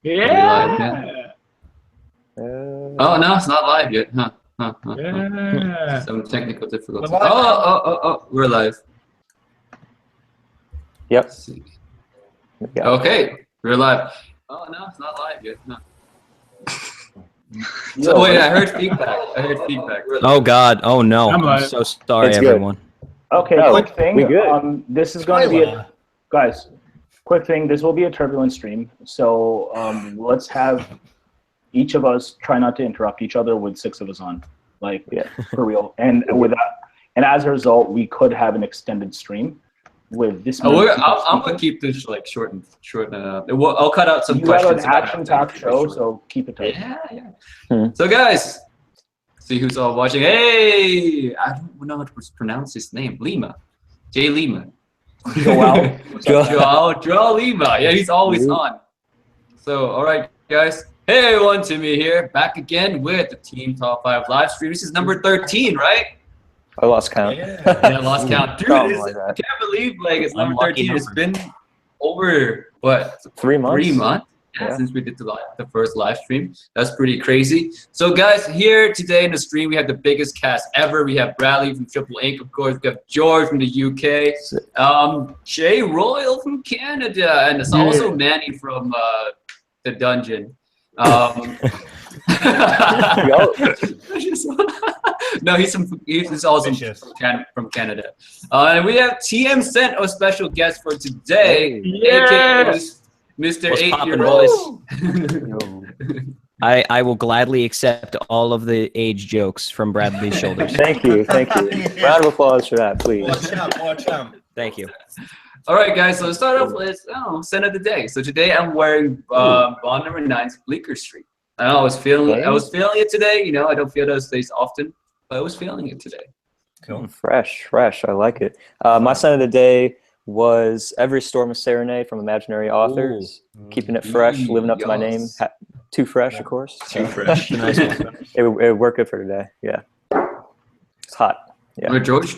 Yeah. Oh no, it's not live yet, huh? Yeah. Some technical difficulties. We're live Oh, we're live. Yep. Let's see. Okay, we're live. Oh no, it's not live yet. Huh? So wait, I heard feedback. Oh God! Oh no! I'm I'm live. so sorry, It's good. everyone. Okay, No, quick thing. we good. This is going to be a, guys. Quick thing. This will be a turbulent stream, so let's have each of us try not to interrupt each other with 6 of us on, like for real. And with that, and as a result, we could have an extended stream with this. I'm gonna keep this like short. I'll cut out some questions. You have an action-packed show, so keep it tight. Yeah. So guys, see who's all watching. Hey, I don't know how to pronounce his name. Lima, J Lima. Joel Lima. Yeah, he's always on. So all right, guys. Hey everyone, Timmy here, back again with the Team Top 5 live stream. This is number 13, right? I lost count. Yeah, I lost count. Dude, I can't believe like it's number 13. It's been over what? 3 months. 3 months. Yeah, since we did the first live stream. That's pretty crazy. So guys, here today in the stream we have the biggest cast ever. We have Bradley from TRIPLEINC, of course. We have George from the UK, J-ROYL from Canada, and it's also Manny from the dungeon. No, he's also from Canada. And we have TM sent a special guest for today, aka Mr. 8-year-old. I will gladly accept all of the age jokes from Bradley's shoulders. Thank you. Round of applause for that, please. Watch out. Thank you. All right, guys. So let's start off with scent of the day. So today I'm wearing Bond number 9's Bleecker Street. I was feeling it today. You know, I don't feel those days often, but I was feeling it today. Cool. Fresh. I like it. My scent of the day was Every Storm a Serenade from Imaginary Authors. Keeping it fresh, living up to my name. Too fresh, of course. Too fresh. Nice one. It worked good for today. Yeah. It's hot. Yeah. All right, George.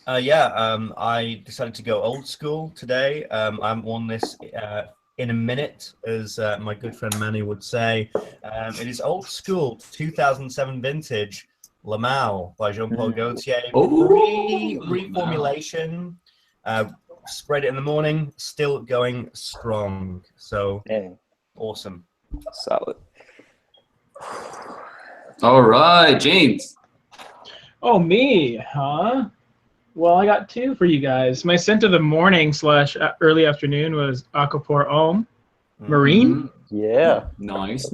I decided to go old school today. I'm on this in a minute, as my good friend Manny would say. It is old school, 2007 vintage, Le Mal by Jean-Paul Gaultier. Reformulation. Spread it in the morning, still going strong. So awesome. Solid. All right, James. Oh, me, huh? Well, I got 2 for you guys. My scent of the morning / early afternoon was Aquaphor Homme Marine. Yeah. Nice.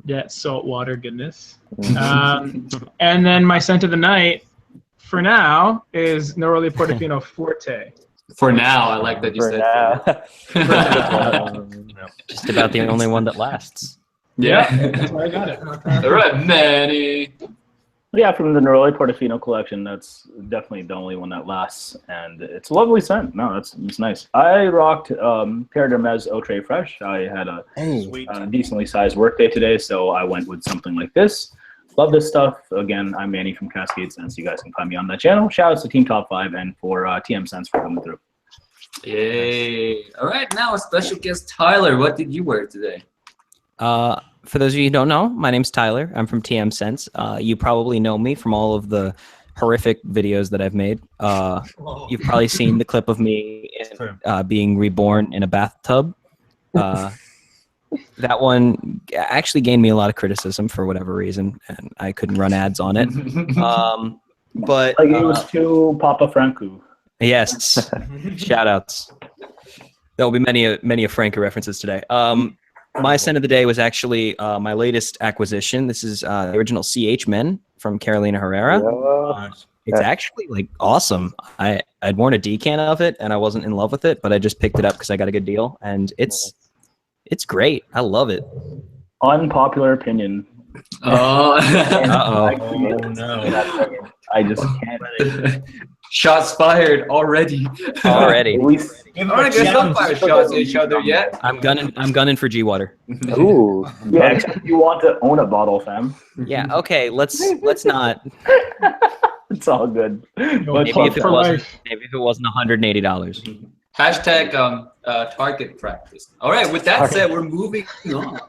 Yeah, saltwater goodness. And then my scent of the night, for now, is Neroli Portofino Forte. For now, I like that you said. Just about the only one that lasts. Yeah. That's where I got it. All right, Manny. Yeah, from the Neroli Portofino collection, that's definitely the only one that lasts, and it's a lovely scent. No, it's nice. I rocked Pierre Hermes Eau Très Fresh. I had a decently sized workday today, so I went with something like this. Love this stuff. Again, I'm Manny from CASCADESCENTS. You guys can find me on that channel. Shout outs to Team Top 5 and for TM Sense for coming through. Yay. All right, now a special guest, Tyler. What did you wear today? For those of you who don't know, my name's Tyler. I'm from TM Sense. You probably know me from all of the horrific videos that I've made. You've probably seen the clip of me being reborn in a bathtub. That one actually gained me a lot of criticism for whatever reason, and I couldn't run ads on it. But like it was to Papa Franco. Yes, shout outs. There will be many Franco references today. My scent of the day was actually my latest acquisition. This is the original CH Men from Carolina Herrera. It's actually like awesome. I'd worn a decan of it and I wasn't in love with it, but I just picked it up because I got a good deal, and it's great. I love it. Unpopular opinion. Oh, no. I just can't. Shots fired already. Already. All right, guys, don't fire shots at each other yet. I'm gunning for G Water. Ooh. Yeah, except you want to own a bottle, fam. Yeah. Okay. Let's not. It's all good. Maybe if it wasn't $180. Hashtag target practice. All right, with that said, we're moving on.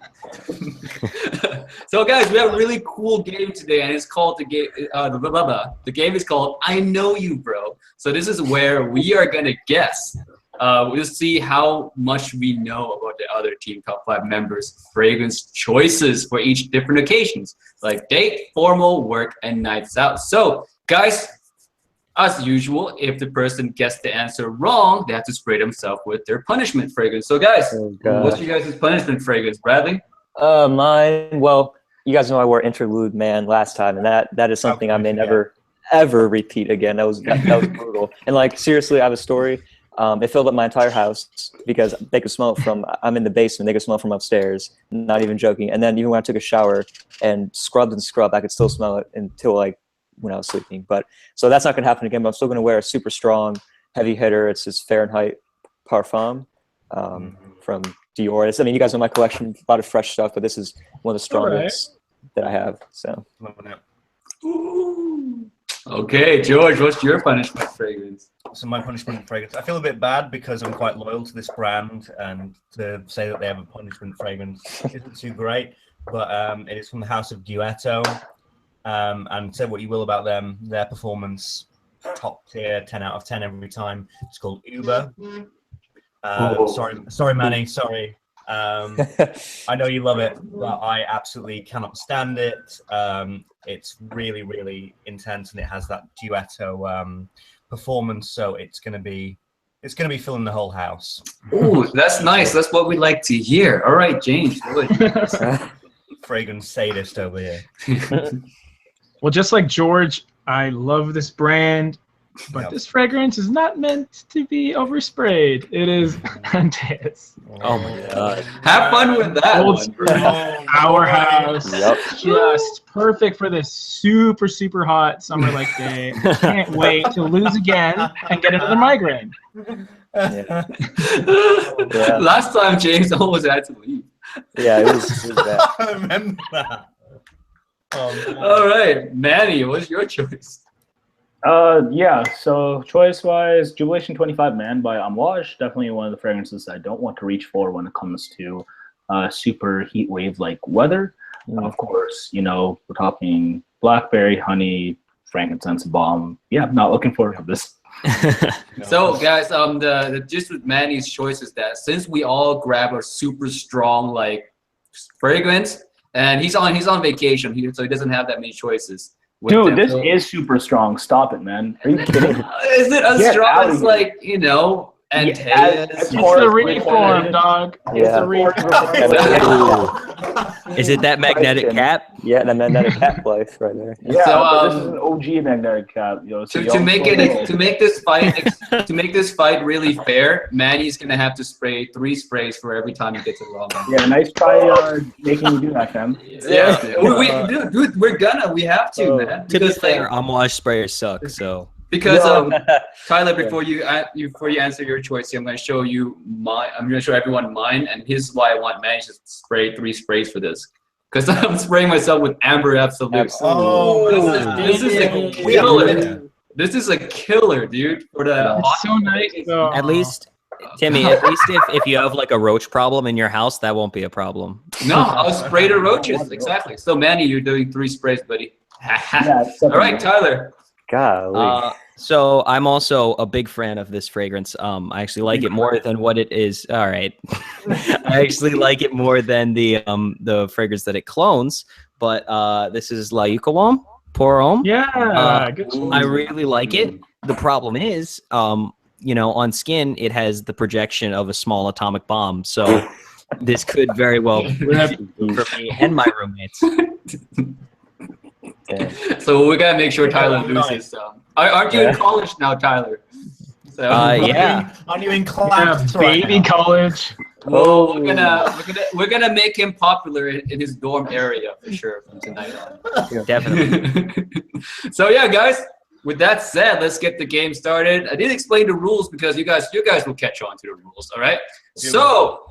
So guys, we have a really cool game today, and it's called the game. The game is called I Know You, Bro. So this is where we are gonna guess. We'll see how much we know about the other team top 5 members' fragrance choices for each different occasions, like date, formal, work, and nights out. So guys, as usual, if the person gets the answer wrong, they have to spray themselves with their punishment fragrance. So guys, what's your guys' punishment fragrance, Bradley? Mine, well, you guys know I wore Interlude Man last time, and that is something I may never ever repeat again. That was brutal. And like, seriously, I have a story. It filled up my entire house because they could smell it from, I'm in the basement, they could smell it from upstairs, not even joking. And then even when I took a shower and scrubbed, I could still smell it until like when I was sleeping. But so that's not gonna happen again, but I'm still gonna wear a super strong heavy hitter. It's this Fahrenheit Parfum from Dior. I mean, you guys know my collection, a lot of fresh stuff, but this is one of the strongest that I have. So Ooh. Okay, George, what's your punishment fragrance? So my punishment fragrance, I feel a bit bad because I'm quite loyal to this brand, and to say that they have a punishment fragrance isn't too great, but it is from the house of Duetto, and say what you will about them, their performance, top tier, 10 out of 10 every time. It's called Uber. Sorry, Manny, sorry. I know you love it, but I absolutely cannot stand it. It's really, really intense, and it has that Duetto performance, so it's gonna be filling the whole house. Ooh, that's nice. That's what we like to hear. All right, James. Fragrance sadist over here. Well, just like George, I love this brand, but this fragrance is not meant to be oversprayed. It is intense. Oh my god. Have fun with that Old one. Spirit, Powerhouse. Just perfect for this super, super hot summer-like day. Can't wait to lose again and get another migraine. Last time James almost had to leave. Yeah, it was bad. I remember that. All right, Manny, what's your choice? Yeah, so choice-wise, Jubilation 25 Man by Amouage. Definitely one of the fragrances I don't want to reach for when it comes to super heat wave-like weather. Of course, you know, we're talking blackberry, honey, frankincense, balm. Yeah, I'm not looking forward to this. So, guys, the gist with Manny's choice is that since we all grab a super strong like fragrance, and he's on vacation, so he doesn't have that many choices. Dude, this is super strong. Stop it, man. Are you kidding? Is it as strong as, like, you know, Antaeus? It's the reform, dog. It's the reform. Is it that magnetic cap? Yeah, that magnetic cap life right there. Yeah, so, this is an OG magnetic cap. Yo, so to make this fight really fair, Manny's gonna have to spray 3 sprays for every time he gets it wrong. Yeah, nice try making me do that, Cam. Yeah, dude, we have to, man. To be fair, Amouage sprayers suck, so. Because Tyler, before you answer your choice, I'm going to show you I'm going to show everyone mine, and here's why I want Manny to spray 3 sprays for this. Because I'm spraying myself with Amber Absolute. Oh, this is a killer. This is a killer, dude. For the It's so nice, though. At least, Timmy, at least if you have like a roach problem in your house, that won't be a problem. No, I'll spray the roaches. Exactly. So Manny, you're doing 3 sprays, buddy. All right, Tyler. Golly. So I'm also a big fan of this fragrance. I actually like it more than what it is. All right. I actually like it more than the fragrance that it clones. But this is La Ucalom Pour Homme. Yeah, good choice. I really like it. The problem is, you know, on skin, it has the projection of a small atomic bomb. So this could very well be for me and my roommates. So we gotta make sure Tyler loses. Aren't you in college now, Tyler? So, yeah. Aren't you in class? Yeah, baby college. Well, we're gonna make him popular in his dorm area for sure from tonight on. Definitely. So yeah, guys. With that said, let's get the game started. I did explain the rules because you guys will catch on to the rules. All right. So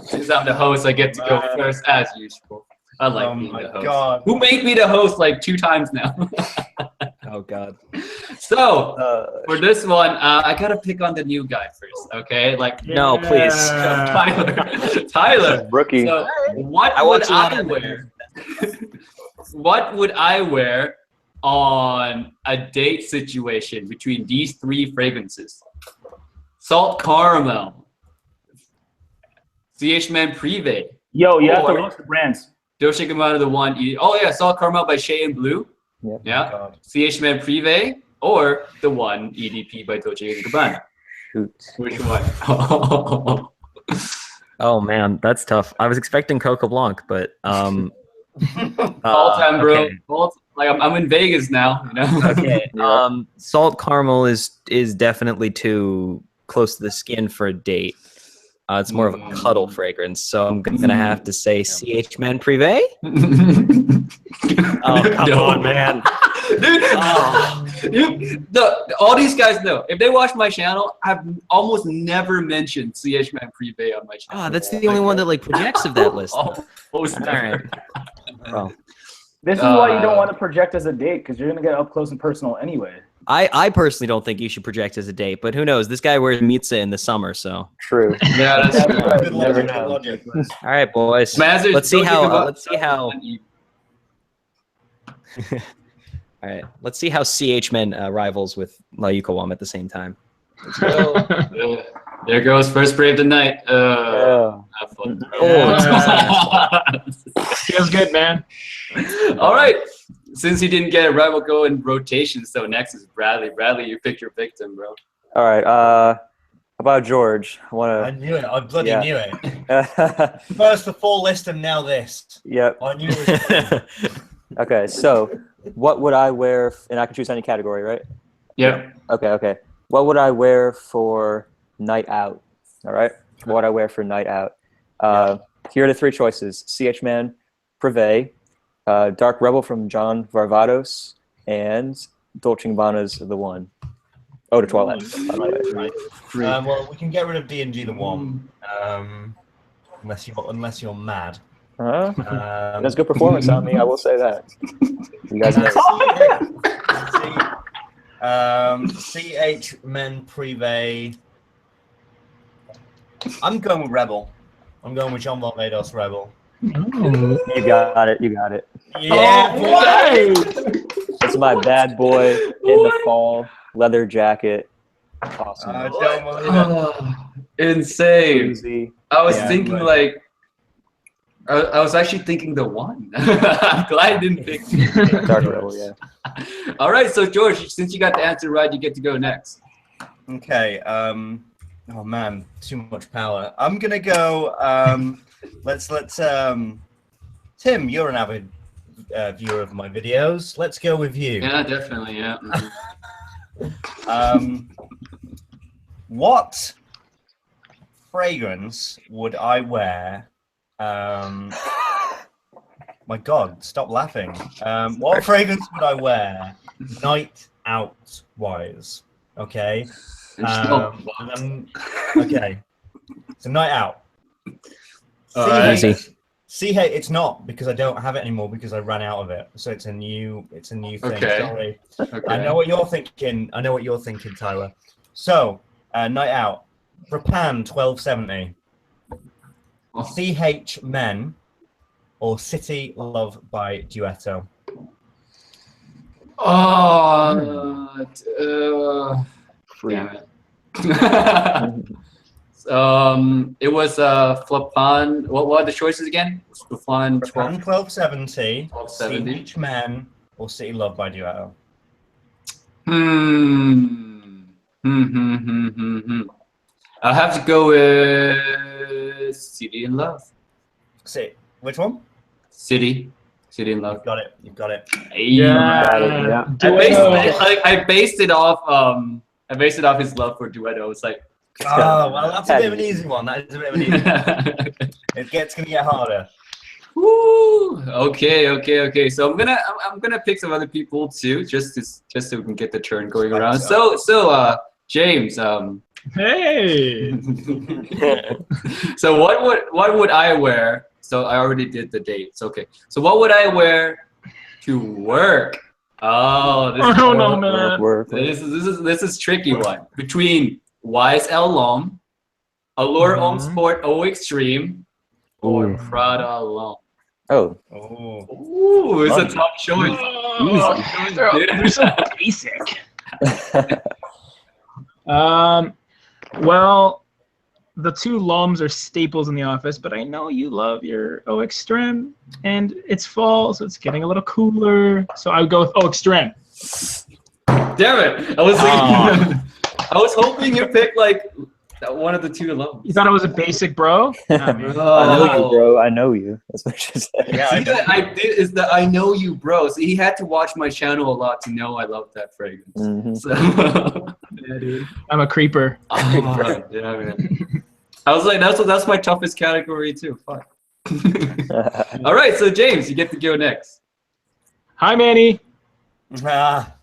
since I'm the host, I get to go first as usual. I like being the host. God. Who made me the host like 2 times now? Oh God. So for this one, I gotta pick on the new guy first, okay? Like, No, please. Tyler. Rookie. So what would I wear? What would I wear on a date situation between these three fragrances? Salt caramel, CH Man Privé. Yo, you have to roast the brands. Dolce & Gabbana the one. Oh yeah, Salt Caramel by Shea and Blue. Yeah. CH Man Privé or the one EDP by Dolce & Gabbana. Shoot. Which one? Oh man, that's tough. I was expecting Coco Blanc, but all time, bro. okay. Like I'm in Vegas now, you know. Okay. Salt caramel is definitely too close to the skin for a date. It's more of a cuddle fragrance, so I'm gonna have to say CH Man Privé. Oh come on, man! Dude, all these guys know. If they watch my channel, I've almost never mentioned CH Man Privé on my channel. Oh, that's the only one that like projects of that list. Almost never. Well, This is why you don't want to project as a date, because you're gonna get up close and personal anyway. I personally don't think you should project as a date, but who knows? This guy wears Mitza in the summer, so. True. Yeah, that's true. Good logic, good logic. All right, boys. Mazers, Let's see don't how. think about- Let's see how. All right, let's see how CH Men rivals with La Yucawam at the same time. Let's go. There goes first spray of the night. Have fun. Feels good, man. All right. Since he didn't get it right, we'll go in rotation. So next is Bradley. Bradley, you pick your victim, bro. All right. How about George? I I want knew it. I bloody Yeah. knew it. to. First the full list and now this. Yep. I knew it was coming. Okay. So, what would I wear? And I can choose any category, right? Yeah. Okay. What would I wear for night out? All right. What would I wear for night out? Here are the three choices: CH Man Privé, Dark Rebel from John Varvatos, and Dolce & Gabbana's The One. Oh, to Twilight. By the way. Well, we can get rid of D&G the one, unless you're mad. That's good performance on me. I will say that. You guys know. CH Men Privé. I'm going with Rebel. I'm going with John Varvatos Rebel. You got it. Yeah, boy. It's my bad boy in the fall leather jacket. Awesome. Don't believe it. Insane. Easy. I was Yeah, thinking but- like, I was actually thinking the one. I'm glad I didn't pick. Dark Rebel, yeah. All right, so George, since you got the answer right, you get to go next. Okay. Oh man, too much power. I'm gonna go. Let's. Tim, you're an avid viewer of my videos. Let's go with you. Yeah, definitely. Yeah. What fragrance would I wear? My God, stop laughing. What fragrance would I wear night out wise? Okay. Okay. So night out. Easy. CH, it's not because I don't have it anymore because I ran out of it. So it's a new thing. Okay. Sorry. Okay. I know what you're thinking. Tyler. So night out. Rapan 1270. CH Men or City Love by Duetto. Damn it. It was Flapan. What are the choices again? Flapan Rapan 1270. 1270. CH Men or City Love by Duetto. I'll have to go with City in Love. See, which one? City in Love. You've got it. Yeah. I based it off his love for Duetto. It's like, Oh, well, that's a bit of an easy one. That is a bit of an easy one. It's gonna get harder. Woo! Okay. So I'm gonna pick some other people too, just so we can get the turn going around. So James, Hey. so what would I wear? So I already did the dates. Okay. So what would I wear to work? Oh, this I don't know, is man. Work. this is tricky one between YSL L'Homme, Allure Homme Sport O Extreme, or Ooh. Prada L'Homme. Oh, Oh. Ooh, it's a tough choice. They're so basic. Well, the two L'Hommes are staples in the office, but I know you love your O Extreme, and it's fall, so it's getting a little cooler. So I would go with O Extreme. Damn it! I was thinking, I was hoping you picked like one of the two alone. You thought I was a basic bro? Nah, man. I know you, bro. I know you. That's what she said. Yeah, See, that I did is that I know you, bro. So he had to watch my channel a lot to know I love that fragrance. Mhm. So, Yeah, dude. I'm a creeper. oh, yeah, man. I was like, that's my toughest category too. Fuck. All right, so James, you get to go next. Hi, Manny. Ah.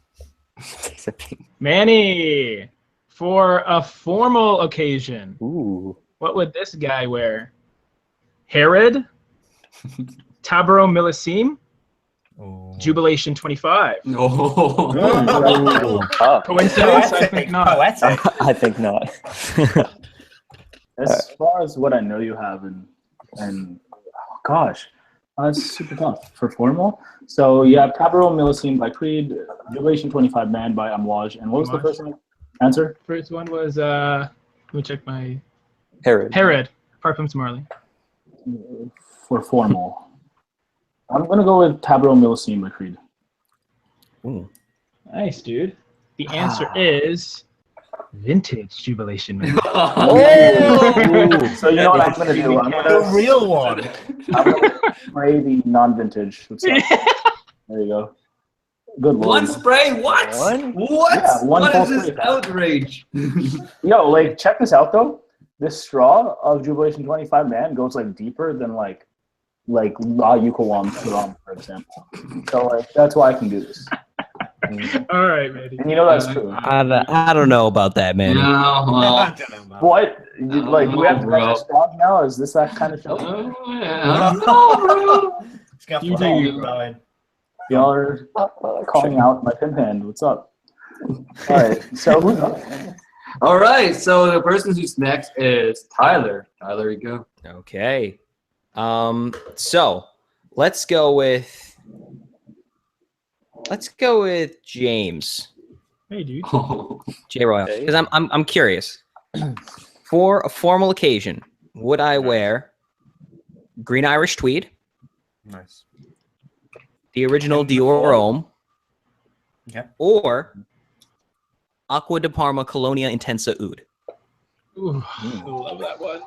Manny, for a formal occasion, Ooh. what would this guy wear? Herod, Tabaro Millesime, Oh. Jubilation 25. No. Ooh, tough. Coincidence? I think not. Poetic. I think not. As far as what I know you have, and oh, gosh, that's super tough for formal. So you have Tabaro Millesime by Creed, Jubilation 25 Man by Amouage, and what was the first one? Answer? First one was, let me check my... Herod. Herod, Parfums Marley. For formal. I'm going to go with Tabaro Millesime by Creed. Ooh. Nice, dude. The answer is Vintage Jubilation Man. Oh! So you know what I'm going to do? I'm The going real one. to spray the non-vintage. There you go. Good lord. One spray? What? One? What? Yeah, one What full is this spray. outrage? Yo, like, check this out though. This straw of Jubilation 25 Man goes like deeper than like La Yucawam Suram, for example. So like that's why I can do this. All right, man. And you know that's true. I don't know about that, man. No, I well, don't know, man. What? Like, do we have to bro. measure straws now? Is this that kind of show? I don't know, bro. It's got You fun, do. Brian. Y'all are calling out my pimp hand. What's up? All right. So who's up? All right, so the person who's next is Tyler. Tyler, you go. Okay. So let's go with James. Hey, dude. J-ROYL. Okay. Because I'm curious. For a formal occasion, would I wear green Irish tweed, Nice. the original In the Dior fall. Homme, Yeah. or Acqua di Parma Colonia Intensa Oud? Ooh, I love that one.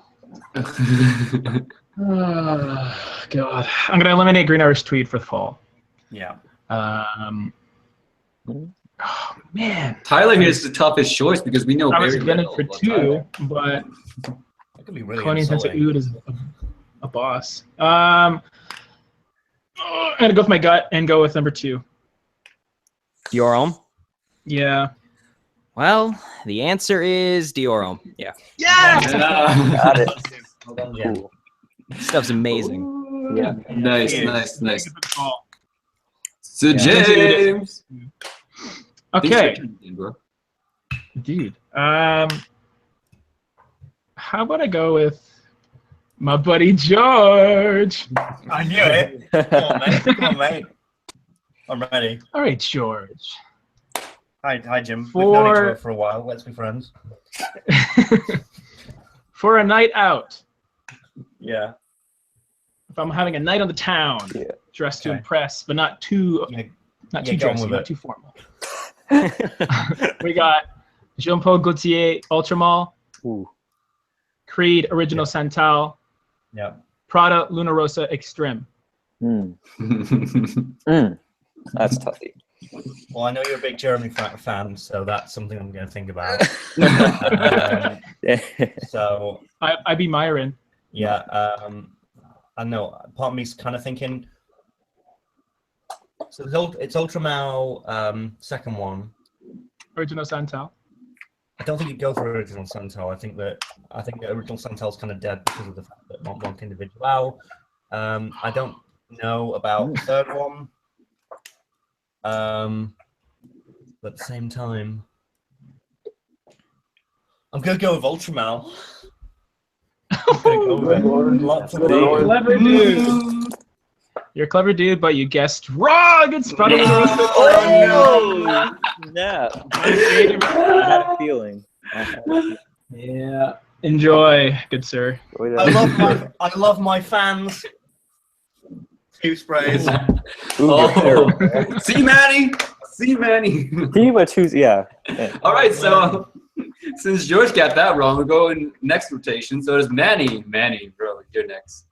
God. I'm going to eliminate Green Irish Tweed for the fall. Yeah. Oh, man. Tyler here is the toughest choice because we know I was very going little for about two, Tyler. but That could be really Colonia Intensa insulting. Oud is a boss. I'm going to go with my gut and go with number 2. Dior Homme? Yeah. Well, the answer is Dior Homme. Yeah. Yeah! Got it. Well done, Jen. Cool. This stuff's amazing. Yeah. Nice, Yeah. nice, nice. Good call. So Yeah. James. Okay, Thanks for bro. dude. How about I go with my buddy George? I knew it. Come on, mate. Come on, mate. I'm ready. All right, George. Hi, Jim. We've known each For- other for a while. Let's be friends. For a night out, Yeah. if I'm having a night on the town, Yeah. dressed to Okay. impress, but not too Yeah, not yeah, too go on dressy, with not it. too formal. We got Jean-Paul Gaultier Ultramall, Ooh. Creed Original Santal, Yeah. Prada Luna Rosa Extreme. Mm. Mm. That's toughy. Well, I know you're a big Jeremy fan, so that's something I'm going to think about. So, I be Myron. yeah. I know. Part of me's kind of thinking. So it's Ultramal, second one. Original Santal. I don't think you'd go for original Santal. I think that original Santal's kind of dead because of the fact that Mont Blanc Individual. I don't know about the third one. But at the same time, I'm gonna go with Ultramal. I'm gonna go with it. Lots of things. Clever dude. You're a clever dude, but you guessed wrong. It's probably Oh, yeah. I had a feeling. Yeah. Enjoy, good sir. I love my fans. 2 sprays. Oh, see, Manny. See, Manny. Yeah. All right, so since George got that wrong, we'll go in next rotation. So it's Manny. Manny, bro, you're next.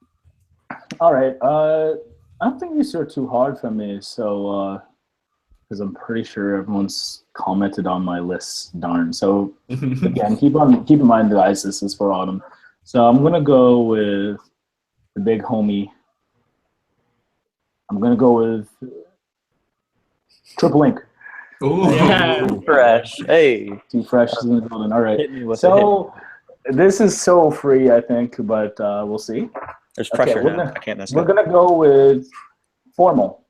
All right. I don't think these are too hard for me. So, because I'm pretty sure everyone's commented on my list. Darn. So again, keep in mind, guys, this is for autumn. So I'm gonna go with the big homie. I'm gonna go with TRIPLEINC. Ooh. Yeah. Fresh. Hey. Too fresh is in the building. All right. Hit me with So this is so free, I think, but we'll see. There's pressure Okay, now. I can't mess We're up. gonna go with formal.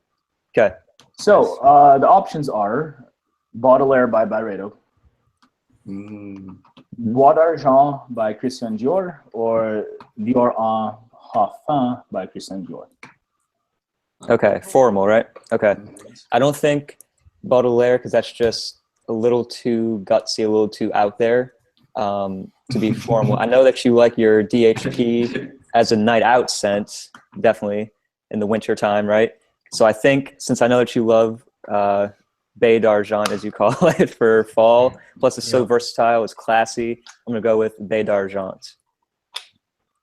Okay. So the options are Baudelaire by Byredo, Bois d'Argent by Christian Dior, or Dior en Parfum by Christian Dior. Okay. Formal, right? Okay. I don't think Baudelaire, because that's just a little too gutsy, a little too out there to be formal. I know that you like your DHP as a night out scent, definitely in the winter time, right? So I think, since I know that you love Baie d'Argent, as you call it, for fall, plus it's so versatile, it's classy, I'm gonna go with Baie d'Argent.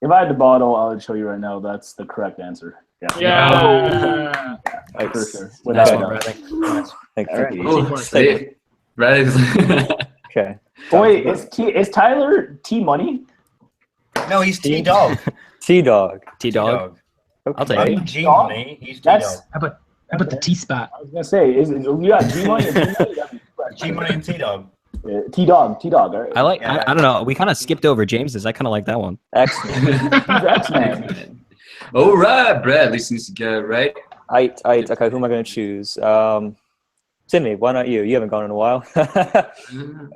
If I had the bottle, I would show you right now. That's the correct answer. Yeah. For sure. Nice Without a one, doubt. Bradley. Thank All right. you. Oh, see, Bradley's. Okay. Oh, wait, is Tyler T Money? No, he's T-Dog. T-Dog. T-Dog. I'll take it. I'm G-Money, he's T-Dog. How about the T spot? I was gonna say, you got G Money and T Money? G-Money and T-Dog. T-Dog. All right. I like. I don't know. We kind of skipped over James's. I kind of like that one. Excellent. He's X-Man. All right, Bradley seems to get it right. Okay, who am I going to choose? Timmy, why not you? You haven't gone in a while.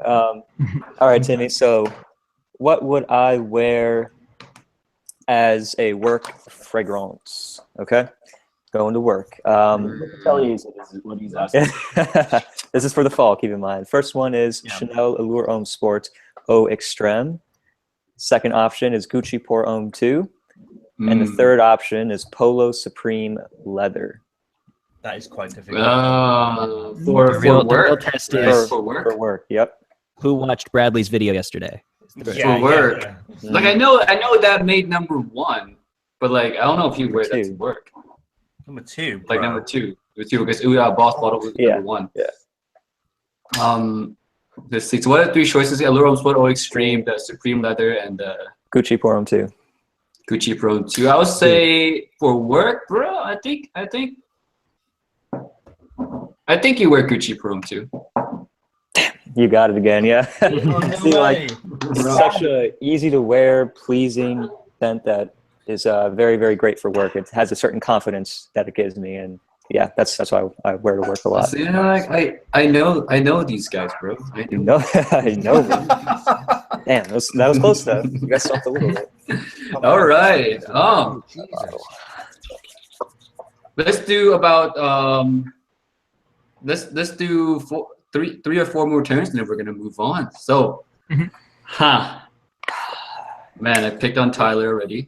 All right, Timmy. So, what would I wear as a work fragrance? Okay, going to work. Tell you what he's asking. This is for the fall. Keep in mind. First one is Chanel Allure Homme Sport Eau Extreme. Second option is Gucci Pour Homme 2. And the third option is Polo Supreme Leather. That is quite difficult. For real work. test Right, is for work. For work, yep. who watched Bradley's video yesterday. For work. Like I know that made #1, but like I don't know if you wear that to work. Number 2. Like #2, because Boss Bottle was #1. Yeah. Let's see. So what are the 3 choices? Allure Homme Sport Eau Extreme, the Supreme Leather, and the Gucci Pour Homme 2. Gucci Pro 2. I would say for work, bro. I think you wear Gucci Pro 2. You got it again, yeah. No See, like, such a easy to wear, pleasing scent that is very, very great for work. It has a certain confidence that it gives me, and yeah, that's why I wear to work a lot. See, like I know these guys, bro. I You know. know, I know. Damn, that was close though. You got stumped a little bit. All right. Let's do about let's do 3 or 4 more turns, and then we're gonna move on. So, man, I picked on Tyler already.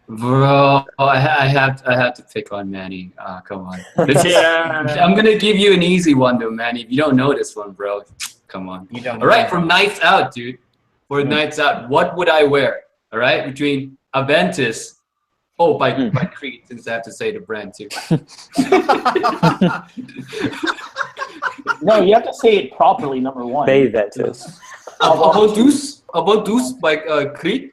Bro, I have to pick on Manny. Come on. I'm gonna give you an easy one though, Manny. If you don't know this one, bro, come on. You don't All right, for nights out, dude. For nights out, what would I wear? All right, between APPRENTICE. Oh, by Creed, since I have to say the brand too. No, you have to say it properly. #1. APPRENTICE. About Douce by Creed.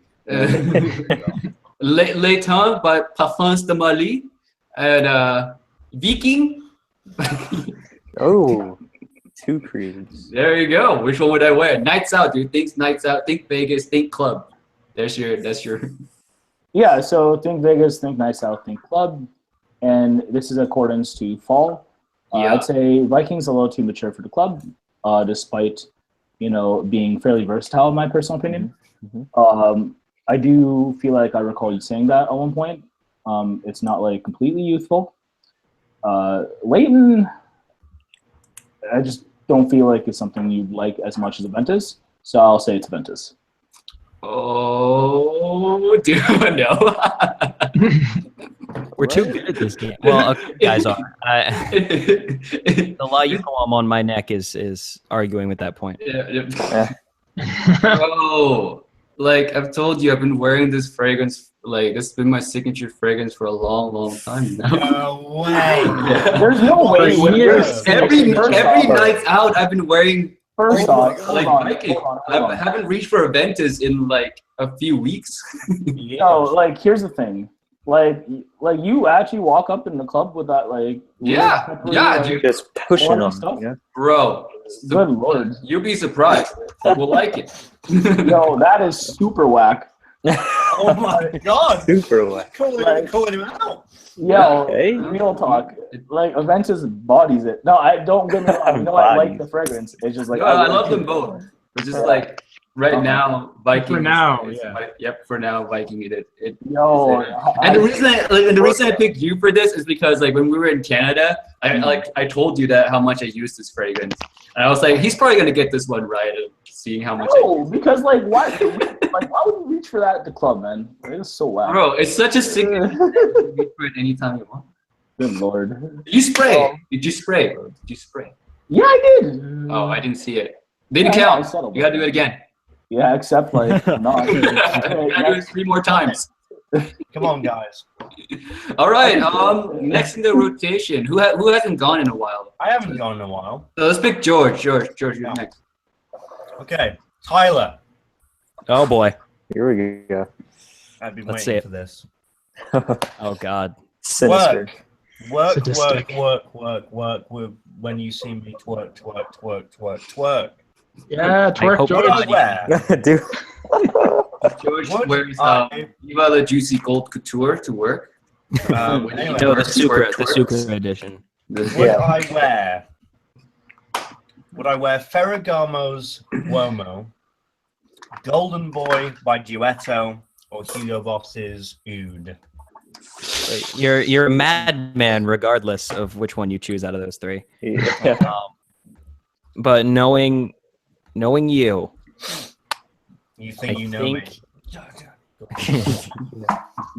Later by Parfums de Mali. And Viking. Oh, 2 creeds. There you go. Which one would I wear? Nights out, dude. Think nights out. Think Vegas. Think club. That's your. Yeah, so think Vegas, think nights out, think club. and this is accordance to fall. I'd say Viking's a little too mature for the club, despite being fairly versatile in my personal opinion. I do feel like I recall you saying that at one point. It's not like completely youthful. Leighton, I just don't feel like it's something you'd like as much as Aventus, so I'll say it's Aventus. Oh, do I know? We're too good at this game. Well, okay, guys are. The lie you poem on my neck is arguing with that point. Yeah. Bro, like I've told you, I've been wearing this fragrance. Like it's been my signature fragrance for a long time now. No way. There's no way. Every night out, I've been wearing. First off, Viking. I haven't reached for Aventus in like a few weeks. No, like here's the thing. Like you actually walk up in the club with that Dude. Just pushing on stuff. yeah. Bro, Good lord. You'll be surprised. We'll like it. Yo, that is super whack. Oh my god. Super whack. Calling him out. Yo, Hey. real talk. Like Aventus bodies it. No, I don't get me wrong. I like the fragrance. It's just like I love them both. It's just like right now, Viking. For now, For now, Viking. Yo, And the reason I picked you for this is because like when we were in Canada, I told you that how much I used this fragrance, and I was like, he's probably gonna get this one right, seeing how much. No, because like why would you reach for that at the club, man? It is so whack. Bro, it's such a signature. You reach for it anytime you want. Good lord. Did you spray? Did you spray, bro? Did you spray? Yeah, I did. Oh, I didn't see it. Didn't count. You gotta do it again. Yeah, except like not. You gotta do it 3 more times. Come on, guys. All right. Next in the rotation, who hasn't gone in a while? I haven't gone in a while. So let's pick George. George, you're next. Okay, Tyler. Oh boy. Here we go. I've been Let's waiting see for this. Oh God. Sinister. Work, Sadistic. work with when you see me twerk. Yeah, I twerk, hope George. What I wear. Dude. George What wears I- Viva La Juicy Gold Couture to work. Anyway, No, the Twerk. Sucre edition. Would I wear? Would I wear Ferragamo's Uomo, Golden Boy by Duetto, or Hugo Boss's Oud? You're a madman regardless of which one you choose out of those 3. Yeah. But knowing you, You think I you know me?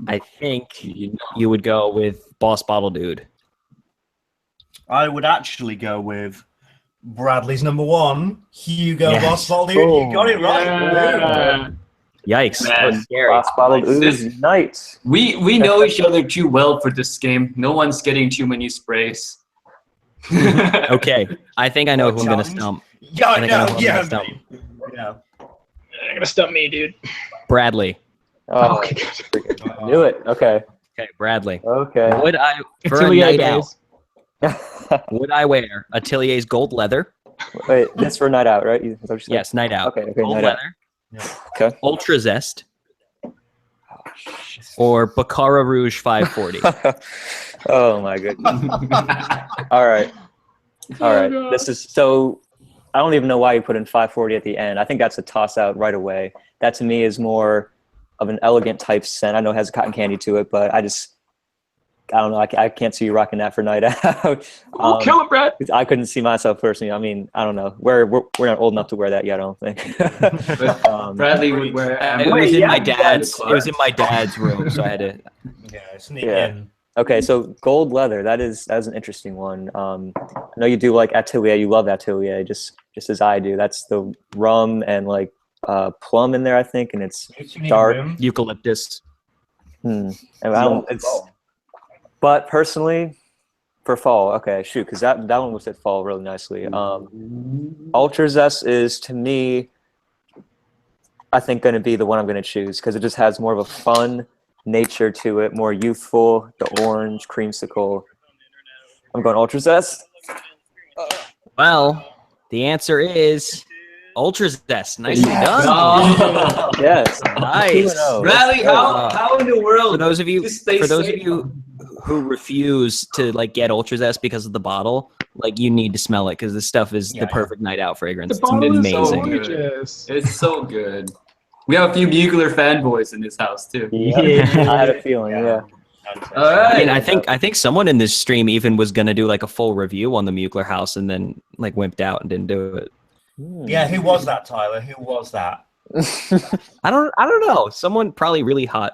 I think you would go with Boss Bottle Dude. I would actually go with Bradley's number 1, Hugo Yes. Boss Bottle. You got it right. Yeah. Yikes! Man. That was scary. Boss bottled ooze nights. We know each other too well for this game. No one's getting too many sprays. Okay, I think I know who I'm gonna Challenge? stump. Yeah, I think I know no, who I'm yeah, gonna stump. yeah. You're gonna stump me, dude. Bradley. Oh, Okay, good. knew it. Okay. Okay, Bradley. Okay. Would I for a Atelier night out? days. Would I wear Atelier's gold leather? Wait, that's for night out, right? Is that what you said? Yes, night out. Okay, Gold night out. leather. Okay. Ultra Zest. Or Baccarat Rouge 540. Oh my goodness. All right. All right. God. This is so. I don't even know why you put in 540 at the end. I think that's a toss out right away. That to me is more of an elegant type scent. I know it has a cotton candy to it, but I don't know. I can't see you rocking that for night out. Oh, kill him, Brad. I couldn't see myself personally. I mean, I don't know. We're not old enough to wear that yet. I don't think. Bradley would wear. It was in my dad's. It was in my dad's room, so I had to. Yeah, sneak Yeah. in. Okay, so gold leather. That's an interesting one. I know you do like Atelier. You love Atelier, just as I do. That's the rum and like plum in there, I think, and it's dark. Eucalyptus. And I don't. But personally, for fall, okay, shoot, because that one was at fall really nicely. Ultra Zest is to me, I think, going to be the one I'm going to choose because it just has more of a fun nature to it, more youthful. The orange creamsicle. I'm going Ultra Zest. Well, the answer is Ultra Zest. Nicely done. Oh. Yes. Nice. Bradley, how in the world? For those of you, Just stay safe. who refuse to like get Ultra Zest because of the bottle, like you need to smell it because this stuff is the perfect night out fragrance. The It's bottle is amazing. gorgeous. It's so good. We have a few Mugler fanboys in this house too. Yeah, I had a feeling. Yeah. All right. I mean, I think someone in this stream even was gonna do like a full review on the Mugler house and then like wimped out and didn't do it. Yeah, who was that, Tyler? Who was that? I don't know. Someone probably really hot.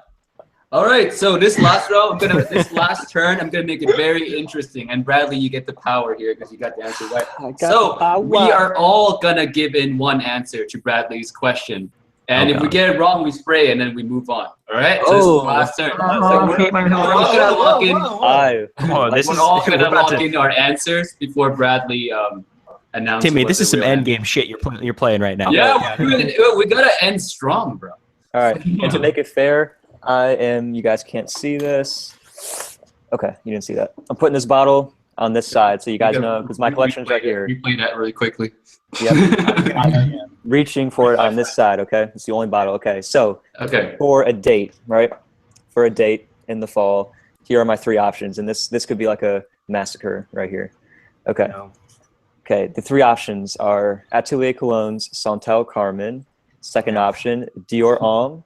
All right, so this last round, this last turn, I'm gonna make it very interesting. And Bradley, you get the power here because you got the answer right. So we are all gonna give in one answer to Bradley's question, and if we get it wrong, we spray and then we move on. All right. So this is the last turn. So we're all gonna lock in. We're all gonna lock in our answers before Bradley announces. Timmy, this is some end game shit you're playing right now. Yeah, we gotta end strong, bro. All right, and to make it fair, you guys can't see this. Okay, you didn't see that. I'm putting this bottle on this side so you guys know, because my collection's right here. We play that really quickly. Yep. Reaching for it on this side, okay? It's the only bottle, okay? So, for a date, right? For a date in the fall, here are my 3 options, and this could be like a massacre right here. Okay. Okay, the 3 options are Atelier Cologne's Santal Carmen. Second option, Dior Homme.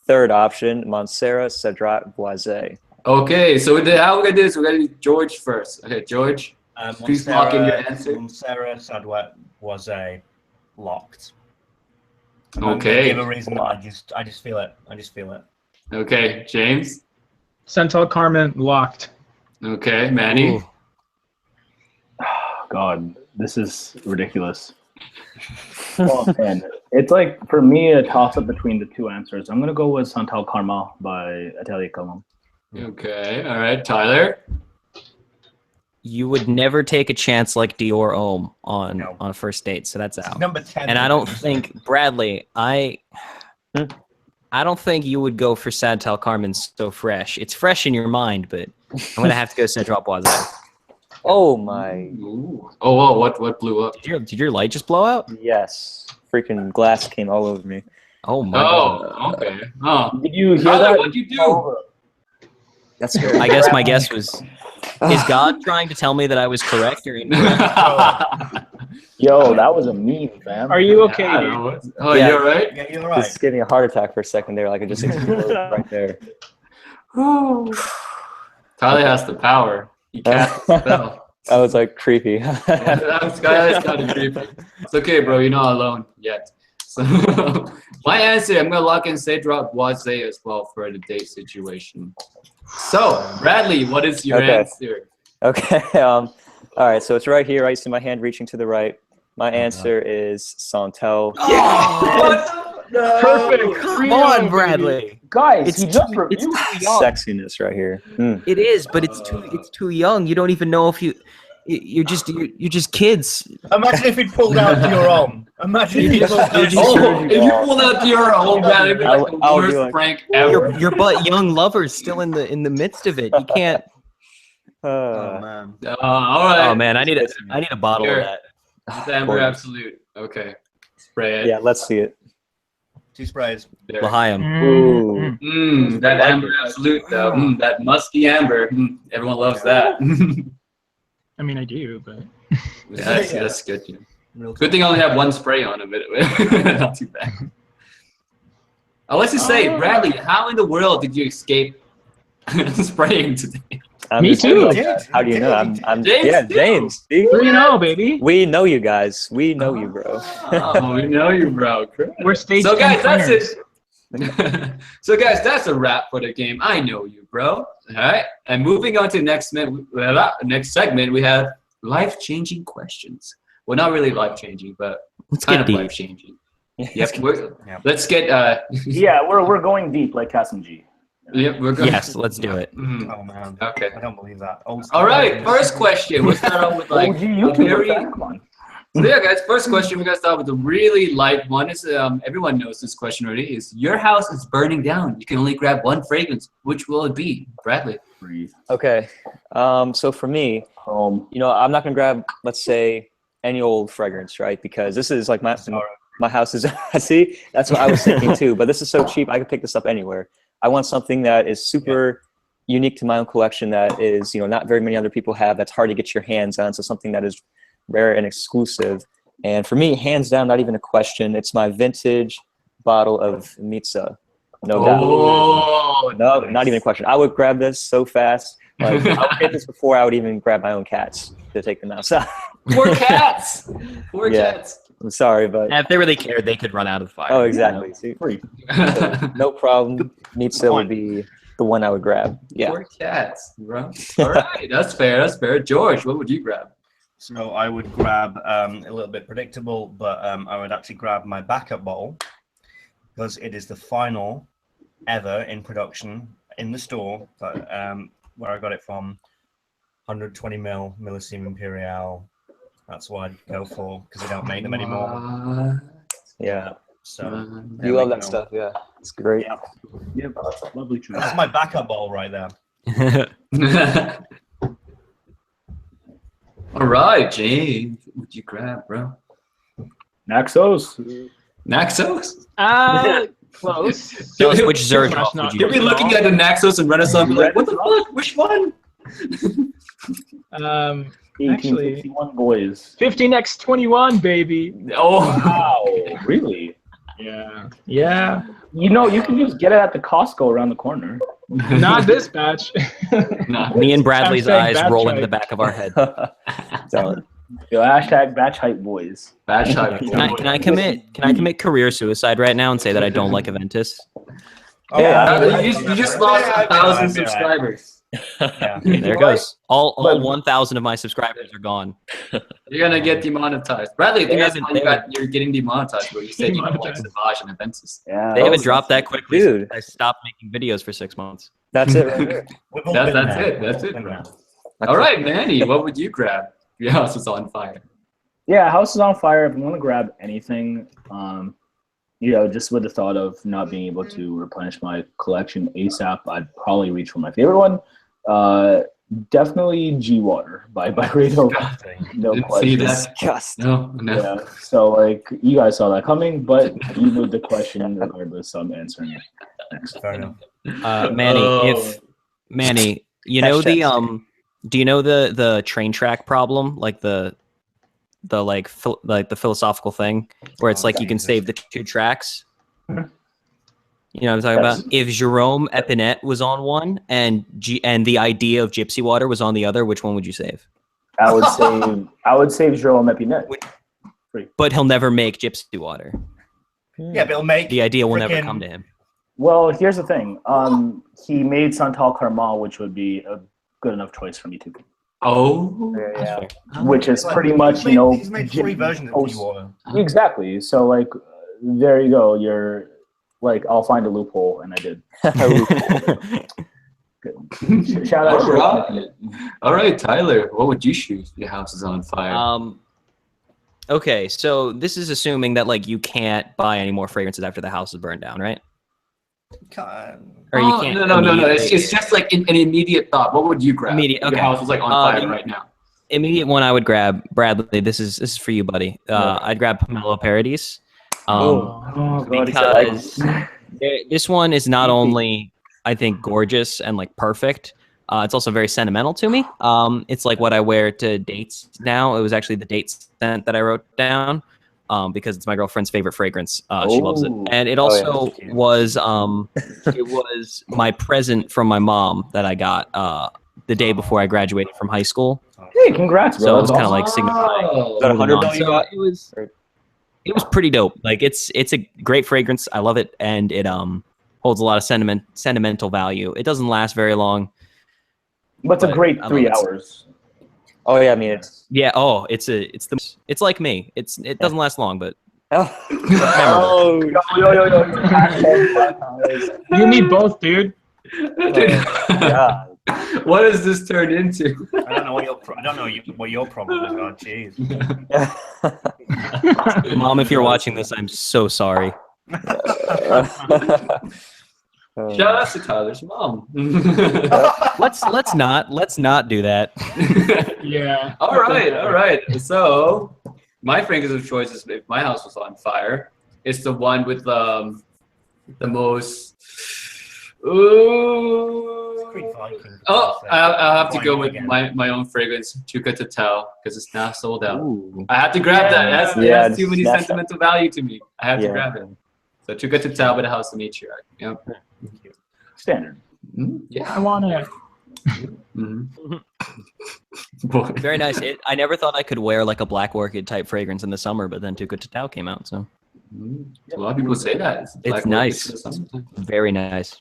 Third option, Montserrat Cedrat Boisé. Okay, so how we're gonna do this? We're gonna do George first. Okay, George, please lock in your answer. Montserrat Cedrat Boisé, locked. Okay. Give a reason. I just feel it. I just feel it. Okay, James. Santal Carmen locked. Okay, Manny. Oh, God, this is ridiculous. Oh man, it's like for me a toss up between the 2 answers. I'm gonna go with Santal Karma by Atelier Cologne. Okay, all right, Tyler. You would never take a chance like Dior Homme on a first date, so that's out. Number 10. And I don't think Bradley, I don't think you would go for Santal Carmen so fresh. It's fresh in your mind, but I'm gonna have to go Cedrat Boisé. Oh my! Ooh. Oh, whoa, what blew up? Did your light just blow out? Yes, freaking glass came all over me. Oh my! God. Okay. Oh, Did you hear Tyler, that? what'd you do? That's good. I guess my guess was, is God trying to tell me that I was correct or incorrect? Yo, that was a meme, fam. Are you okay? Oh, Yeah. you're right. Yeah, you're right. Just gave me a heart attack for a second there, like it just exploded right there. Tyler has the power. He cast the spell. That was like creepy. That's kind of creepy. It's okay, bro. You're not alone yet. So my answer, I'm gonna lock in Cedrat Boisé as well for the date situation. So Bradley, what is your answer? Okay. All right. So it's right here. I see my hand reaching to the right. My answer is Santal. Perfect. Come on, Bradley. Guys, he just it's reviewed. too young. Sexiness right here. It is, but it's too young. You don't even know if you're just kids. Imagine if he'd pulled out Dior Homme. Imagine if he'd pulled out If you pulled out your own, man, it'd be like the worst prank ever. You're but young lovers still in the midst of it. You can't. Oh man. All right. Oh man, I need a bottle Here. of that. It's Amber Absolute. Okay. Spray it. Yeah, let's see it. 2 sprays. There. L'Chaim. Ooh. That Amber Absolute, though. That musky amber. Everyone loves that. I mean, I do, but That's good. Yeah. Good thing I only have 1 spray on it. Not too bad. Let's just say, Bradley, how in the world did you escape spraying today? Me too. How do you know? I'm James yeah, too. James. See? 3-0, baby. We know you guys. We know you, bro. Oh, we know you, bro. We're stage So, 10 guys, that's winners. it. So, guys, that's a wrap for the game. I know you, bro. All right. And moving on to the next segment, we have life-changing questions. Well, not really life-changing, but kind of life-changing. Yep. Let's get. Yeah, we're going deep like Cass and G. Yep, we're going. Yes, let's do it. Oh man. Okay. I don't believe that. All right. First question. We'll start off with like OG YouTuber, fam, come on. So yeah, guys. First question. We're gonna start with a really light one. Is everyone knows this question already? Is your house is burning down? You can only grab 1 fragrance. Which will it be, Bradley? Okay. So for me, I'm not gonna grab, let's say, any old fragrance, right? Because this is like my house is. See, that's what I was thinking too. But this is so cheap. I could pick this up anywhere. I want something that is super unique to my own collection that is, not very many other people have. That's hard to get your hands on. So something that is rare and exclusive. And for me, hands down, not even a question. It's my vintage bottle of Mitsa. No doubt. No, not even a question. I would grab this so fast. Like, I would get this before I would even grab my own cats to take them outside. Poor cats. Poor cats. I'm sorry, but if they really cared, they could run out of the fire. Oh, exactly. See, so, no problem. Mitsa would be the one I would grab. Yeah. Poor cats, bro. All right, that's fair. That's fair. George, what would you grab? So I would grab a little bit predictable, but I would actually grab my backup bottle because it is the final ever in production in the store, where I got it from. 120 ml Millésime Imperial. That's what I'd go for because they don't make them anymore. Yeah. So you love that stuff. Yeah, it's great. Yep. Lovely choice. That's my backup bottle right there. All right, James, what would you grab, bro? Naxos. Naxos? Close. Tell us which Zerjoff would you You'll be looking at the Naxos and Renaissance and be like, what the fuck? Which one? Actually, 1851 boys. 15x21, baby. Oh, Wow, really? Yeah. Yeah. You know, you can just get it at the Costco around the corner. Not this batch. nah. Me and Bradley's Hashtag eyes batch rolling in the hype. back of our head. So, Yo, hashtag batch hype boys. Bad shot. Can I commit career suicide right now and say that I don't like Aventus? You just lost 1,000 subscribers. Yeah. There it goes. All 1,000 of my subscribers are gone. You're gonna get demonetized. Bradley, I think that's They why you're getting demonetized, bro. You said you don't like Savage and Aventus. Yeah. They haven't dropped that quickly. Dude. Since I stopped making videos for 6 months. that's it right there. We've all been That's there. it. That's it, Been bro. there. All right, Manny, what would you grab? Your house is on fire. Yeah, house is on fire. If you want to grab anything, just with the thought of not being able to replenish my collection ASAP, I'd probably reach for my favorite one. Definitely G Water by Rado. No Didn't see question. that. Disgusting. No. Yeah. So like you guys saw that coming, but you moved the question regardless. So I'm answering it next. Fair enough. Manny, you know the do you know the train track problem, like the philosophical thing where it's like you can save the 2 tracks? You know what I'm talking about? If Jerome Epinette was on one and the idea of Gypsy Water was on the other, which one would you save? I would save Jerome Epinette. But he'll never make Gypsy Water. Yeah, but it'll make The idea will never frickin- come to him. Well, here's the thing. He made Santal Carmel, which would be a good enough choice for me too. Oh. Yeah. Which is pretty much, He's made 3 versions of G Water. Exactly. So like, there you go. You're like, I'll find a loophole, and I did. Good. Shout out. All right, Tyler, what would you choose if your house is on fire? Okay, so this is assuming that like you can't buy any more fragrances after the house is burned down, right? Or you can't. No. It's just like an immediate thought. What would you grab? Immediate. If Okay. your house is like on fire right now. Immediate one I would grab, Bradley. This is for you, buddy. I'd grab Pomelo Paradis. Because this one is not only, I think, gorgeous and like perfect. It's also very sentimental to me. It's like what I wear to dates now. It was actually the date scent that I wrote down because it's my girlfriend's favorite fragrance. She loves it, and it also was it was my present from my mom that I got the day before I graduated from high school. Hey, congrats, bro. So it was kind of like signifying. Is that 100 mil you got? It was pretty dope. Like it's a great fragrance. I love it, and it holds a lot of sentimental value. It doesn't last very long. But it's a great 3 hours. Oh yeah, I mean it's it's like me. It doesn't last long, but oh, You need both, dude. yeah. What has this turned into? I don't know what your problem is. Oh, jeez. Mom, if you're watching this, I'm so sorry. Shout out to Tyler's mom. Let's not do that. Yeah. All right. So my fragrance of choice is if my house was on fire. It's the one with the most. Ooh. Creed Viking. Oh, I'll have to Why go not with again? my own fragrance, Too Good to Tell, because it's now sold out. Ooh. I had to grab that. It Yeah, has too many snatch that. sentimental value to me. I had to Yeah. grab it. So Too Good to Tell by the House of Nature. Yep. Standard. Yeah. I want to. Very nice. I never thought I could wear like a Black Orchid type fragrance in the summer, but then Too Good to Tell came out, so A lot of people say that. it's nice. Very nice.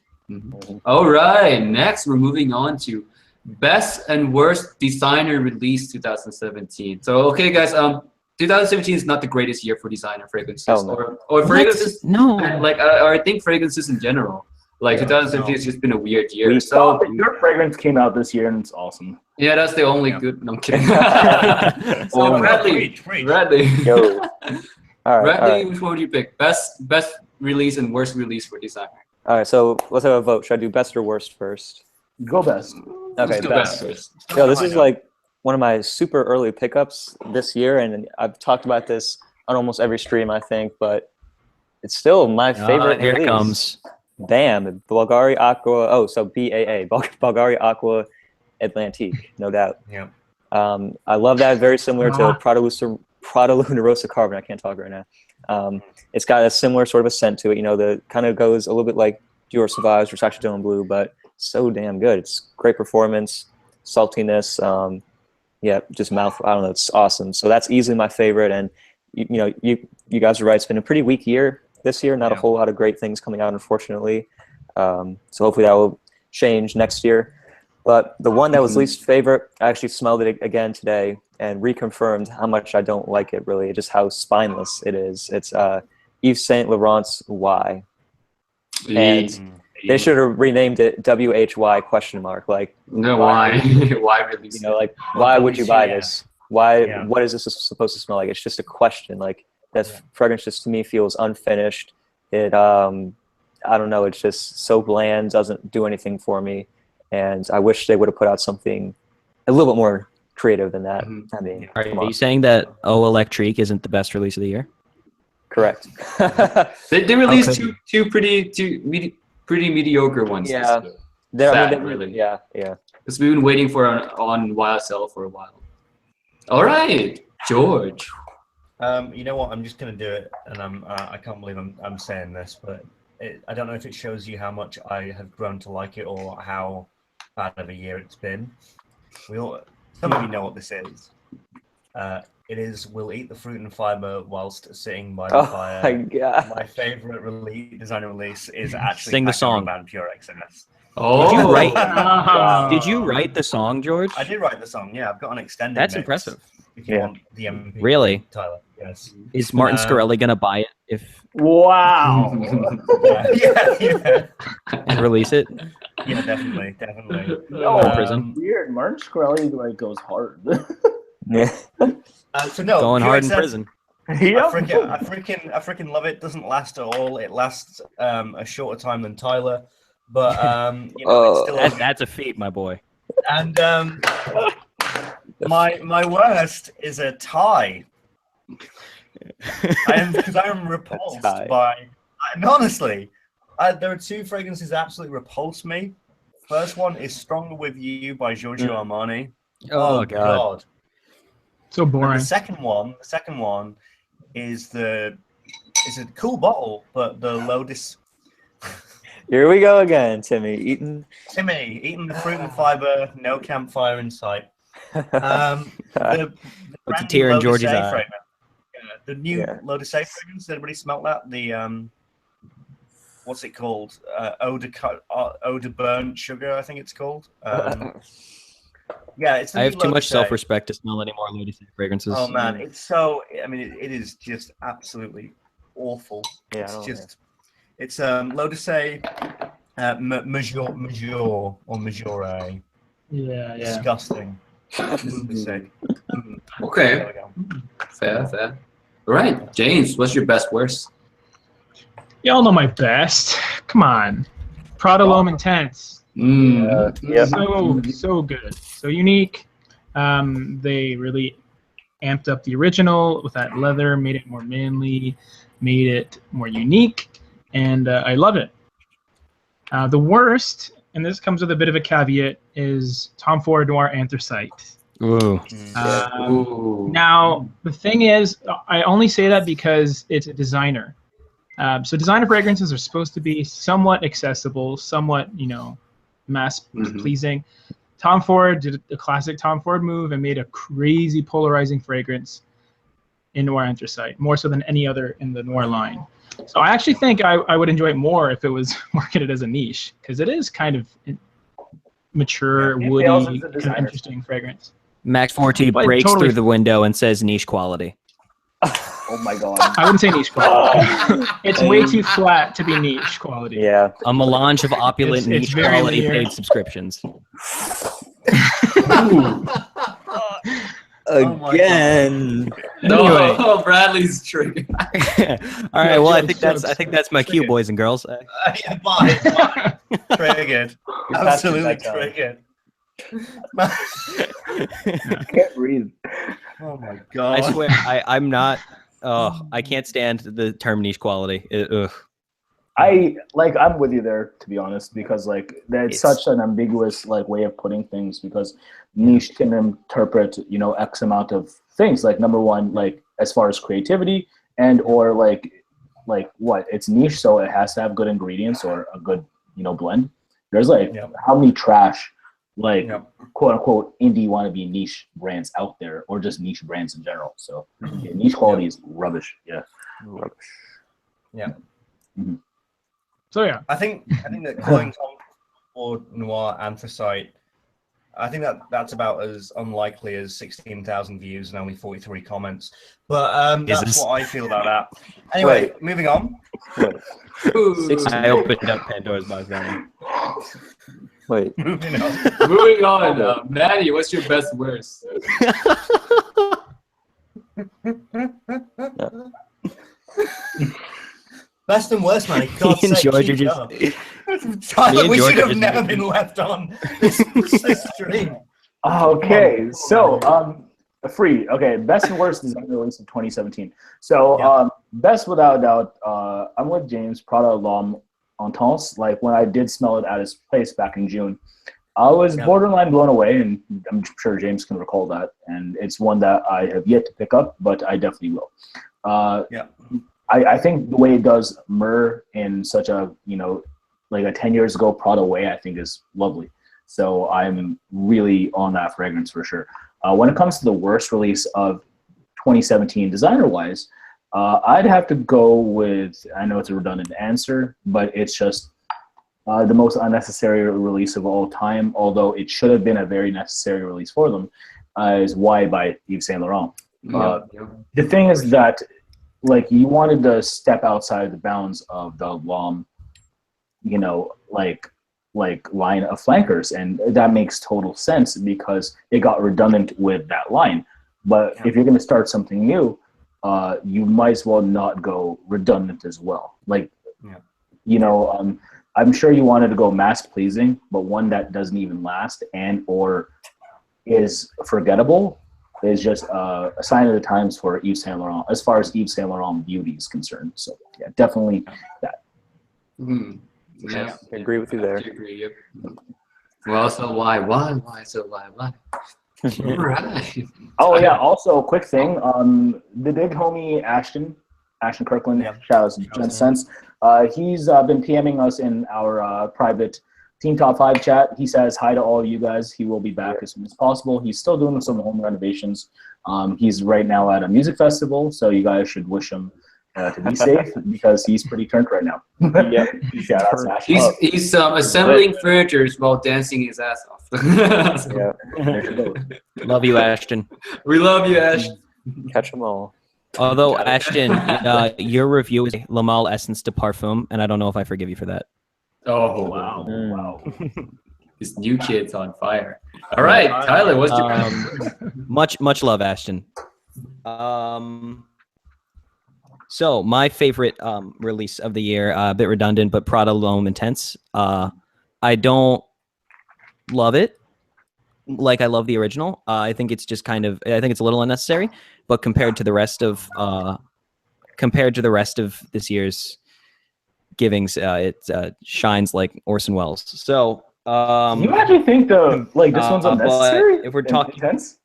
All right. Next, we're moving on to best and worst designer release 2017. So, okay, guys. 2017 is not the greatest year for designer fragrances, or fragrances. No. Like or I think fragrances in general. Like 2017 has just been a weird year. So Your fragrance came out this year and it's awesome. yeah, that's the only good. No, I'm kidding. So Bradley, preach. Bradley, Yo. All right. Bradley, which one would you pick? Best release and worst release for designer. All right. So let's have a vote. Should I do best or worst first? Go best. Let's Okay, go best. first. Yo, this is like one of my super early pickups this year, and I've talked about this on almost every stream, I think, but it's still my favorite Here release. it comes. Bam, Bulgari Aqua. Oh, so BAA, Bulgari Aqua Atlantique, no doubt. Yeah. I love that. Very similar to Prada Luna Rosa Carbon. I can't talk right now. It's got a similar sort of a scent to it. You know, the kind of goes a little bit like Dior Sauvage or Versace Dylan Blue, but so damn good. It's great performance, saltiness. Yeah, just mouth. I don't know. It's awesome. So that's easily my favorite. And you guys are right. It's been a pretty weak year this year. Not a whole lot of great things coming out, unfortunately. So hopefully that will change next year. But the one that was least favorite, I actually smelled it again today and reconfirmed how much I don't like it, really, just how spineless it is. It's Yves Saint Laurent's Y. And they should have renamed it WHY question mark. Like, no, why? Why release? You know, like, why would you buy this? Why? What is this supposed to smell like? It's just a question. Like, that fragrance just to me feels unfinished. It, I don't know. It's just so bland. Doesn't do anything for me. And I wish they would have put out something a little bit more creative than that. I mean, Are you saying that O Electrique isn't the best release of the year? Correct. They released two pretty mediocre ones. Yeah. Really. Yeah. Because we've been waiting for on YSL for a while. All right, George. You know what? I'm just gonna do it, and I can't believe I'm saying this, but I don't know if it shows you how much I have grown to like it or how bad of a year it's been. Some of you know what this is. It is "We'll eat the fruit and fiber whilst sitting by the fire." My God. My favorite designer release is actually Sing the song. Band Pure XNS. Oh, Did you write? Did you write the song, George? I did write the song. Yeah, I've got an extended. That's mix, impressive. If you want the MP. Really? Tyler. Yes. Is Martin Scarelli gonna buy it if Wow. yeah. and release it? Yeah, definitely. Oh, prison. weird. Martin Shkreli like goes hard. Yeah. So no, Going Pure hard in XNS, prison. I Yep. freaking love it. Doesn't last at all. It lasts a shorter time than Tyler, but it's still. That's a feat, my boy. And my worst is a tie. Because I am repulsed by. And honestly, there are two fragrances that absolutely repulse me. First one is "Stronger with You" by Giorgio Armani. Oh, God. So boring. And the second one is it's a cool bottle, but the Lotus. Here we go again, Timmy. Eating the fruit and fiber, no campfire in sight. Puts a brand tear new in George's Lotus A eye. fragrance. The new Lotus A fragrance. Everybody smelt that? The what's it called? Eau de burnt sugar, I think it's called. Yeah, it's. I have too much Lotus A. self-respect to smell any more Lotus fragrances. Oh man, it's so. I mean, it is just absolutely awful. Yeah, It's just. It's Lotus A, Major or Majore. Yeah. Disgusting. Sick. okay. There we go. Fair. All right, James, what's your best worst? Y'all know my best. Come on. Prada L'Homme Intense. So good. So unique. They really amped up the original with that leather, made it more manly, made it more unique, and I love it. The worst, and this comes with a bit of a caveat, is Tom Ford Noir Anthracite. Ooh. Now, the thing is, I only say that because it's a designer. So designer fragrances are supposed to be somewhat accessible, somewhat, mass pleasing. Tom Ford did a classic Tom Ford move and made a crazy polarizing fragrance in Noir Anthracite, more so than any other in the Noir line. So I actually think I would enjoy it more if it was marketed as a niche, because it is kind of mature, woody, kind of interesting fragrance. Max Forte breaks through the window and says niche quality. Oh my god. I wouldn't say niche quality. It's way too flat to be niche quality. Yeah. A melange of opulent It's niche very quality linear. paid subscriptions. Again. Anyway. No, Bradley's triggered. All right. Well, I think that's my cue, boys and girls. Yeah, bye. Triggered. Absolutely triggered. Can't breathe. Oh my god. I swear, I'm not. Oh, I can't stand the term niche quality. Ugh. I'm with you there, to be honest, because that's such an ambiguous way of putting things, because niche can interpret X amount of things. Like, number one, as far as creativity, and or what, it's niche, so it has to have good ingredients or a good blend. There's how many trash quote unquote indie wannabe niche brands out there, or just niche brands in general. So niche quality is rubbish. Yeah. Rubbish. Yeah. Mm-hmm. So yeah, I think that calling Tom Ford Noir Anthracite, I think that's about as unlikely as 16,000 views and only 43 comments. But that's what I feel about that. Anyway, moving on. I opened up Pandora's box. Wait. Moving on. Moving on. Maddie, what's your best worst? Best and worst, man. God's sake, George are keep just. it up. Tyler, we George should are have just never making- been left on this stream. Okay, so free. Okay, best and worst design release of 2017. So best without a doubt, I'm with James. Prada L'Homme Intense. When I did smell it at his place back in June, I was borderline blown away, and I'm sure James can recall that. And it's one that I have yet to pick up, but I definitely will. I think the way it does myrrh in such a a 10 years ago Prada way, I think is lovely. So I'm really on that fragrance for sure. When it comes to the worst release of 2017 designer-wise, I'd have to go with, I know it's a redundant answer, but it's just the most unnecessary release of all time, although it should have been a very necessary release for them, is Y by Yves Saint Laurent. The thing is that you wanted to step outside the bounds of the L'Homme, line of flankers, and that makes total sense because it got redundant with that line. But if you're going to start something new, you might as well not go redundant as well. I'm sure you wanted to go mass pleasing, but one that doesn't even last and or is forgettable is just a sign of the times for Yves Saint Laurent, as far as Yves Saint Laurent beauty is concerned. So yeah, definitely that. Yeah, I agree with you there. Agree, yep. Well, so why? So why? Right. Oh yeah. Also, a quick thing. The big homie Ashton Kirkland. Shout out to GENTS. He's been PMing us in our private Team Top 5 chat. He says hi to all of you guys. He will be back as soon as possible. He's still doing some home renovations. He's right now at a music festival, so you guys should wish him to be safe because he's pretty turned right now. Shout out to Ashton. He's assembling furniture while dancing his ass off. Love you, Ashton. We love you, Ashton. Catch them all. Although, Ashton, your review is La Male Essence de Parfum, and I don't know if I forgive you for that. Oh, wow. This new kid's on fire. All right, Tyler, what's your much love, Ashton. So my favorite release of the year, a bit redundant, but Prada L'Homme Intense. I don't love it like I love the original. I think it's just I think it's a little unnecessary, but compared to the rest of this year's givings, it shines like Orson Welles. So You actually think this one's unnecessary? But if we're talking, intense?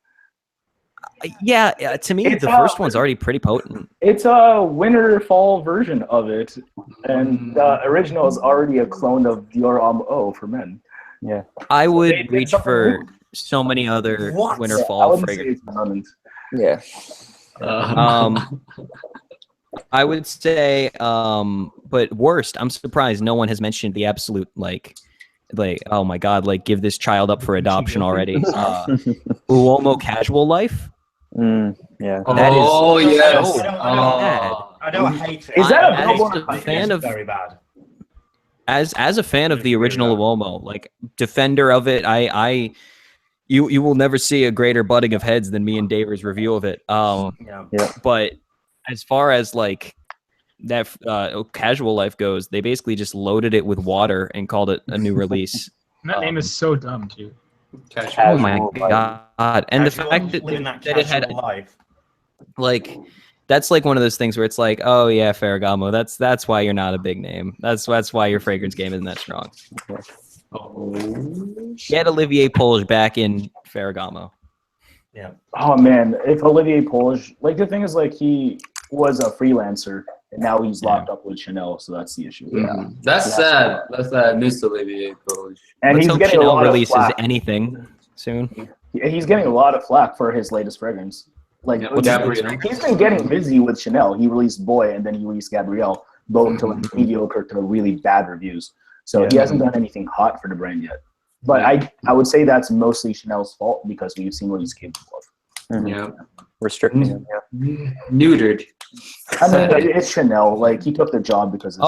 yeah, to me, the first one's already pretty potent. It's a winter fall version of it, and the original is already a clone of Dior Homme Eau for men. Yeah, I would reach for so many other winter fall fragrances. yeah. I would say, but worst, I'm surprised no one has mentioned the absolute like, oh my god, like give this child up for adoption already. Uomo Casual Life. Yeah. That is yes. I don't hate it. Is that a fan of very bad? As a fan of the original Uomo, like defender of it, you will never see a greater butting of heads than me and Daver's review of it. But as far as like that Casual Life goes, they basically just loaded it with water and called it a new release. That name is so dumb too. Oh my god! And the fact that it had life. like that's like one of those things where it's like, oh yeah, Ferragamo. That's why you're not a big name. That's why your fragrance game isn't that strong. Get Olivier Polish back in Ferragamo. Yeah. Oh man, if Olivier Polish, like the thing is, like he was a freelancer and now he's locked up with Chanel, so that's the issue. Yeah, that's sad. That's sad. Miss Olivier Polish. And Let's he's hope getting Chanel a lot releases of flack. anything soon. He's getting a lot of flack for his latest fragrance. Like he's been getting busy with Chanel. He released Boy and then he released Gabrielle, both to like mediocre to really bad reviews. So he hasn't done anything hot for the brand yet. But I would say that's mostly Chanel's fault because we've seen what he's capable of. Yeah. Restricting him. Neutered. I mean, it's Chanel. Like he took the job because.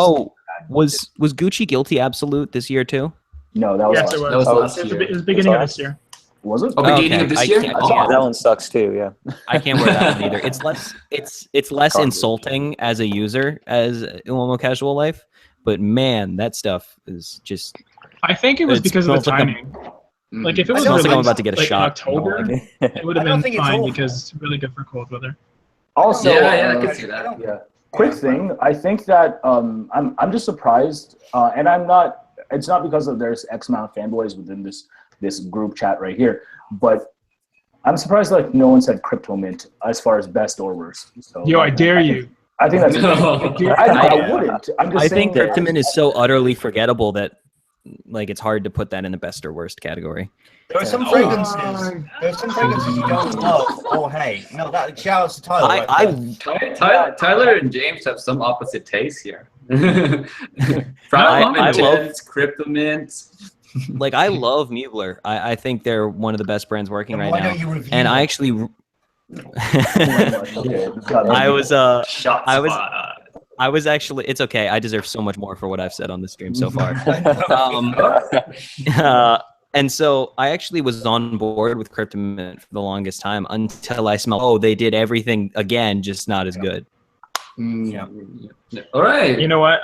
Was Gucci Guilty Absolute this year too? No, that was Yes, last it year. That was last It year. was the beginning of this year. Was it? Oh, beginning of this year? That one sucks too. Yeah. I can't wear that one either. It's less insulting as a user as Uomo Casual Life, but man, that stuff is just. I think it was because of the smells like timing. Like if it was smells like I'm released, about to get a like, shot. in October, it would have I don't been think it's fine awful. because it's really good for cold weather. Also, Yeah, I can see that. Yeah. Quick thing, I think that I'm just surprised, and I'm not. It's not because of there's X amount of fanboys within this group chat right here, but I'm surprised like no one said Crypto Mint as far as best or worst. So, Yo, I dare you. I think that's. I wouldn't. I'm just I saying think Cryptomin is so utterly forgettable that like it's hard to put that in the best or worst category. There are some fragrances. There are some fragrances you don't love or hate. No, that shout out to Tyler. Tyler and James have some opposite tastes here. I Mint, love Crypto Mint. like I love Mugler. I think they're one of the best brands working Then right why now. don't you review And I them? actually Shots I was actually it's okay. I deserve so much more for what I've said on the stream so far. And so I actually was on board with Cryptomint for the longest time until I smelled, they did everything again, just not as good. Yeah. All right. You know what?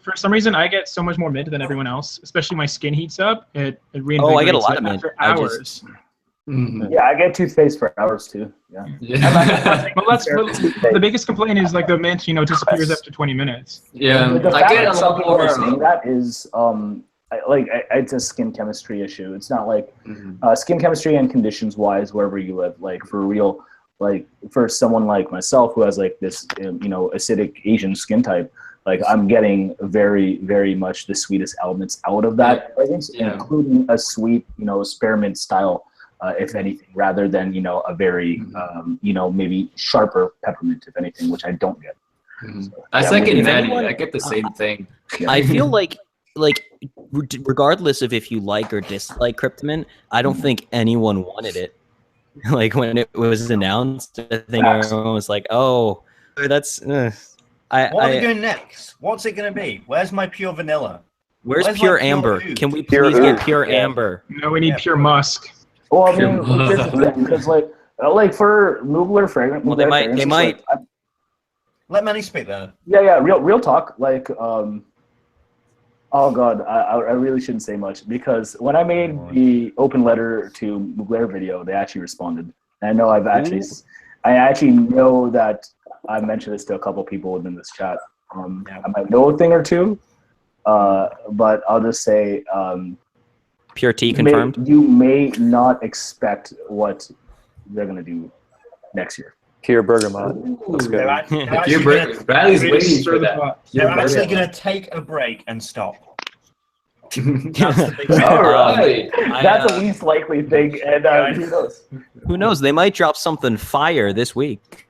For some reason I get so much more mint than everyone else. Especially my skin heats up. It reinvigorates Oh, I get a lot of mint. after I hours. Yeah, I get toothpaste for hours too. Yeah. Well, the biggest complaint is like the mint, disappears after 20 minutes. Yeah. The I fact get that a some lot people are more. saying that is it's a skin chemistry issue. It's not like skin chemistry and conditions wise wherever you live. Like for real, like for someone like myself who has like this acidic Asian skin type, like I'm getting very, very much the sweetest elements out of that fragrance, including a sweet, spearmint style, if anything, rather than a very maybe sharper peppermint, if anything, which I don't get. So, I second Manny. anyone- I get the same thing. I feel like regardless of if you like or dislike Cryptomint, I don't think anyone wanted it. Like when it was announced, I think everyone was like, "Oh, that's." What are we doing next? What's it going to be? Where's my pure vanilla? Where's Where's pure my pure amber? oud? Can we Pure please get oud. pure Yeah. amber? No, we need pure musk. Well, I mean, here's the thing, because like for Mugler fragrance, Well, they might. Let Manny speak there. Yeah, real talk. Like, oh god, I really shouldn't say much because when I made the open letter to Mugler video, they actually responded. And I know I actually know that I mentioned this to a couple people within this chat. I might know a thing or two, but I'll just say Pure tea confirmed. You may not expect what they're gonna do next year. Pure bergamot. That's good. Bradley's waiting for that. They're actually going to take a break and stop. That's the big All right. That's the least likely thing, and who knows? Who knows? They might drop something fire this week.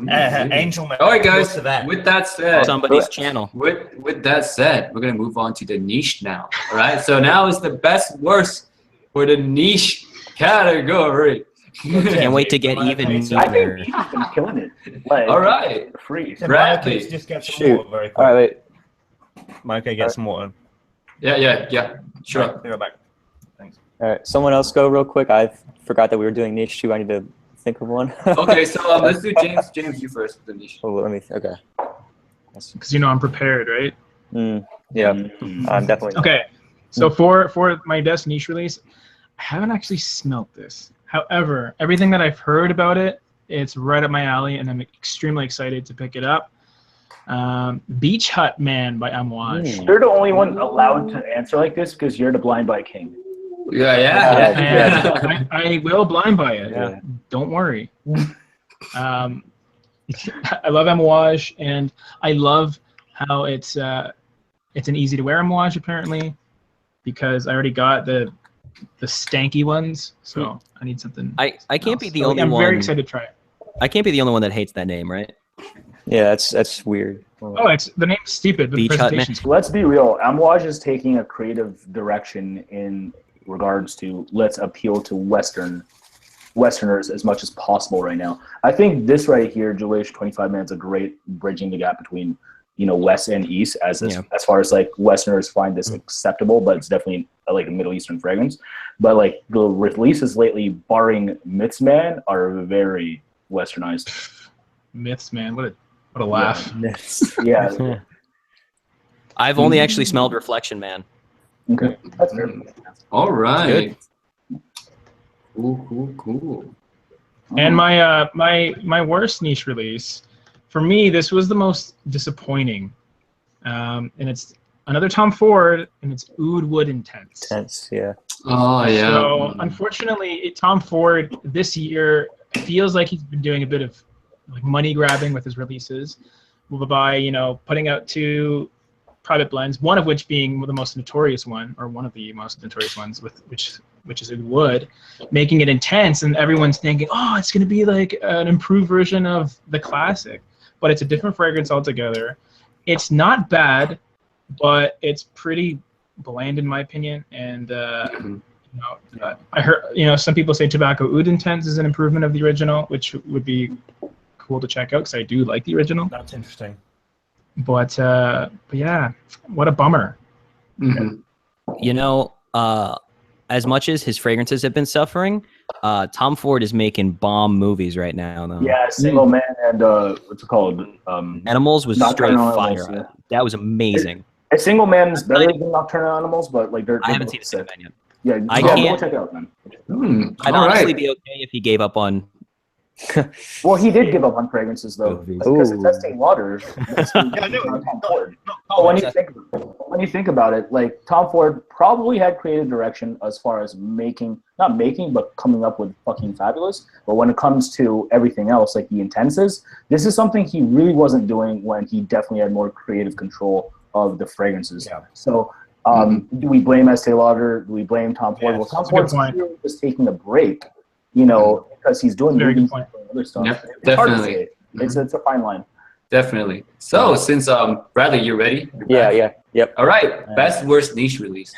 Angel. All right, guys. With that said, Somebody's channel. With that said, we're gonna move on to the niche now. All right. So now is the best worst for the niche category. Can't wait to get even I neater. think he's been killing it. Like, All right. free. Bradley. Just get some Shoot. water very quick. All right, wait. Mike, get some water. Yeah. Sure. Right, go back. Thanks. All right, someone else go real quick. I forgot that we were doing niche too. I need to think of one. Okay, so let's do James. James, you first with the niche. Oh, let me. Okay. Because you know I'm prepared, right? Yeah, I'm definitely. Okay, so for my best niche release, I haven't actually smelt this. However, everything that I've heard about it, it's right up my alley, and I'm extremely excited to pick it up. Beach Hut Man by Amouage. You're the only one allowed to answer like this because you're the blind buy king. Yeah. And I will blind buy it. Yeah. Don't worry. I love Amouage, and I love how it's an easy to wear Amouage apparently, because I already got the stanky ones, so I need something. I can't be the So only I'm one. very excited to try it. I can't be the only one that hates that name, right? Yeah, that's weird. Oh, it's the name's stupid, but the Beach Hut Man. presentation's Let's be real. Amouage is taking a creative direction in regards to let's appeal to Westerners as much as possible right now. I think this right here, Julius 25 Man, is a great bridging the gap between West and East as far as like Westerners find this acceptable, but it's definitely like a Middle Eastern fragrance. But like the releases lately, barring Myths Man, are very Westernized. Myths, man. What a laugh. Yeah. I've only actually smelled Reflection Man. Okay. That's fair. All right. Good. Cool. And my worst niche release, for me, this was the most disappointing. And it's another Tom Ford, and it's Oud Wood Intense. Tense, yeah. Oh yeah. So unfortunately, Tom Ford this year feels like he's been doing a bit of like money grabbing with his releases, by putting out 2 private blends, one of which being the most notorious one, or one of the most notorious ones, with which is Oud Wood, making it intense, and everyone's thinking, oh, it's going to be like an improved version of the classic, but it's a different fragrance altogether. It's not bad, but it's pretty bland in my opinion, and I heard some people say Tobacco Oud Intense is an improvement of the original, which would be cool to check out because I do like the original. That's interesting. But yeah, what a bummer. As much as his fragrances have been suffering, Tom Ford is making bomb movies right now, though. Yeah, Single Man and what's it called? Animals was straight Nocturnal fire. Animals, yeah. That was amazing. A Single Man's better than Nocturnal Animals, but like they're I haven't seen both Single sick. Man yet. Yeah, I go can't- check it out, man. I'd honestly be okay if he gave up on. Well, he did give up on fragrances though, Movies. because Ooh. it's Estee Lauder. Tom Ford. But when you think about it, like Tom Ford probably had creative direction as far as not making, but coming up with fucking fabulous. But when it comes to everything else, like the intenses, this is something he really wasn't doing when he definitely had more creative control of the fragrances. Yeah. So do we blame Estee Lauder? Do we blame Tom Ford? Yes, Well, Tom that's a good Ford's point. clearly just taking a break, because he's doing Very good movies point. and other stuff. Yep, It's hard to definitely. say. It's a fine line. Definitely. So since Bradley, you ready? Yep. All right. Best worst niche release.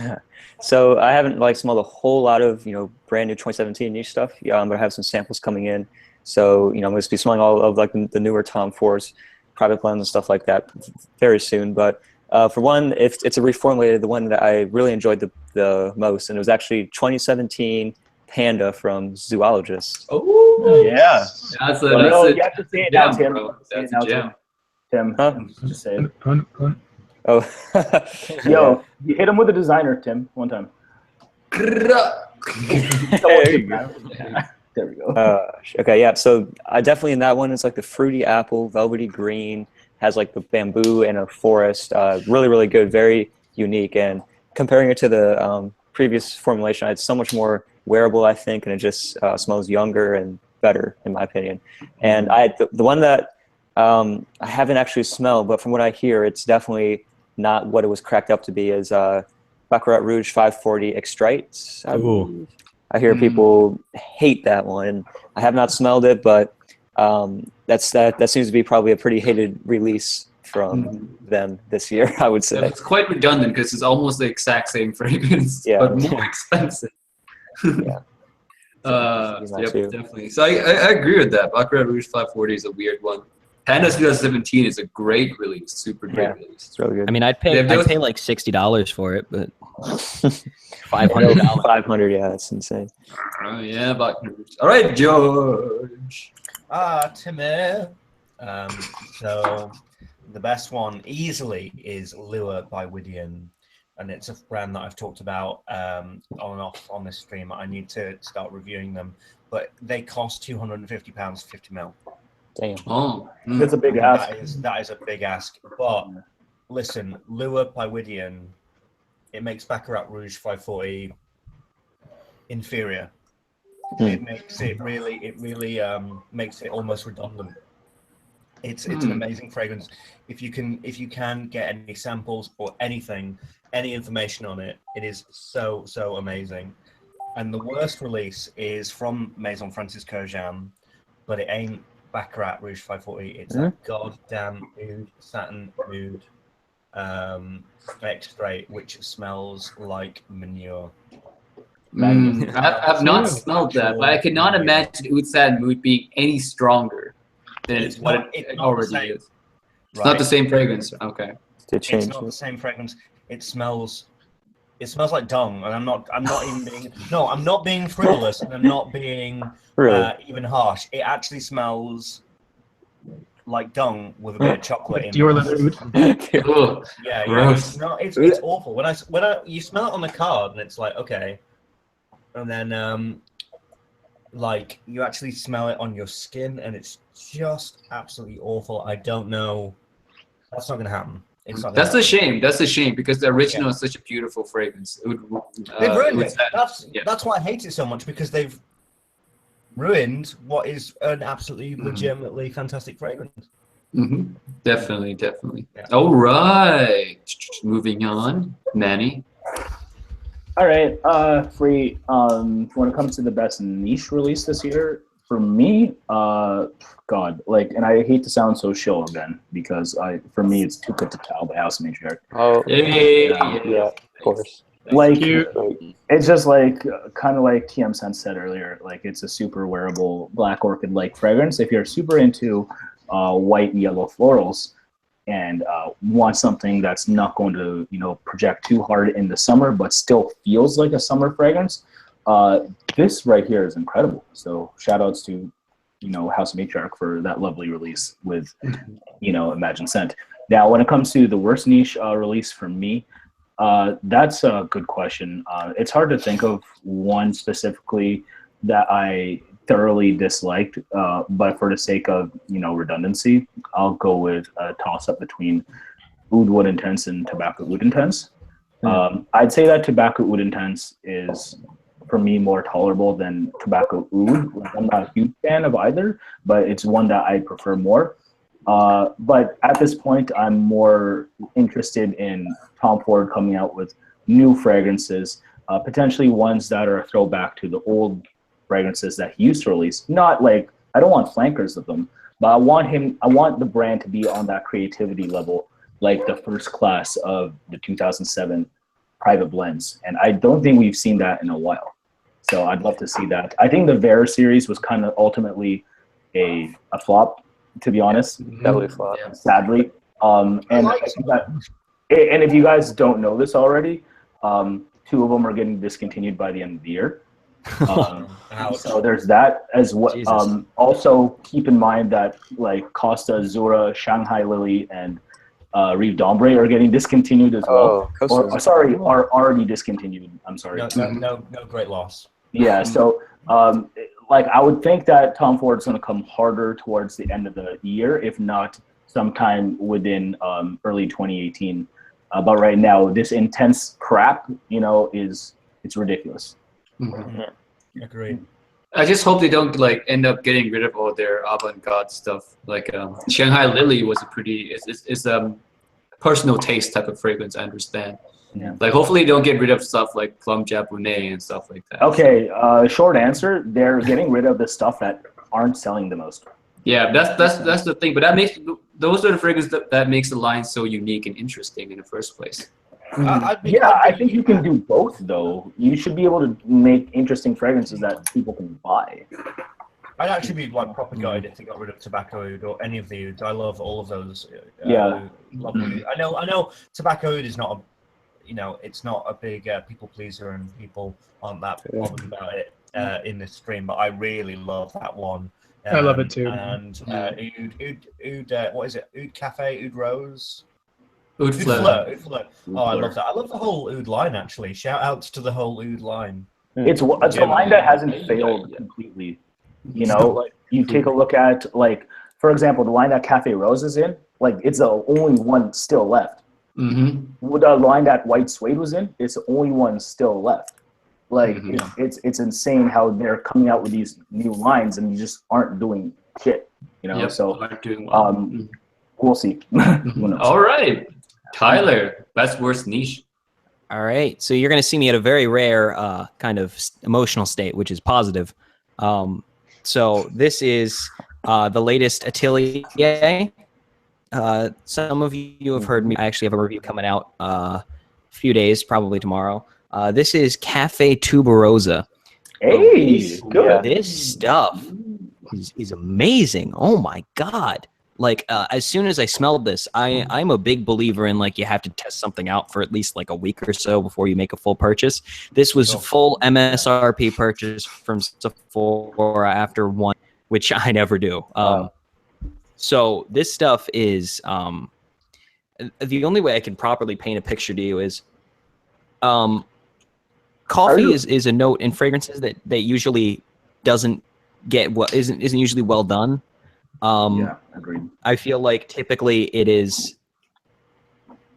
So I haven't smelled a whole lot of brand new 2017 niche stuff. But I have some samples coming in. So I'm going to be smelling all of like the newer Tom Fords, private blends and stuff like that very soon. But for one, it's a reformulated, the one that I really enjoyed the most, and it was actually 2017 Panda from Zoologist. Oh Yeah. That's You have to say it now, gem, Tim. bro. Say it That's now, a gem. Tim. Huh? Just say it. Oh, Yo, you hit him with a designer, Tim, one time. There you go. There we go. Okay, yeah. So I definitely in that one, it's like the fruity apple, velvety green, has like the bamboo and a forest. Really, really good, very unique. And comparing it to the previous formulation. It's so much more wearable, I think, and it just smells younger and better, in my opinion. And the one that I haven't actually smelled, but from what I hear, it's definitely not what it was cracked up to be, is Baccarat Rouge 540 Extrite. I hear people hate that one. I have not smelled it, but that seems to be probably a pretty hated release from them this year, I would say. Yeah, it's quite redundant because it's almost the exact same fragrance, but more expensive. Yeah. Yep, definitely. So I agree with that. Baccarat Rouge 540 is a weird one. Panda 2017 is a great release, super great release. It's really good. I mean, I'd pay like $60 for it, but $500. $500, yeah, that's insane. Oh yeah, Baccarat Rouge. All right, George. Timmy. So the best one easily is Lure by Widian, and it's a brand that I've talked about on and off on this stream. I need to start reviewing them, but they cost £250, 50ml. Damn. Oh, That's a big ask. That is a big ask. But listen, Lure by Widian, it makes Baccarat Rouge 540 inferior. It makes it really makes it almost redundant. It's an amazing fragrance. If you can get any samples or anything, any information on it, it is so amazing. And the worst release is from Maison Francis Kurkdjian, but it ain't Baccarat Rouge 540. It's a goddamn oud satin oud extrait, which smells like manure. I've not smelled that, but I cannot imagine oud satin oud being any stronger than It's what it already is. It's Right? not the same fragrance. Okay. It's not the same fragrance. It smells like dung, and I'm not being frivolous, and I'm not being even harsh. It actually smells like dung with a bit of chocolate in it. Yeah. It's awful. When you smell it on the card, and it's like, okay, and then like you actually smell it on your skin, and it's just absolutely awful. I don't know. That's not gonna happen. That's a shame. That's a shame because the original is such a beautiful fragrance. They've ruined it. That's why I hate it so much, because they've ruined what is an absolutely legitimately fantastic fragrance. Definitely. Yeah. All right. Moving on, Manny. All right. When it comes to the best niche release this year, for me, God, like, and I hate to sound so shill again, because for me, it's Too Good to Tell by House of Matriarch. Oh, yeah, of course. Like, it's just like, kind of like TM Sense said earlier, like, it's a super wearable black orchid-like fragrance. If you're super into white and yellow florals and want something that's not going to, project too hard in the summer, but still feels like a summer fragrance, this right here is incredible. So shout outs to, House of Matriarch for that lovely release with, Imagine Scent. Now, when it comes to the worst niche release for me, that's a good question. It's hard to think of one specifically that I thoroughly disliked, but for the sake of, redundancy, I'll go with a toss-up between Oud Wood Intense and Tobacco Oud Intense. I'd say that Tobacco Oud Intense is, for me, more tolerable than Tobacco Oud. I'm not a huge fan of either, but it's one that I prefer more. But at this point, I'm more interested in Tom Ford coming out with new fragrances, potentially ones that are a throwback to the old fragrances that he used to release. Not like, I don't want flankers of them, but I want the brand to be on that creativity level, like the first class of the 2007 private blends. And I don't think we've seen that in a while. So I'd love to see that. I think the Vera series was kind of ultimately a flop, to be honest. Totally flop. Sadly. And if you guys don't know this already, 2 of them are getting discontinued by the end of the year. So there's that as well. Also keep in mind that like Costa Azura, Shanghai Lily, and Rive d'Ombre are getting discontinued as well. Are already discontinued. I'm sorry. No great loss. Yeah, so like I would think that Tom Ford's going to come harder towards the end of the year, if not sometime within early 2018. But right now, this intense crap, is It's ridiculous. Agreed. I just hope they don't like end up getting rid of all their avant-garde stuff. Like Shanghai Lily was a pretty it's personal taste type of fragrance. I understand. Yeah. Like hopefully they don't get rid of stuff like Plum Japonais and stuff like that. Okay, short answer, they're getting rid of the stuff that aren't selling the most. Yeah, that's the thing. But that makes those are the fragrances that makes the line so unique and interesting in the first place. I think you can do both though. You should be able to make interesting fragrances that people can buy. I'd actually be like proper guide if they got rid of tobacco oud or any of the ouds. I love all of those. Lovely. I know tobacco oud is not it's not a big people pleaser and people aren't that bothered about it in this stream, but I really love that one. I love it too. And oud, what is it? Oud Cafe, Oud Rose. Oud Fleur. Oh, I love that. I love the whole oud line actually. Shout outs to the whole oud line. It's a line that hasn't failed completely. You know, like you take a look at like, for example, the line that Cafe Rose is in, like it's the only one still left. With the line that White Suede was in, it's the only one still left. Like it's insane how they're coming out with these new lines and you just aren't doing shit. You know, so we'll see. Who knows? All right. Tyler, best worst niche. All right, so you're going to see me at a very rare kind of emotional state, which is positive. So this is the latest Atelier. Some of you have heard me. I actually have a review coming out a few days, probably tomorrow. This is Cafe Tuberosa. Hey, good. This stuff is amazing. Oh my God. Like, as soon as I smelled this, I'm a big believer in, like, you have to test something out for at least, like, a week or so before you make a full purchase. This was a full MSRP purchase from Sephora after one, which I never do. So this stuff is, the only way I can properly paint a picture to you is, coffee is a note in fragrances that usually doesn't get, isn't usually well done. Yeah, agreed. I feel like typically it is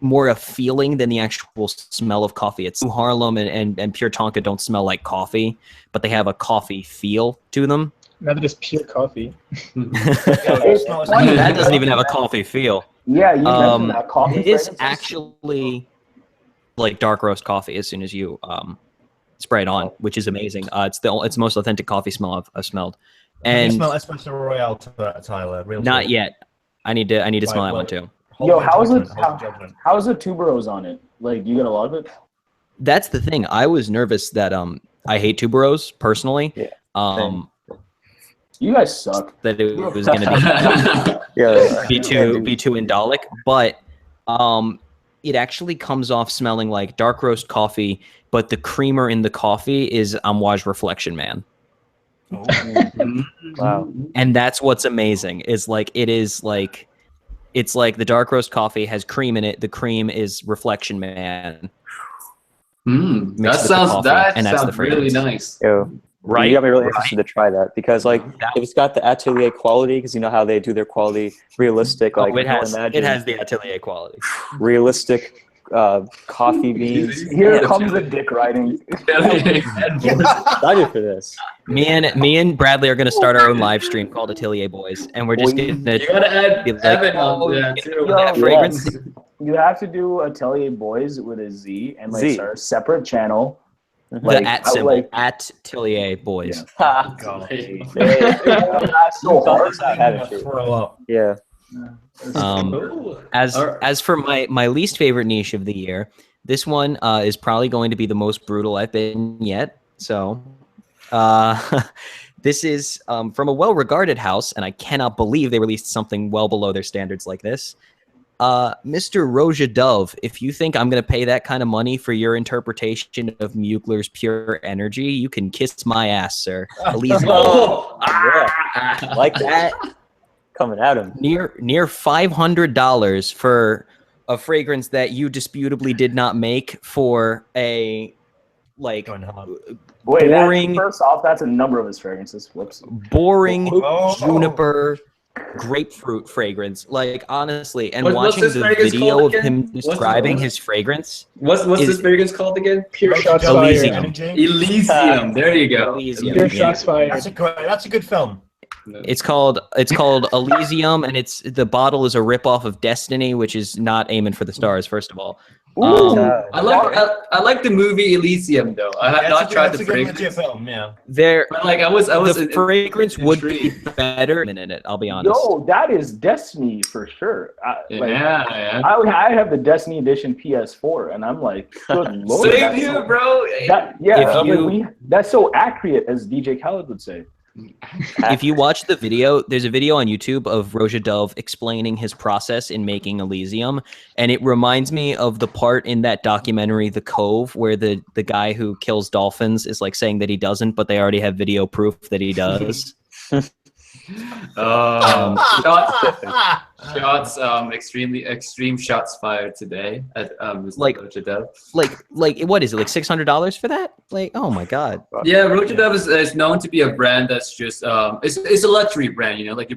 more a feeling than the actual smell of coffee. It's New Harlem and Pure Tonka don't smell like coffee, but they have a coffee feel to them. Now they're just pure coffee. That doesn't even have a coffee feel. Yeah, you mentioned that coffee. It is actually like dark roast coffee as soon as you spray it on, which is amazing. It's the most authentic coffee smell I've smelled. And you smell Espresso Royale, Tyler? Not yet. I need to smell that one too. Yo, how's the tuberose on it? Like, you get a lot of it? That's the thing. I was nervous that I hate tuberose personally. Yeah. You guys suck. That it was going to be too indolic, but it actually comes off smelling like dark roast coffee, but the creamer in the coffee is Amouage Reflection Man. Wow. And that's what's amazing is like it's like the dark roast coffee has cream in it. The cream is Reflection Man. That sounds really nice. Yo, right? You got me really interested to try that because like if it's got the Atelier quality, because you know how they do their quality realistic. Like it has the Atelier quality. Realistic coffee beans. Here comes the dick riding. Excited for this. Me and Bradley are going to start our own live stream called Atelier Boys, and we're just going to. You gotta add Evan on that too. That fragrance. You have to do Atelier Boys with a Z and like start a separort channel. The at symbol at Atelier Boys. Yeah. That's so hard. Yeah. As for my least favorite niche of the year, this one is probably going to be the most brutal I've been yet. So this is from a well-regarded house, and I cannot believe they released something well below their standards like this. Mr. Roja Dove, if you think I'm going to pay that kind of money for your interpretation of Mugler's Pure Energy, you can kiss my ass, sir. Please. Yeah. Like that. Coming at him. Near $500 for a fragrance that you disputably did not make for a boring. First off, that's a number of his fragrances. Whoops. Boring juniper grapefruit fragrance. Like honestly, and What's watching this the fragrance video called of again? him What's describing the- his fragrance. What's this fragrance called again? Pure shots Elysium. fired. Energy. Elysium. There you go. Elysium. Pure Yeah. shots fired. That's a good film. It's called Elysium, and the bottle is a ripoff of Destiny, which is not aiming for the stars. First of all, I like the movie Elysium though. I have not tried the That's a good legit fragrance. film. Yeah. there But like I was the fragrance would be intrigued. better in it. I'll be honest. Yo, that is Destiny for sure. Yeah. I have the Destiny edition PS4, and I'm like, good lord. Same that's here, so- bro. That's so accurate, as DJ Khaled would say. If you watch the video, there's a video on YouTube of Roja Dove explaining his process in making Elysium, and it reminds me of the part in that documentary, The Cove, where the guy who kills dolphins is like saying that he doesn't, but they already have video proof that he does. Shots, extreme shots fired today at Mr. Like- Roja Dove. like what is it, like $600 for that? Like, oh my god. Yeah, Roja Dove is known to be a brand that's just it's a luxury brand, you know, like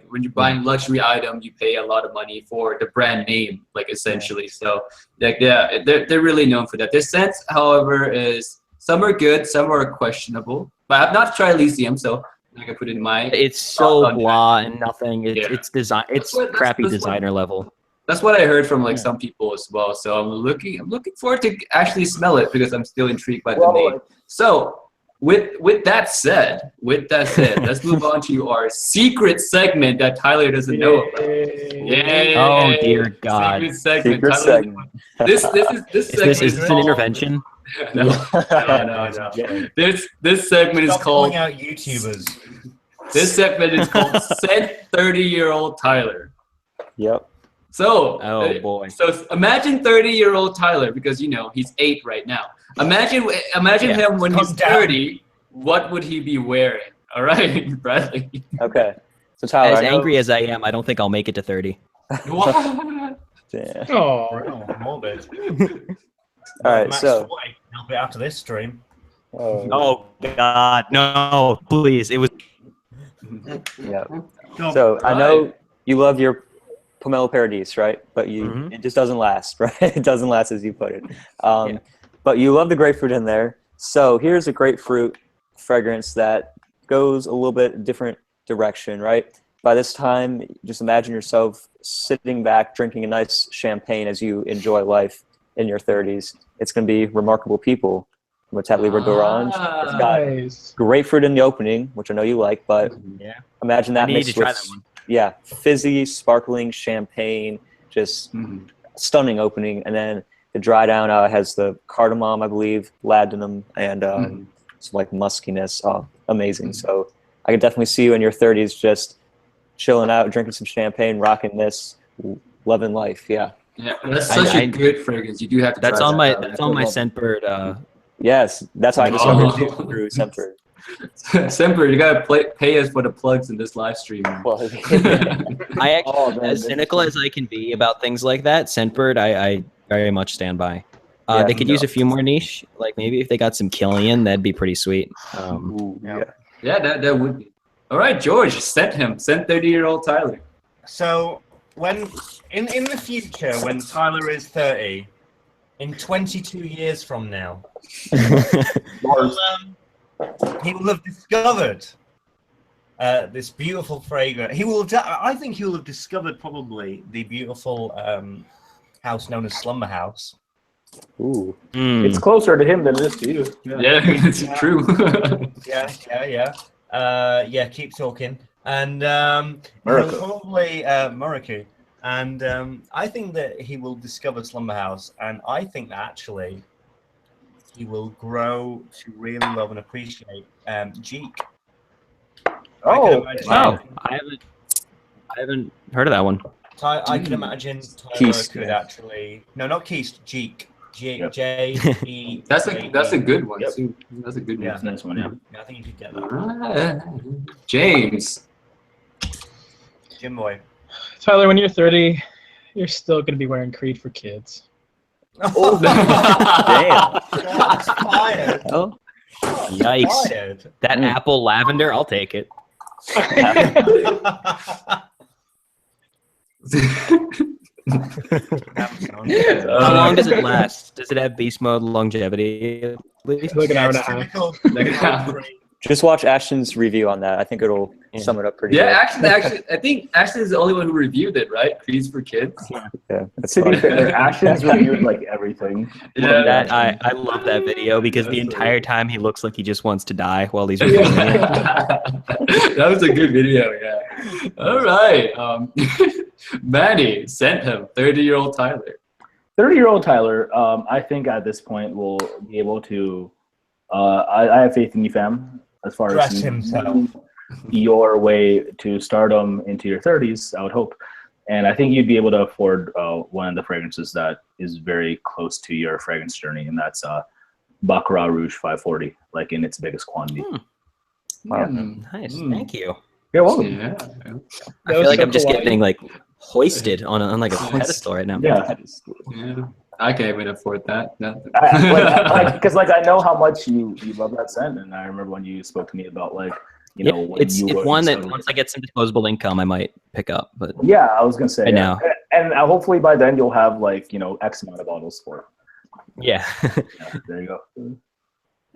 when you're buying luxury item, you pay a lot of money for the brand name, like essentially. So like yeah, they're really known for that. Their scents, however, is some are good, some are questionable. But I've not tried Elysium, so I can put it in my. It's so thoughts on blah and nothing. Yeah. It's design. It's That's what- crappy that's what- designer level. That's what I heard from like some people as well. So I'm looking forward to actually smell it because I'm still intrigued by the name. So with that said, let's move on to our secret segment that Tyler doesn't know about. Yay! Oh dear God. Secret segment. Secret Tyler segment. doesn't- This segment Is this an intervention? no. This segment is Stop called. calling out YouTubers. This segment is called "Sent 30-Year-Old Tyler." Yep. So, Oh boy. So imagine 30-year-old Tyler, because you know he's 8 right now. Imagine him when he's Calm down. 30. What would he be wearing? All right, Bradley. Okay. So Tyler, As I know- angry as I am, I don't think I'll make it to 30. What? Yeah. Oh, Oh, morbid. All right. Max So. White, a bit after this stream. Oh, Oh God, no! Please, it was. yeah. So I know you love your Pomelo Paradise, right? But it just doesn't last, right? It doesn't last as you put it. Yeah. But you love the grapefruit in there. So here's a grapefruit fragrance that goes a little bit different direction, right? By this time, just imagine yourself sitting back, drinking a nice champagne as you enjoy life in your 30s. It's going to be Remarkable People from Tat Libre d'Orange. It's got nice. grapefruit in the opening, which I know you like, but Yeah. imagine that I need mixed to try with that one. yeah, fizzy, sparkling champagne, just stunning opening. And then the dry down has the cardamom, I believe, ladanum, and some like muskiness. Oh, amazing. So I could definitely see you in your 30s just chilling out, drinking some champagne, rocking this, loving life. Yeah. Yeah, that's such a good fragrance. You do have to. That's try on that my out. Scentbird. Yes, that's how I discovered Oh. you through Scentbird. Semper, you gotta pay us for the plugs in this live stream. Well, I actually, Oh, man, as that's cynical as I can be about things like that, Scentbird, I very much stand by. Yeah, They could use a few more niche, like maybe if they got some Killian, that'd be pretty sweet. Yeah, that would be. All right, George, send 30-year-old Tyler. So when in the future, when Tyler is 30, in 22 years from now, he will have discovered this beautiful fragrance. I think he will have discovered probably the beautiful house known as Slumber House. ooh. It's closer to him than it is to you. Yeah, it's true. Yeah, keep talking. And Miracle. he'll probably Muraku. And I think that he will discover Slumber House, and I think that actually he will grow to really love and appreciate Jeek. Oh, Wow, I haven't heard of that one. I can imagine Tyler Keist, could yeah. actually no, not Keist, Jeek. Yep. J-E. That's a good one Yep. too. That's a good Yeah. one. Nice one. Yeah. Yeah, I think you could get that. James. Jim Boy. Tyler, when you're 30, you're still going to be wearing Creed for kids. Oh, Damn. Shots fired. Oh, Yikes! Fired. That apple lavender, I'll take it. How long does it last? Does it have beast mode longevity? At least? Like an hour and a it's half. typical. Just watch Ashton's review on that. I think it'll sum it up pretty Yeah, good. actually, I think Ashton is the only one who reviewed it, right? Creeds for Kids. Yeah, that's To be fine. fair, Ashton's reviewed like everything. Yeah. That I love that video because the entire time he looks like he just wants to die while he's reviewing it. That was a good video, yeah. All right. Manny sent him 30-year-old Tyler. 30-year-old Tyler, I think at this point will be able to. I have faith in you, fam. As far Dress as himself. your way to stardom into your 30s, I would hope. And I think you'd be able to afford one of the fragrances that is very close to your fragrance journey, and that's Baccarat Rouge 540, like in its biggest quantity. Wow. Nice, thank you. You're welcome. Yeah. I feel like I'm just getting like hoisted on like a pedestal right now. Yeah. Yeah. I can't even afford that. No. Because I know how much you love that scent, and I remember when you spoke to me about when It's you were one that starting- once I get some disposable income, I might pick up. But Yeah, I was gonna say. Right now. And hopefully by then you'll have X amount of bottles for it. yeah, Yeah, there you go.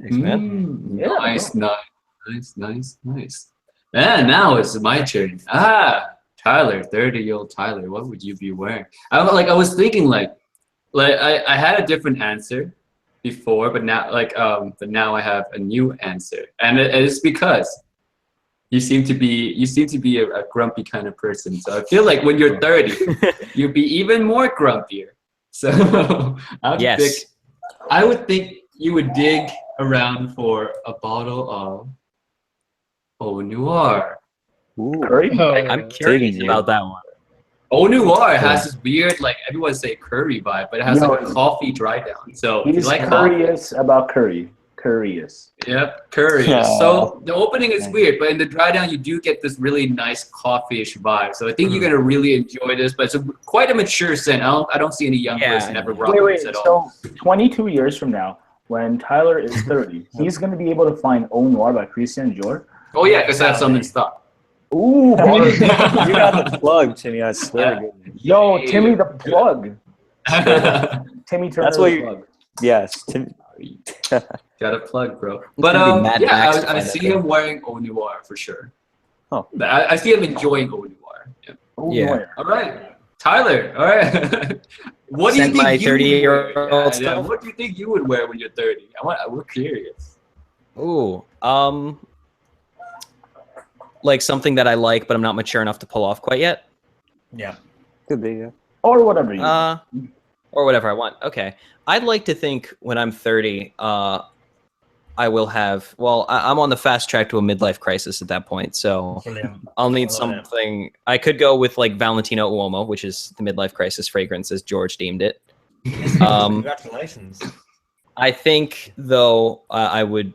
thanks, man. Yeah, Nice. And now it's my turn. Tyler, 30-year-old Tyler, what would you be wearing? I was thinking I had a different answer before, but now I have a new answer, and it's because you seem to be a grumpy kind of person. So I feel like when you're 30, you'll be even more grumpier. So I would think you would dig around for a bottle of Eau Noir. Ooh. Curry? I'm curious Digging about that one. Eau Noir has this weird, everyone say curry vibe, but it has a coffee dry down. So if you He's like coffee, curious about curry. Curious. yep, curry. Yeah. So the opening is weird, but in the dry down, you do get this really nice coffee-ish vibe. So I think you're gonna really enjoy this. But it's quite a mature scent. I don't see any young person ever rocking Wait. this at all. So 22 years from now, when Tyler is 30, he's going to be able to find Eau Noir by Christian Dior. Oh yeah, because I have some in stock. Ooh, You got the plug, Timmy. I swear to goodness. yo, Timmy the plug. Timmy Turner That's what the you- plug. Yes, Tim. Got a plug, bro. gonna But be Mad Max to I find that see thing. him wearing Eau Noir for sure. Oh. I see him enjoying Eau Noir. Yeah. Eau Yeah. Noir. All right, Tyler. All right. What do you Send think my you would 30-year-old wear? Yeah, stuff? what do you think you would wear when you're 30? We're curious. Ooh, like something that I like, but I'm not mature enough to pull off quite yet. Yeah. Could be. Yeah. Or whatever you Or whatever I want. Okay, I'd like to think when I'm 30, I will have. Well, I'm on the fast track to a midlife crisis at that point, so Brilliant. I'll need I love it. something. I could go with like Valentino Uomo, which is the midlife crisis fragrance, as George deemed it. Congratulations. I think though I would.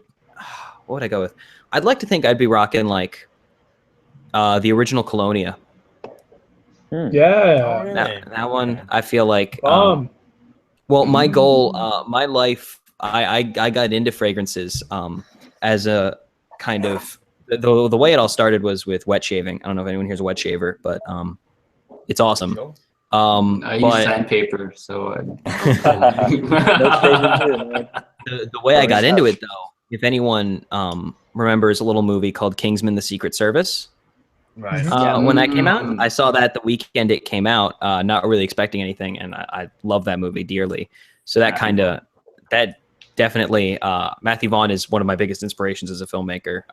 What would I go with? I'd like to think I'd be rocking like the original Colonia. Yeah. That one, I feel like. Bomb. Well, my goal, my life, I got into fragrances as a kind of the way it all started was with wet shaving. I don't know if anyone here's a wet shaver, but it's awesome. Sure. I use But sandpaper, so. the way I got into it, though, if anyone remembers a little movie called Kingsman: The Secret Service. Right. When that came out, I saw that the weekend it came out, not really expecting anything, and I love that movie dearly. So that definitely, Matthew Vaughn is one of my biggest inspirations as a filmmaker,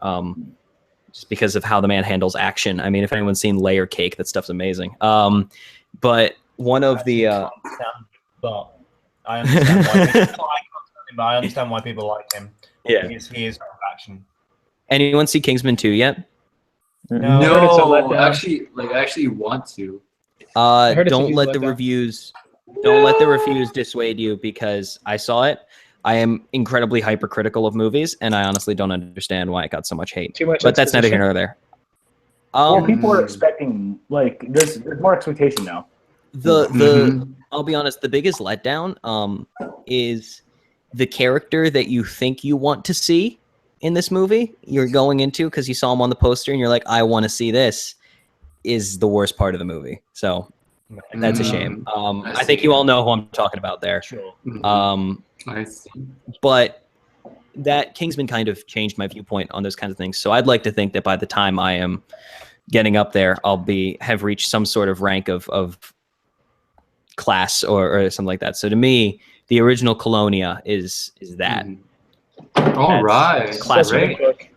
just because of how the man handles action. I mean, if anyone's seen Layer Cake, that stuff's amazing. But one of the But I understand why people like him, but I understand why people like him. Yeah. He is action. Anyone see Kingsman 2 yet? No. heard it's a No, letdown. I actually want to. heard it's a Don't huge let the letdown. reviews don't let the reviews dissuade you, because I saw it. I am incredibly hypercritical of movies, and I honestly don't understand why it got so much hate. Too much But that's neither here exposition. nor there. Well, people are expecting there's more expectation now. The I'll be honest, the biggest letdown is the character that you think you want to see in this movie, you're going into because you saw him on the poster and you're like, I want to see this, is the worst part of the movie. So that's a shame. I think you all know who I'm talking about there. Sure. I see. But that Kingsman kind of changed my viewpoint on those kinds of things. So I'd like to think that by the time I am getting up there, I'll have reached some sort of rank of class or something like that. So to me, the original Colonia is that. All right. Classic. Great.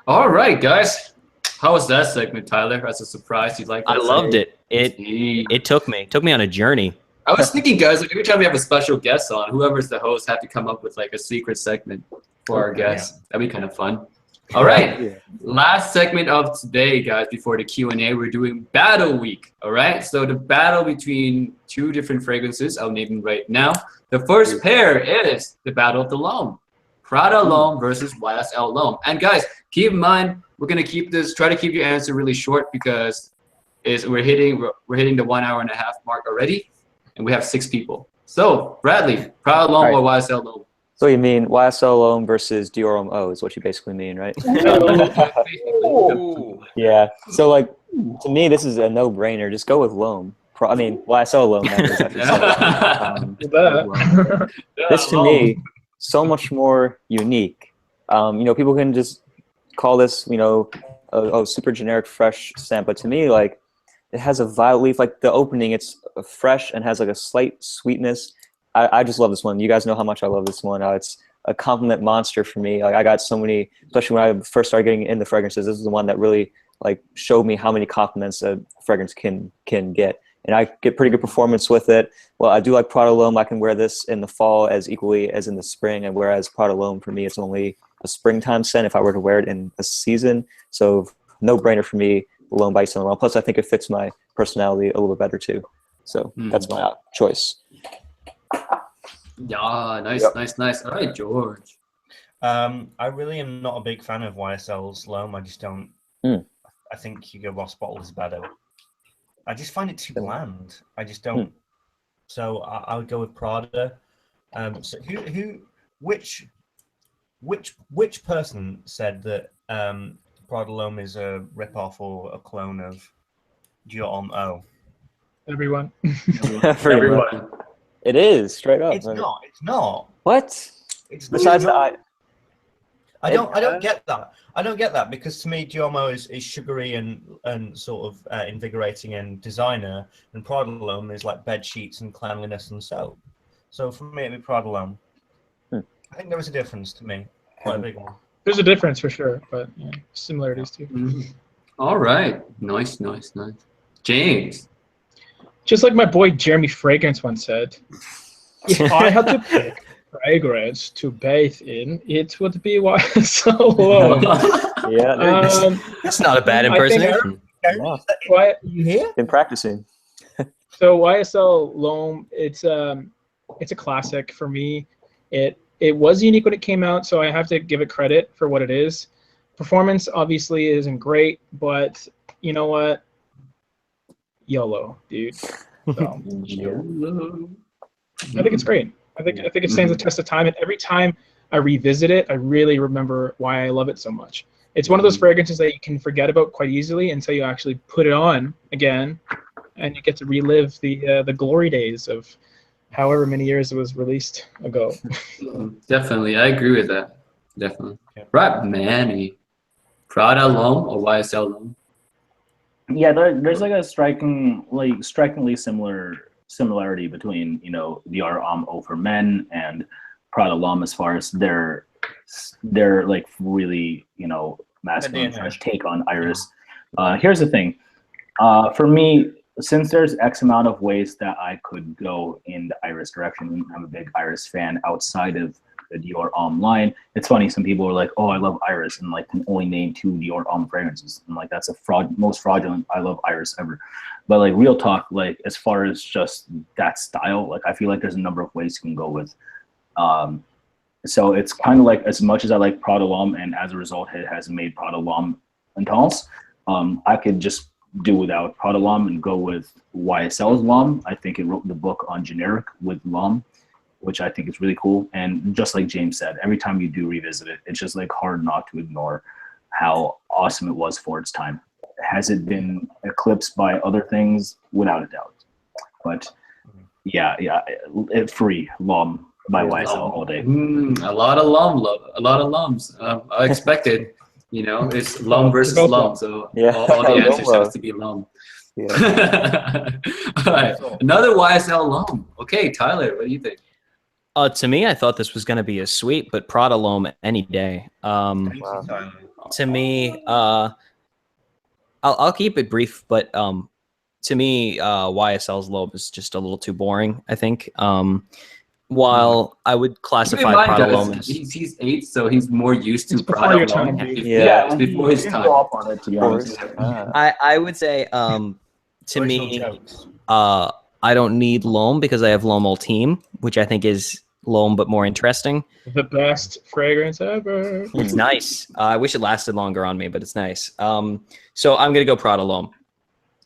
All right, guys. How was that segment, Tyler? As a surprise, you like that? I loved it. It took me on a journey. I was thinking, guys, like every time we have a special guest on, whoever's the host have to come up with like a secret segment for our guests. That'd be kind of fun. All right, last segment of today, guys. Before the Q&A, we're doing Battle Week. All right, so the battle between two different fragrances. I'll name them right now. The first pair is the Battle of the L'Homme, Prada L'Homme versus YSL L'Homme. And guys, keep in mind, we're gonna try to keep your answer really short because we're hitting the 1 hour and a half mark already. And we have 6 people. So, Bradley, Prada L'Homme or YSL L'Homme? So you mean YSL L'Homme versus Dior Homme O is what you basically mean, right? Yeah. So like, to me, this is a no-brainer. Just go with L'Homme. YSL L'Homme. This to me, so much more unique. People can just call this, a super generic fresh scent, but to me, like, it has a violet leaf, like the opening, it's fresh and has like a slight sweetness. I just love this one. You guys know how much I love this one. It's a compliment monster for me. Like I got so many, especially when I first started getting into fragrances, this is the one that really like showed me how many compliments a fragrance can get. And I get pretty good performance with it. Well, I do like Prada L'Homme. I can wear this in the fall as equally as in the spring. And whereas Prada L'Homme for me, it's only a springtime scent if I were to wear it in a season. So no brainer for me. L'Homme by Saint Laurent. Plus, I think it fits my personality a little bit better too. So that's my choice. Yeah, nice. All right, George. I really am not a big fan of YSL's L'Homme. I just don't. I think Hugo Boss bottle is better. I just find it too bland. I just don't. So I would go with Prada. So which person said that Prada L'Homme is a rip-off or a clone of Dior Homme O? Everyone. Everyone. It is straight up. It's not. It's not. What? It's besides that. I don't get that. I don't get that because to me, Dior Homme O is sugary and sort of invigorating and designer, and Prada L'Homme is like bed sheets and cleanliness and soap. So for me, it'd be Prada L'Homme. I think there was a difference to me, quite a big one. There's a difference for sure, but yeah, similarities too. All right, nice. James. Just like my boy Jeremy Fragrance once said, if I had to pick fragrance to bathe in, it would be YSL L'Homme. Yeah, that's not a bad impersonation. Why you hear? Been practicing. So YSL L'Homme, it's a classic for me. It was unique when it came out, so I have to give it credit for what it is. Performance obviously isn't great, but you know what? YOLO, dude. So, I think it's great. I think it stands the test of time, and every time I revisit it, I really remember why I love it so much. It's one of those fragrances that you can forget about quite easily until you actually put it on again, and you get to relive the glory days of however many years it was released ago. Definitely, I agree with that. Definitely. Right, Manny. Prada L'Homme or YSL L'Homme? Yeah, there's like a strikingly similarity between Dior Homme O for men and Prada L'Homme as far as their like really masculine fresh take on iris. Here's the thing, for me, since there's X amount of ways that I could go in the iris direction, I'm a big iris fan outside of the Dior Homme line. It's funny, some people are like, oh, I love iris, and like can only name 2 Dior Homme fragrances. And like that's most fraudulent I love iris ever. But like real talk, like as far as just that style, like I feel like there's a number of ways you can go with. So it's kind of like, as much as I like Prada L'Homme, and as a result it has made Prada L'Homme intense, I could just do without Prada L'Homme and go with YSL's L'Homme. I think it wrote the book on generic with L'Homme. which I think is really cool. And just like James said, every time you do revisit it, it's just like hard not to ignore how awesome it was for its time. Has it been eclipsed by other things? Without a doubt. But yeah, free Lum by YSL all day. A lot of lum love, a lot of lums. I expected, you know, it's lum versus lum, so all the answers have to be lum. Yeah. All right, another YSL lum. Okay, Tyler, what do you think? To me, I thought this was going to be a sweet, but Prada L'Homme any day. To me, I'll keep it brief, but to me, YSL's L'Homme is just a little too boring, I think. While I would classify Prada L'Homme as... He's 8, so he's more used to before Prada your L'Homme. time, Yeah, it's before his time. On it, to be honest. I would say, to me, I don't need L'Homme because I have L'Homme Ultime, which I think is L'Homme but more interesting. The best fragrance ever. It's nice. I wish it lasted longer on me, but it's nice. So I'm gonna go Prada L'Homme.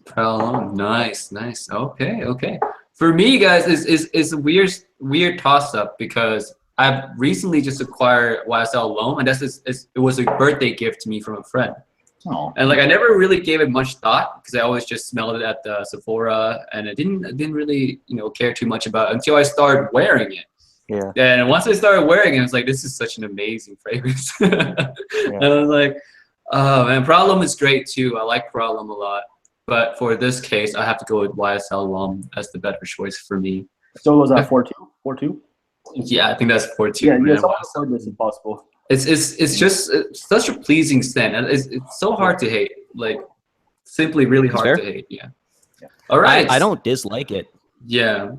Prada L'Homme, nice. Okay. For me, guys, is a weird toss up because I've recently just acquired YSL L'Homme, and it was a birthday gift to me from a friend. Oh. And like I never really gave it much thought because I always just smelled it at the Sephora, and I didn't really care too much about it until I started wearing it. Yeah. And once I started wearing it, I was like, this is such an amazing fragrance. And I was like, oh man, Prada L'Homme is great too. I like Prada L'Homme a lot. But for this case, I have to go with YSL L'Homme as the better choice for me. So was that 4-2? 4-2? Yeah, I think that's 4-2. Yeah, man. so this is possible. It's just such a pleasing scent, and it's so hard to hate. Like, simply really hard to hate. Yeah. All right. I don't dislike it. Yeah.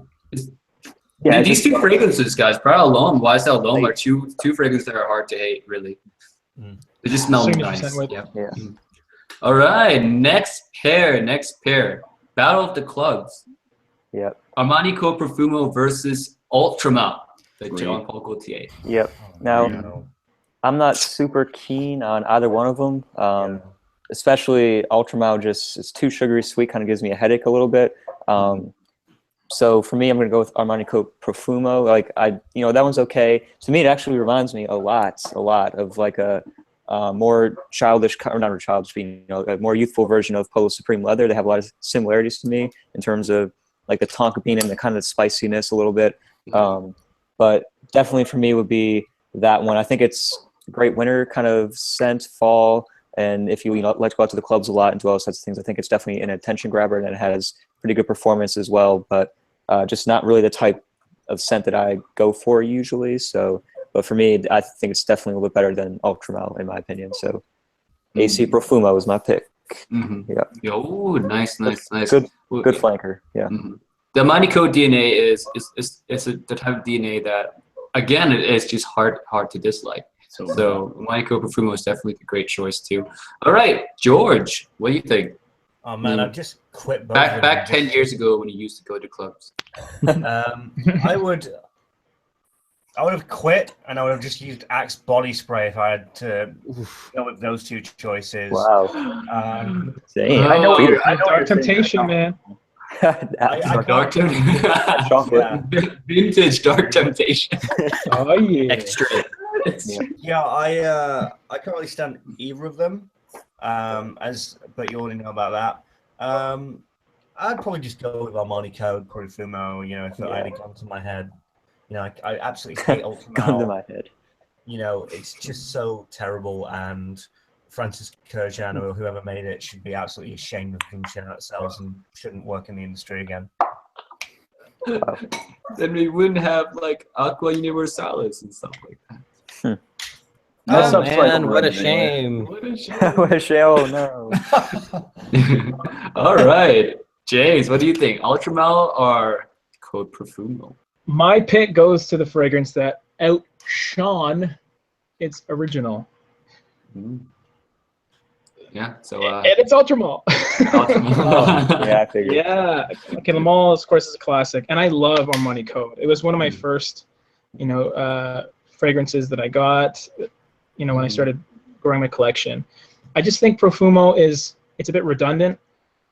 These two fragrances, guys, Prada L'Homme, YSL L'Homme, are two fragrances that are hard to hate. Really, they just smell nice. Yeah. All right, next pair. Battle of the Clubs. Yep. Armani Code Profumo versus Ultramar, the Jean Paul Gaultier. Yep. Now, I'm not super keen on either one of them. Especially Ultramar, it's too sugary sweet, kind of gives me a headache a little bit. So for me, I'm going to go with Armani Code Profumo. Like that one's okay. To me, it actually reminds me a lot of like a more childish, or not childish, a more youthful version of Polo Supreme Leather. They have a lot of similarities to me in terms of like the tonka bean and the kind of spiciness a little bit. But definitely for me would be that one. I think it's a great winter kind of scent, fall. And if you like to go out to the clubs a lot and do all those sorts of things, I think it's definitely an attention grabber, and it has pretty good performance as well. But just not really the type of scent that I go for usually. So, but for me, I think it's definitely a little bit better than Ultramar in my opinion. So, AC Profumo is my pick. Yeah. Oh, nice. Good flanker. Yeah. The Armani Code DNA is the type of DNA that, again, it is just hard to dislike. So Armani Code Profumo is definitely a great choice too. All right, George, what do you think? Oh man, I've just quit. Back 10 years ago when you used to go to clubs. I would have quit, and I would have just used Axe body spray if I had to go with those two choices. Wow. I know Dark Temptation, man. Dark Temptation. Vintage Dark Temptation. Oh yeah. Extra. Yeah, I can't really stand either of them. But you already know about that. I'd probably just go with Armani Code Profumo. If I had a gun to my head, I absolutely hate Ultramar. Gun to my head. It's just so terrible, and Francis Kurjan or whoever made it should be absolutely ashamed of themselves and shouldn't work in the industry again. Then we wouldn't have like Aqua Universalis and stuff like that. Oh man, what a shame. What a shame. What a shame. Oh no. All right. James, what do you think? Ultramar or Code Profumo? My pick goes to the fragrance that outshone its original. Yeah, so and it's Ultramar. Yeah, I figured. Yeah. Okay, Le Mans, of course, is a classic, and I love Armani Code. It was one of my first, fragrances that I got, when I started growing my collection. I just think Profumo it's a bit redundant.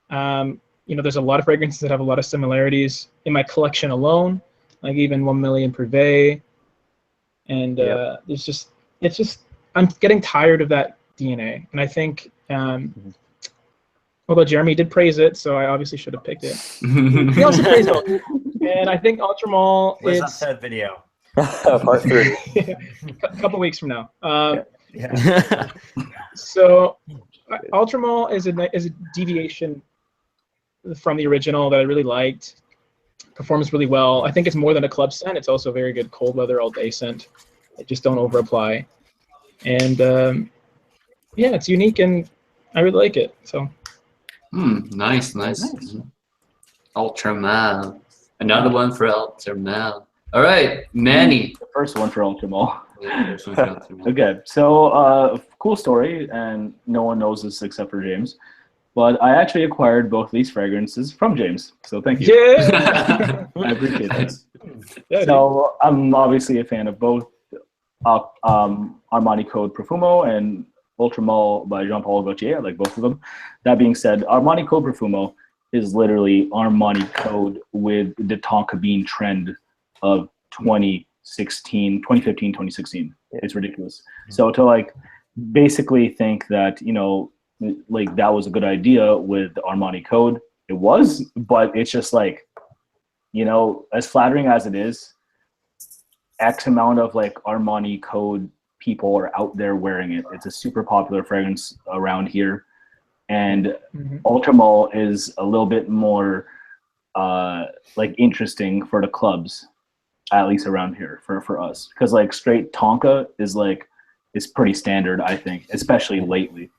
There's a lot of fragrances that have a lot of similarities in my collection alone. like even 1 million Privé, and it's just I'm getting tired of that DNA, and I think although Jeremy did praise it, so I obviously should have picked it. He also praised it, and I think Ultramall Where's is that third video? Part 3. a couple weeks from now. Yeah. So Ultramall is a deviation from the original that I really liked. Performs really well. I think it's more than a club scent. It's also a very good cold weather all day scent. Just don't over apply. And yeah, it's unique and I really like it. So nice. Ultramall. Another one for Ultramall. All right, Manny. The first one for Ultramall. Ultramall. Okay, so cool story, and no one knows this except for James. But I actually acquired both these fragrances from James, so thank you. yeah. I appreciate that. Yeah, So I'm obviously a fan of both Armani Code Profumo and Ultramall by Jean-Paul Gaultier. I like both of them. That being said, Armani Code Profumo is literally Armani Code with the tonka bean trend of 2015, 2016. It's ridiculous. So to like basically think that, you know, like that was a good idea with the Armani Code, it was, but it's just like, you know, as flattering as it is, X amount of like Armani Code people are out there wearing it. It's a super popular fragrance around here. And Ultramall is a little bit more like interesting for the clubs, at least around here for us. Because like straight Tonka is like, it's pretty standard, I think, especially lately.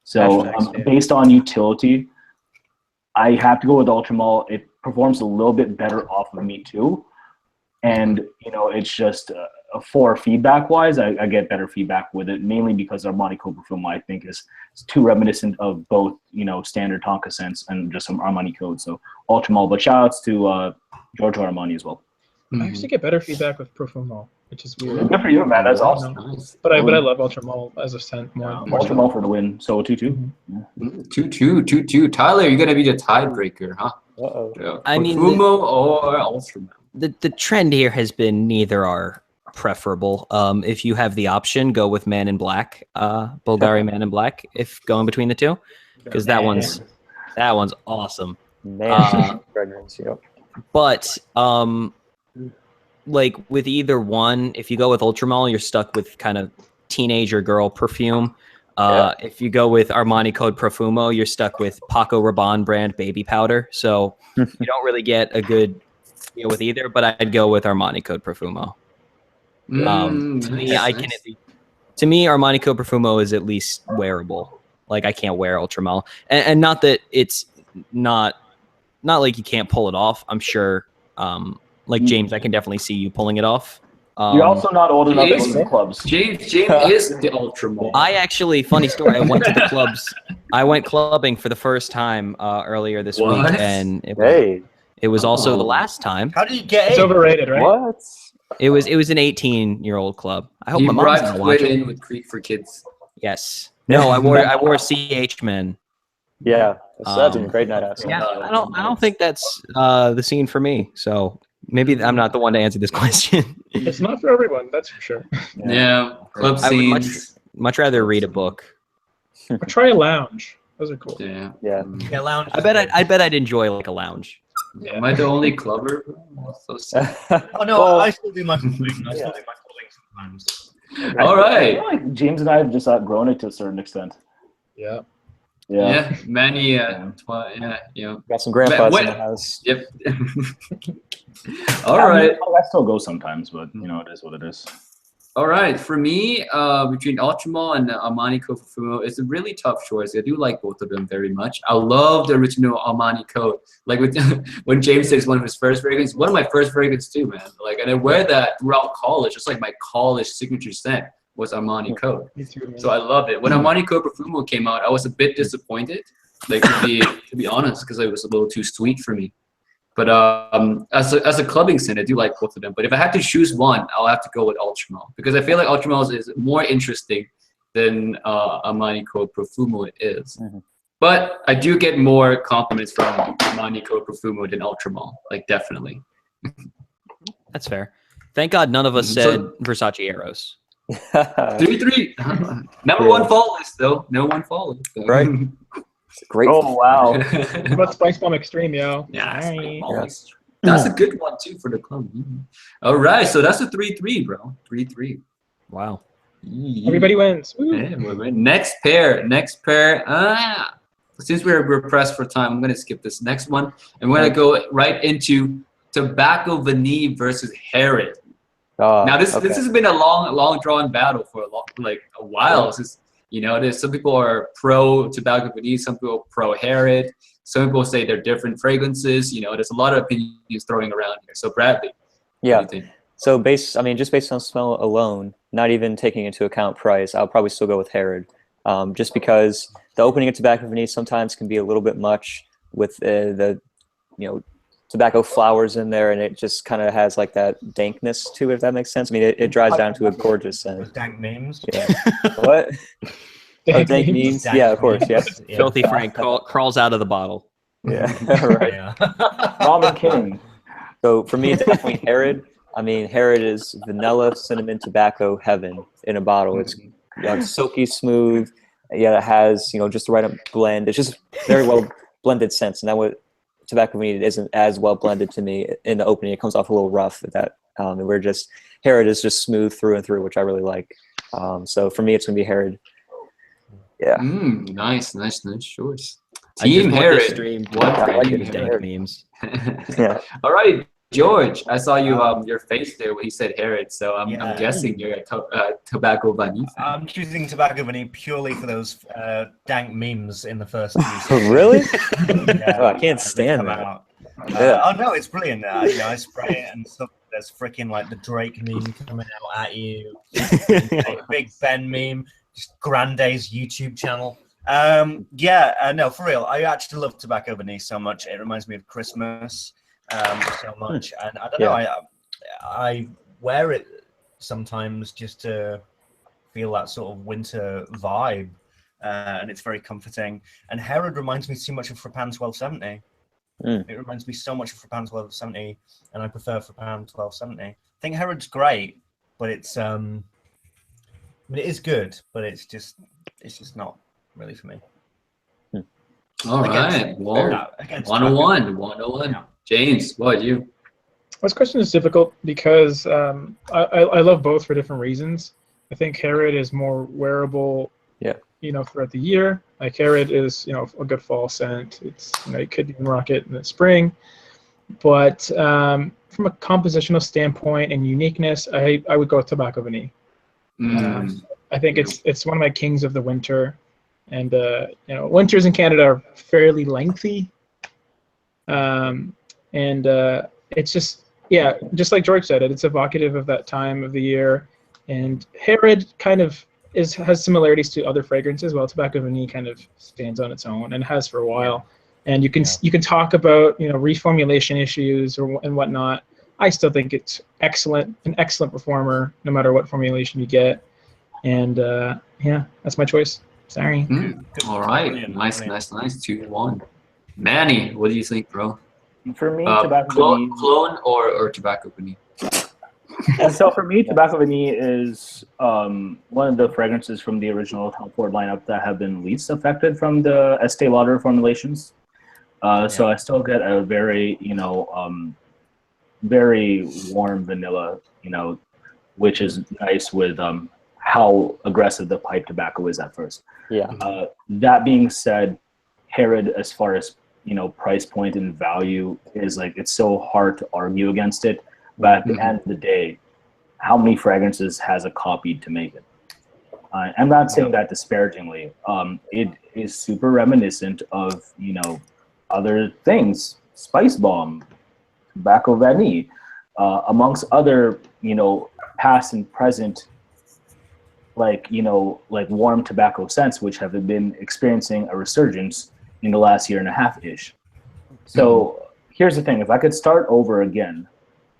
So based on utility, I have to go with Ultramall. It performs a little bit better off of me too. And, you know, it's just for feedback wise, I get better feedback with it, mainly because Armani Code Profumo, I think, is too reminiscent of both, you know, standard Tonka scents and just some Armani Code. So Ultramall, but shout outs to Giorgio Armani as well. I actually get better feedback with Profumo, which is weird. Good for you, man. That's awesome. Nice. But I love Ultramall as a scent more. Ultramall for the win. So 2-2. 2-2. Tyler, you're gonna be the tiebreaker, huh? Yeah. I mean, Profumo or Ultramall? The trend here has been neither are preferable. If you have the option, go with Man in Black, Bulgari Man in Black. If going between the two, because that one's awesome. Man, fragrance, yep. But like with either one, if you go with Ultramall, you're stuck with kind of teenager girl perfume. If you go with Armani Code Profumo, you're stuck with Paco Rabanne brand baby powder. So you don't really get a good feel with either. But I'd go with Armani Code Profumo. To me, Armani Code Profumo is at least wearable. Like I can't wear Ultramall, and not that it's not like you can't pull it off. I'm sure. Like James, I can definitely see you pulling it off. You're also not old enough to go to the clubs. James is the Ultramall. I actually, funny story. I went to the clubs. I went clubbing for the first time earlier this week, and it was also the last time. How did you get It's overrated, right? What? It was an 18-year-old club. I hope He my mom's gonna watch in it. with Creek for Kids. Yes. No, I wore CH Men. Yeah, that's a great night out. Yeah, I don't think that's the scene for me. So maybe I'm not the one to answer this question. It's not for everyone, that's for sure. Yeah, club I would scenes. much rather read a book. Or try a lounge. Those are cool. Yeah. Yeah. Yeah, lounge. I bet I'd enjoy like a lounge. Yeah. Am I the only clubber? So sad. Oh no, I still do my clubbing. I still do my clubbing sometimes. All I right. feel like James and I have just outgrown it to a certain extent. Yeah. Yeah, Manny. Got some grandpas in the house. Yep. All right. I still go sometimes, but you know, it is what it is. All right. For me, between Ultramall and Armani Code Profumo, it's a really tough choice. I do like both of them very much. I love the original Armani Code. Like when James says one of his first fragrances, one of my first fragrances too, man. Like, and I wear that throughout college. Just like my college signature scent was Armani Code. So I love it. When Armani Code Profumo came out, I was a bit disappointed, like to be honest, because it was a little too sweet for me. But as a clubbing scent, I do like both of them. But if I had to choose one, I'll have to go with Ultramall, because I feel like Ultramall is more interesting than Armani Code Profumo is. But I do get more compliments from Armani Code Profumo than Ultramall, like definitely. That's fair. Thank God none of us So- said Versace Eros. 3-3. Number one fall list though. No one fall list. Though. Right. It's a great. Oh wow. What about Spice Bomb Extreme, yo? Yeah, All right. always. That's a good one too for the club. All right, so that's a 3-3, bro. 3-3. Wow. Everybody wins. Woo. Yeah, next pair. Since we're pressed for time, I'm gonna skip this next one, and we're gonna go right into Tobacco Vanille versus Herod. Now this has been a long drawn battle for a while. Since, there's some people are pro Tobacco Vanille, some people are pro Herod. Some people say they're different fragrances. There's a lot of opinions throwing around here. So Bradley, Yeah. what do you think? So just based on smell alone, not even taking into account price, I'll probably still go with Herod. Just because the opening of Tobacco Vanille sometimes can be a little bit much with the tobacco flowers in there, and it just kind of has like that dankness to it, if that makes sense. I mean, it dries down to a gorgeous scent. Dank memes. Yeah. What? Oh, dank memes? Yeah, of course. Yeah. Filthy Frank crawls out of the bottle. Yeah. Right. Yeah. Robin King. So for me, definitely Herod. I mean, Herod is vanilla cinnamon tobacco heaven in a bottle. It's silky smooth. Yeah, it has just the right blend. It's just very well blended scents, and that what Tobacco Vanille isn't as well blended to me in the opening. It comes off a little rough with that. And Herod is just smooth through and through, which I really like. So for me, it's gonna be Herod. Yeah. Nice choice. I just Team want Herod. this stream I like it. dank memes. Yeah. All right, George. I saw you your face there when he said Herod, so I'm guessing you're a Tobacco Vanille fan. I'm choosing Tobacco Vanille purely for those dank memes in the first few. Really? Yeah, Oh, I can't stand come that. out. Yeah. Oh no, it's brilliant. I spray it and stuff. There's freaking like the Drake meme coming out at you. Big Ben meme. Just Grande's YouTube channel. No, for real. I actually love Tobacco Vanille so much. It reminds me of Christmas so much, and I don't know. I wear it sometimes just to feel that sort of winter vibe, and it's very comforting. And Herod reminds me too much of Frappan 1270. It reminds me so much of Frappan 1270, and I prefer Frappan 1270. I think Herod's great, but it's it is good, but it's just not really for me. All right, 101. Yeah. James, what about you? This question is difficult because I love both for different reasons. I think Herod is more wearable, throughout the year. Like Herod is, a good fall scent. It's, you could even rock it in the spring. But from a compositional standpoint and uniqueness, I would go with Tobacco Vanille. I think it's one of my kings of the winter. And, winters in Canada are fairly lengthy. It's just, just like George said, it's evocative of that time of the year. And Herod kind of has similarities to other fragrances, while Tobacco Vanille kind of stands on its own and has for a while. And you can talk about reformulation issues and whatnot. I still think it's an excellent performer, no matter what formulation you get. And that's my choice. Sorry. All right, nice. 2-1. Manny, what do you think, bro? For me, Tobacco Vanille. Clone or Tobacco Vanille? And so for me, Tobacco Vanille is one of the fragrances from the original Tom Ford lineup that have been least affected from the Estee Lauder formulations. So I still get a very, very warm vanilla, which is nice with how aggressive the pipe tobacco is at first. Yeah. That being said, Herod, as far as price point and value, is it's so hard to argue against it. But at the end of the day, how many fragrances has it copied to make it? I'm not saying that disparagingly. It is super reminiscent of other things, Spice Bomb, Tobacco Vanille, amongst other past and present warm tobacco scents, which have been experiencing a resurgence in the last year and a half ish. So here's the thing: if I could start over again,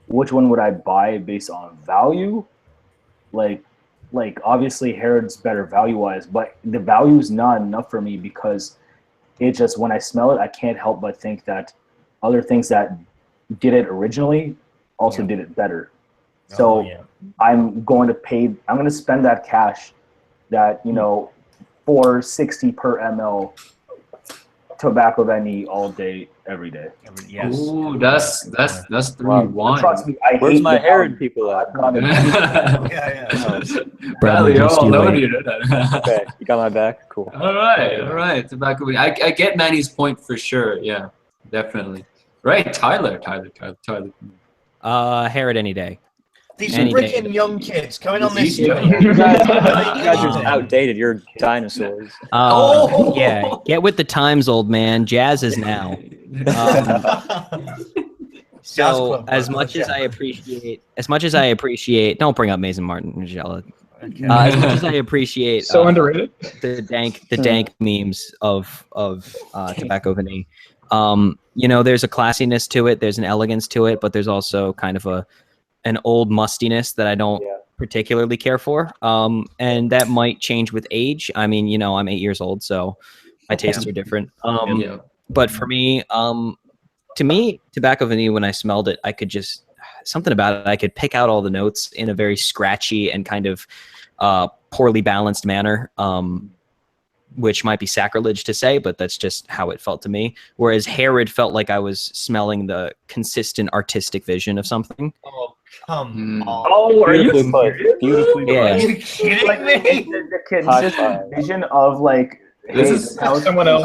which one would I buy based on value? Obviously Herod's better value wise, but the value is not enough for me because it just, when I smell it, I can't help but think that other things that did it originally also did it better. So yeah. I'm going to spend that cash, that, you know, $4.60 per ml tobacco vanille all day, every day. Yes. Ooh, that's 3-1. Trust me, I Where's hate my the Herod value. people at? I've gone to- Yeah. Bradley, you're all stealing. loaded. Okay, you got my back. Cool. All right. Tobacco. I get Manny's point for sure. Yeah, definitely. Right, Tyler. Herod any day. These Any day. freaking young kids coming on this. These young- You guys are outdated. You're dinosaurs. Oh! Yeah, get with the times, old man. Jazz is now. Jazz So club, as bro. much as Yeah. I appreciate, don't bring up Mason Martin, Magella. As much as I appreciate So underrated. the dank memes of tobacco vanille, you know, there's a classiness to it, there's an elegance to it, but there's also kind of an old mustiness that I don't particularly care for, and that might change with age. I mean, you know, I'm 8 years old, so my tastes are different. But for me, to me, tobacco vanille, when I smelled it, I could just, something about it, I could pick out all the notes in a very scratchy and kind of poorly balanced manner, which might be sacrilege to say, but that's just how it felt to me. Whereas Herod felt like I was smelling the consistent artistic vision of something. Oh, come on. Oh, are you Beautifully put. serious? Beautifully Yeah. Are put. you kidding Like, me? the consistent vision of like, This hey, is how someone else.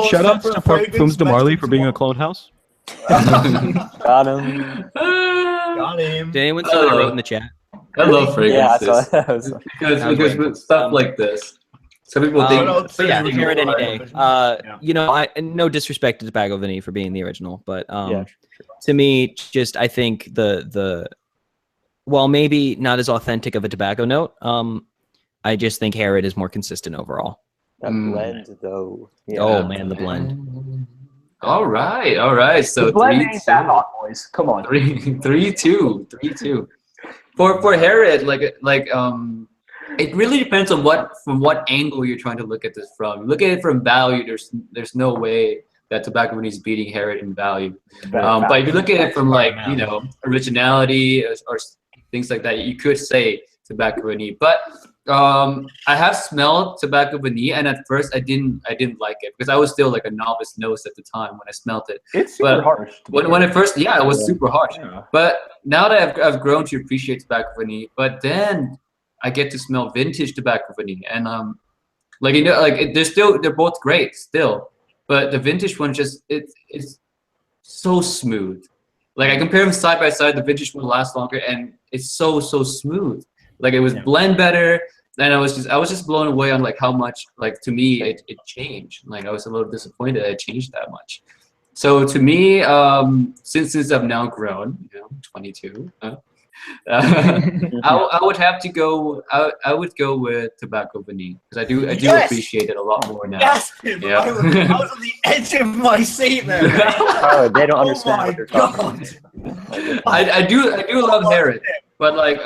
Shout outs to Parfums de Marley for being a cloned house. Got him. Got him. Did anyone see what I wrote in the chat? I love Yeah, I fragrances saw that. Was, because with stuff like this, some people think. But yeah, Herod any day. Yeah. You know, and no disrespect to Tobacco Vanille for being the original, but Yeah. to me, just I think well, maybe not as authentic of a tobacco note. I just think Herod is more consistent overall. that blend, though. Yeah. Oh man, the blend. All right. So the blend 3-2. ain't that hot, boys. Come on. 3-2. For Herod, it really depends on from what angle you're trying to look at this from. Look at it from value. There's no way that tobacco vanille is beating Herod in value. But if you look at it from like, you know, originality or things like that, you could say tobacco vanille. But I have smelled tobacco vanille, and at first I didn't like it because I was still like a novice nose at the time when I smelled it. It's super harsh. When it first, it was super harsh. Yeah. But now that I've grown to appreciate tobacco vanille, but then I get to smell vintage tobacco vanille, and like, you know, like they're both great still, but the vintage one just it's so smooth. Like I compare them side by side, the vintage one lasts longer, and it's so smooth. Like it was blend better, and I was just blown away on like how much, like, to me it changed. Like I was a little disappointed that it changed that much. So to me, since I've now grown, you know, 22, I would have to go. I would go with tobacco vanille because I do appreciate it a lot more now. Yes, Yeah. I was on the edge of my seat there. Oh, they don't Oh understand my what you're talking God. I do love Herod, but like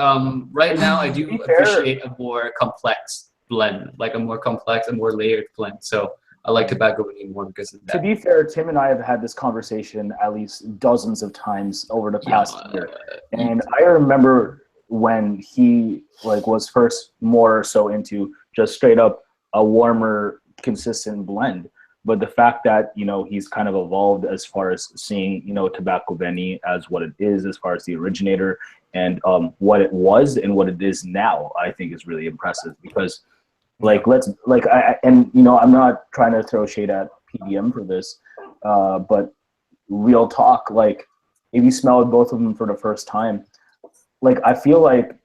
right now I do appreciate a more complex blend, like a more complex and more layered blend. So I like tobacco vanille more because of that. To be fair, Tim and I have had this conversation at least dozens of times over the past year, and I remember when he like was first more so into just straight up a warmer, consistent blend. But the fact that, you know, he's kind of evolved as far as seeing, you know, tobacco vanille as what it is, as far as the originator, and what it was and what it is now, I think is really impressive because. Like and you know, I'm not trying to throw shade at PDM for this, but real talk, like if you smell both of them for the first time, like I feel like,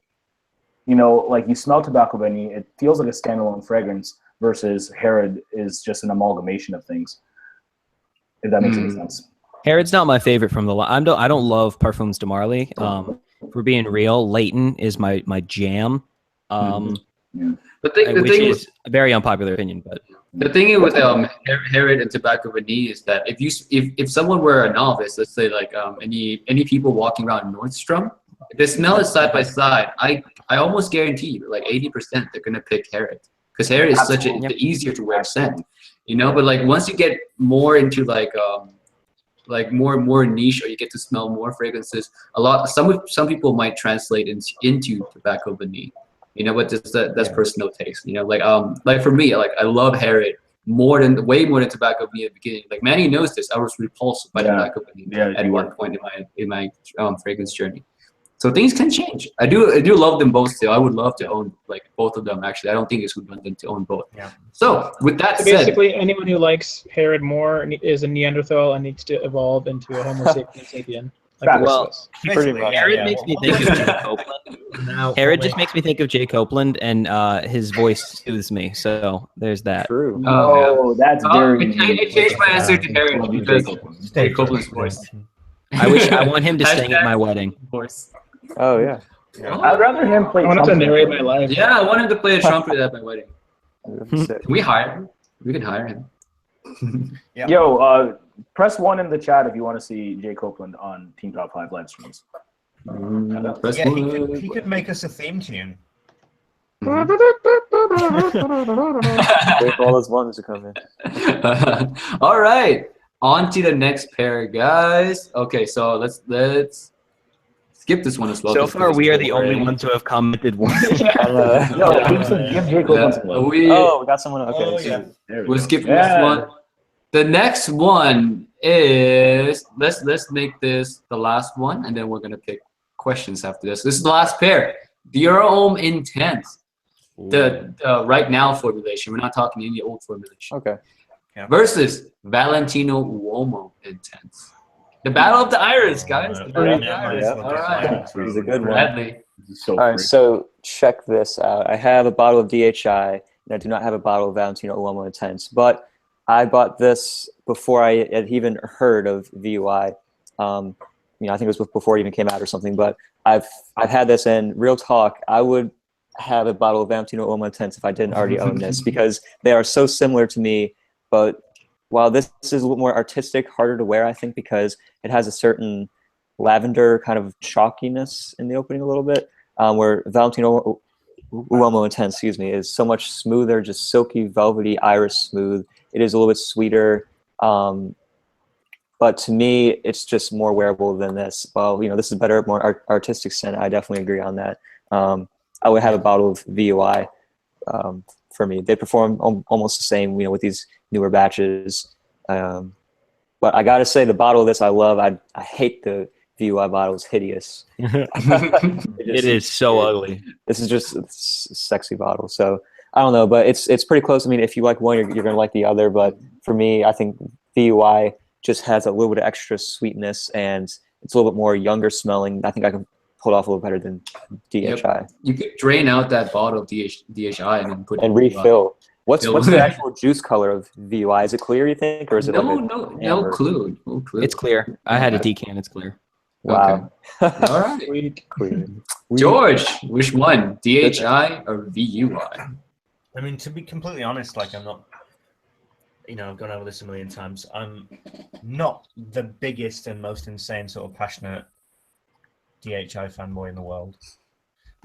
you know, like you smell tobacco vanille, it feels like a standalone fragrance versus Herod is just an amalgamation of things. If that makes any sense. Herod's not my favorite from the line. I don't love Parfums de Marley. For being real, Leighton is my jam. The thing is a very unpopular opinion, but the thing with Herod and tobacco vanille is that if someone were a novice, let's say like any people walking around Nordstrom, if they smell it side by side, I almost guarantee you, like 80% they're gonna pick Herod because Herod is the easier to wear scent, you know. But like once you get more into like like more niche, or you get to smell more fragrances. Some people might translate into tobacco vanille, you know, but that's personal taste, you know. Like for me, like I love Harriet way more than tobacco vanille at the beginning. Like Manny knows this. I was repulsed by tobacco vanille at one point in my fragrance journey. So things can change. I do love them both still. I would love to own like both of them actually. I don't think it's redundant to own both. Yeah. So with that said, basically anyone who likes Herod more is a Neanderthal and needs to evolve into a Homo sapiens sapien. Like Well, pretty much. Herod makes me think of Jay Copeland. Herod just makes me think of Jay Copeland, and his voice soothes me. So there's that. True. Oh, that's very. I changed my answer to Herod because Jay Copeland's voice. I want him to sing at my wedding. Voice. Oh yeah. I'd rather him play. I want to trumpet. narrate my life. Yeah, I want him to play a trumpet at my wedding. Sick. Can we hire him? We can hire him. Yo, press 1 in the chat if you want to see Jay Copeland on Team Top 5 live streams. He could make us a theme tune. Wait for all those ones to come in. All right, on to the next pair, guys. Okay, so let's skip this one as well. So far, we are the only ones who have commented once. Yo, give Jay Copeland some love. we got someone. Okay. Oh, yeah. we'll skip this one. The next one is let's make this the last one, and then we're gonna pick questions after this. This is the last pair. Dior Homme Intense, the right now formulation. We're not talking any old formulation. Okay. Versus Valentino Uomo Intense. The Battle of the Iris, guys. The Battle of the Iris. All right. This is a good one. Bradley. So All right, so check this out. I have a bottle of DHI, and I do not have a bottle of Valentino Uomo Intense, but I bought this before I had even heard of VUI. You know, I think it was before it even came out or something. But I've had this, and real talk, I would have a bottle of Valentino Uomo Intense if I didn't already own this, because they are so similar to me. But while this is a little more artistic, harder to wear, I think, because it has a certain lavender kind of chalkiness in the opening a little bit, where Valentino Uomo Intense, excuse me, is so much smoother, just silky, velvety, iris smooth. It is a little bit sweeter, but to me, it's just more wearable than this. Well, you know, this is better, more artistic scent. I definitely agree on that. I would have a bottle of VUI for me. They perform almost the same, you know, with these newer batches. But I gotta say, the bottle of this I love. I hate the VUI bottle. It's hideous. It is so ugly. This is just a sexy bottle. So I don't know, but it's pretty close. I mean, if you like one, you're gonna like the other. But for me, I think VUI just has a little bit of extra sweetness, and it's a little bit more younger smelling. I think I can pull it off a little better than DHI. Yep. You could drain out that bottle of DHI and then put and it refill. What's the actual juice color of VUI? Is it clear, you think, or is it no clue? It's clear. I had a decan. It's clear. Wow. Okay. All right. Clear. George, which one? DHI or VUI? I mean, to be completely honest, like I'm not, you know, I've gone over this a million times. I'm not the biggest and most insane sort of passionate DHI fanboy in the world.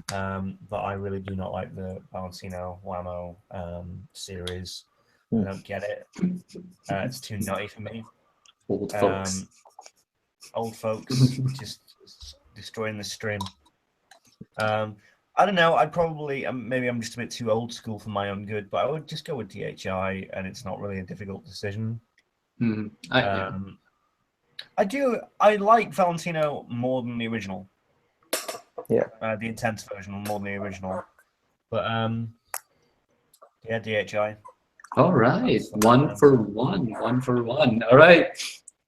But I really do not like the Valentino Uomo series. I don't get it. It's too nutty for me. Old folks. Old folks just destroying the stream. I don't know. I'd probably, maybe I'm just a bit too old school for my own good, but I would just go with DHI, and it's not really a difficult decision. I like Valentino more than the original. Yeah. The intense version more than the original. But yeah, DHI. All right, 1 for 1, 1 for 1. All right,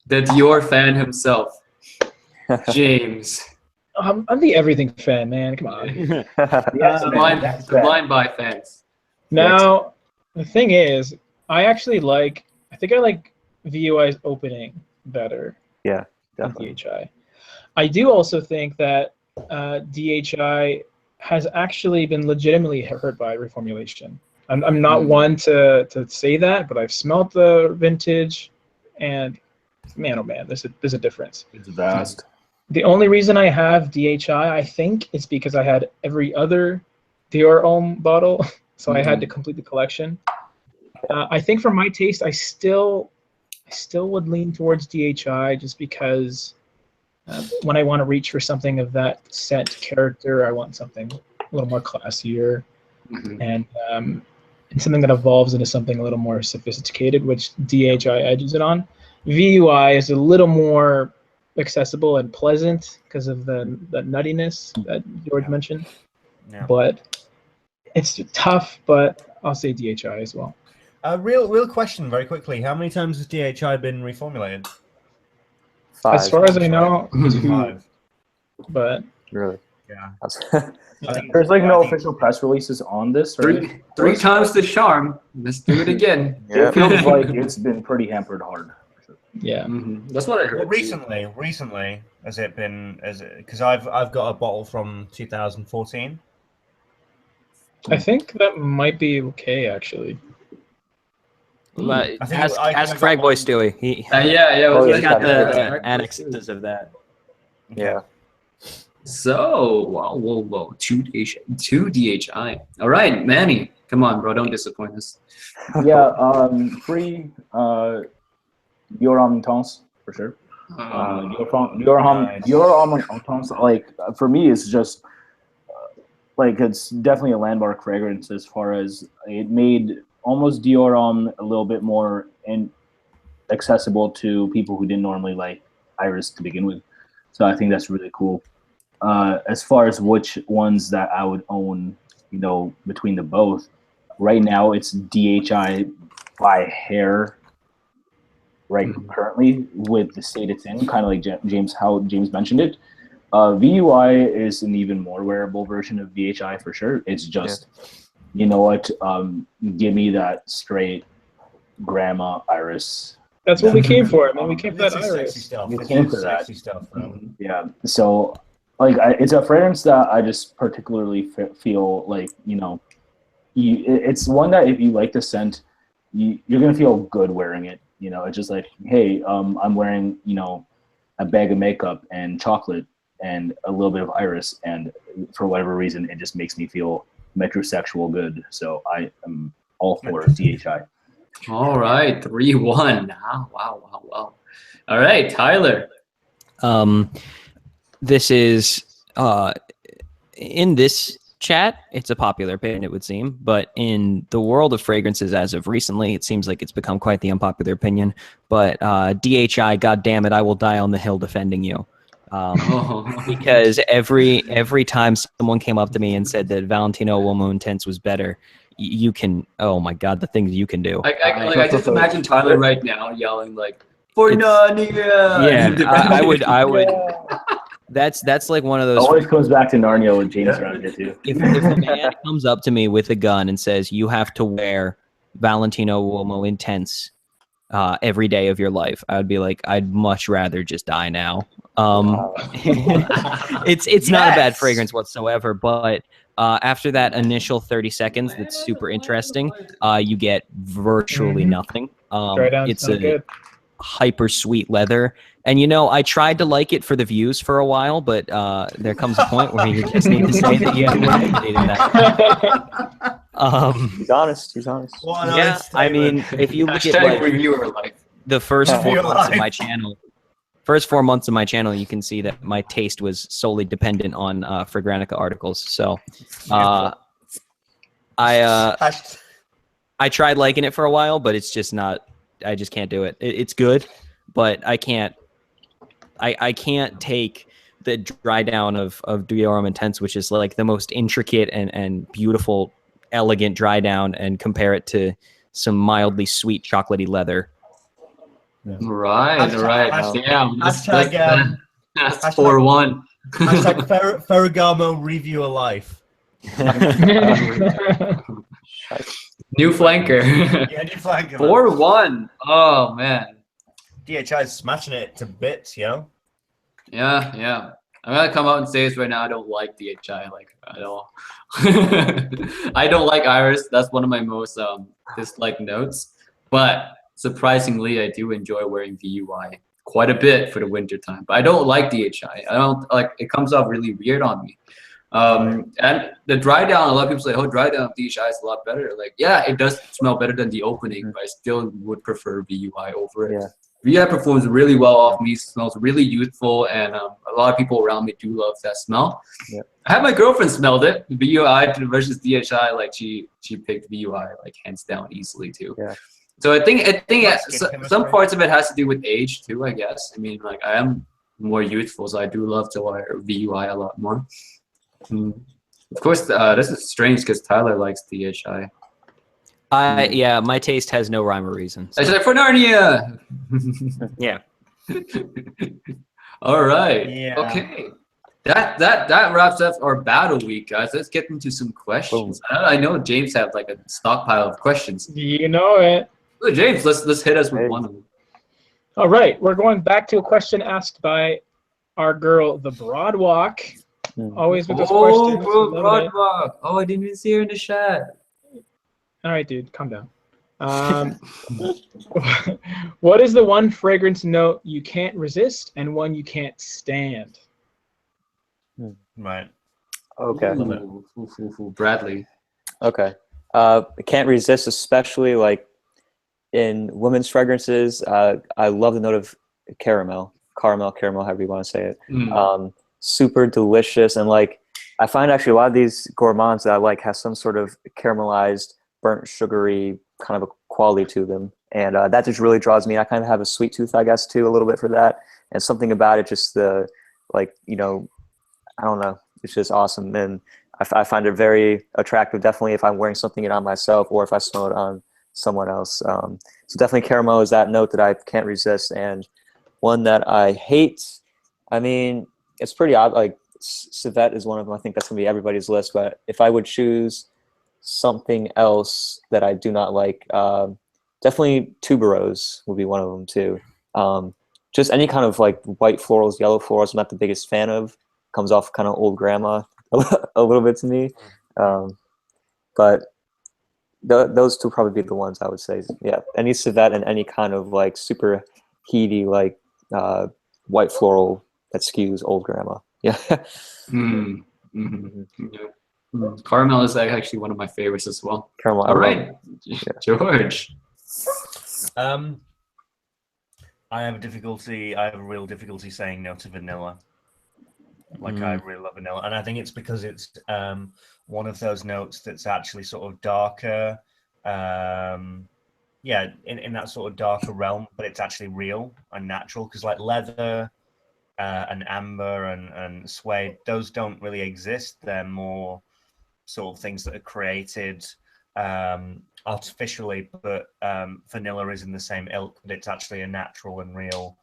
the Dior fan himself, James. I'm the everything fan, man. Come on. The blind buy fans. Now, the thing is, I think I like VUI's opening better. Yeah, than definitely. DHI. I do also think that DHI has actually been legitimately hurt by reformulation. I'm not one to say that, but I've smelled the vintage, and man, oh man, there's a difference. It's vast. The only reason I have DHI, I think, is because I had every other Dior Homme bottle, so I had to complete the collection. I think for my taste, I still I still would lean towards DHI just because when I want to reach for something of that scent character, I want something a little more classier and something that evolves into something a little more sophisticated, which DHI edges it on. VUI is a little more accessible and pleasant because of the nuttiness that George mentioned. Yeah. But it's tough, but I'll say DHI as well. Real question, very quickly. How many times has DHI been reformulated? 5. As far as I know, 2. 5. But Really? Yeah. I think there's like no official press releases on this. Right? Three times the charm. Let's do it again. It feels like it's been pretty hampered hard. yeah. That's what I heard. Well, recently, has it been? Because I've got a bottle from 2014. I think that might be okay, actually. But I think ask I Frag got Boy one. Stewie. He's yeah, got yeah. the annexes of that. Yeah. So, whoa. 2 DHI. All right, Manny. Come on, bro. Don't disappoint us. Yeah, free Dior Intense for sure. Dior Intense, like for me, it's just like it's definitely a landmark fragrance as far as it made almost Dior a little bit more accessible to people who didn't normally like Iris to begin with. So I think that's really cool. As far as which ones that I would own, you know, between the both, right now it's DHI by hair. Right, currently with the state it's in, kind of like how James mentioned it. VUI is an even more wearable version of DHI for sure. It's just, you know what, give me that straight grandma Iris. That's what we came for, man. We came for that Iris. Stuff. We came for that. Sexy stuff. Yeah. So, like, it's a fragrance that I just particularly feel like, you know, it's one that if you like the scent, you're gonna feel good wearing it. You know, it's just like, hey, I'm wearing, you know, a bag of makeup and chocolate and a little bit of Iris, and for whatever reason, it just makes me feel metrosexual good. So I am all for DHI. All right, 3-1. Wow. All right, Tyler. This is in this chat, it's a popular opinion, it would seem, but in the world of fragrances as of recently, it seems like it's become quite the unpopular opinion. But DHI, God damn it, I will die on the hill defending you. Because every time someone came up to me and said that Valentino Uomo Intense was better, you can, oh my God, the things you can do. I just imagine Tyler right now yelling like, "For Narnia!" Yeah, I would. That's like one of those. Always comes back to Narnia with James around here too. If a man comes up to me with a gun and says, "You have to wear Valentino Uomo Intense every day of your life," I would be like, "I'd much rather just die now." It's not a bad fragrance whatsoever, but after that initial 30 seconds, that's super interesting. You get virtually nothing. It's a hyper sweet leather. And, you know, I tried to like it for the views for a while, but there comes a point where you just need to say that you have eliminated that. He's honest. He's honest. Yeah, I mean, if you look at like, reviewer life. the first 4 months of my channel, you can see that my taste was solely dependent on Fragrantica articles. So I tried liking it for a while, but it's just not, I just can't do it. It's good, but I can't take the dry down of Dior Intense, which is like the most intricate and beautiful, elegant dry down, and compare it to some mildly sweet chocolatey leather. Yeah. Right. Damn. That's 4-1. Hashtag Ferragamo review a life. New flanker. Yeah, new flanker. 4-1. Oh man. DHI is smashing it to bits, yo. Yeah. I'm gonna come out and say this right now. I don't like DHI like at all. I don't like Iris. That's one of my most disliked notes. But surprisingly, I do enjoy wearing VUI quite a bit for the winter time. But I don't like DHI. I don't like it. Comes off really weird on me. And the dry down, a lot of people say, oh, dry down of DHI is a lot better. Like, yeah, it does smell better than the opening, but I still would prefer VUI over it. VUI performs really well off me, smells really youthful, and a lot of people around me do love that smell. I had my girlfriend smelled it, VUI versus DHI, like she picked VUI like hands down easily too. So I think some parts of it has to do with age too, I guess. I mean, like I am more youthful, so I do love to wear VUI a lot more. Of course, this is strange because Tyler likes DHI. Yeah, my taste has no rhyme or reason. So. I said for Narnia. Yeah. All right. Yeah. Okay. That wraps up our battle week, guys. Let's get into some questions. I know James had like a stockpile of questions. You know it. So James, let's hit us with one of them. All right, we're going back to a question asked by our girl, the Broadwalk. Always with those questions. Broadwalk. Oh, I didn't even see her in the chat. All right, dude, calm down. What is the one fragrance note you can't resist and one you can't stand? Right. Okay. Bradley. Okay. I can't resist, especially like in women's fragrances. I love the note of caramel, however you want to say it. Super delicious, and like I find actually a lot of these gourmands that I like has some sort of caramelized, burnt, sugary kind of a quality to them, and that just really draws me. I kind of have a sweet tooth, I guess, too, a little bit for that, and something about it, just the like, you know, I don't know, it's just awesome, and I find it very attractive. Definitely, if I'm wearing something on myself or if I smell it on someone else. So definitely, caramel is that note that I can't resist, and one that I hate. I mean, it's pretty odd. Like civet is one of them. I think that's gonna be everybody's list. But if I would choose something else that I do not like, definitely tuberose would be one of them too. Just any kind of like white florals, yellow florals, I'm not the biggest fan of. Comes off kind of old grandma a little bit to me. But those two probably be the ones I would say. Yeah, any civet and any kind of like super heaty like white floral that skews old grandma. Yeah. Caramel is actually one of my favorites as well. Caramel. All right, George. I have a real difficulty saying no to vanilla. Like I really love vanilla, and I think it's because it's one of those notes that's actually sort of darker. Yeah, in that sort of darker realm, but it's actually real and natural. Because like leather and amber and suede, those don't really exist. They're more sort of things that are created artificially, but vanilla is in the same ilk, but it's actually a natural and real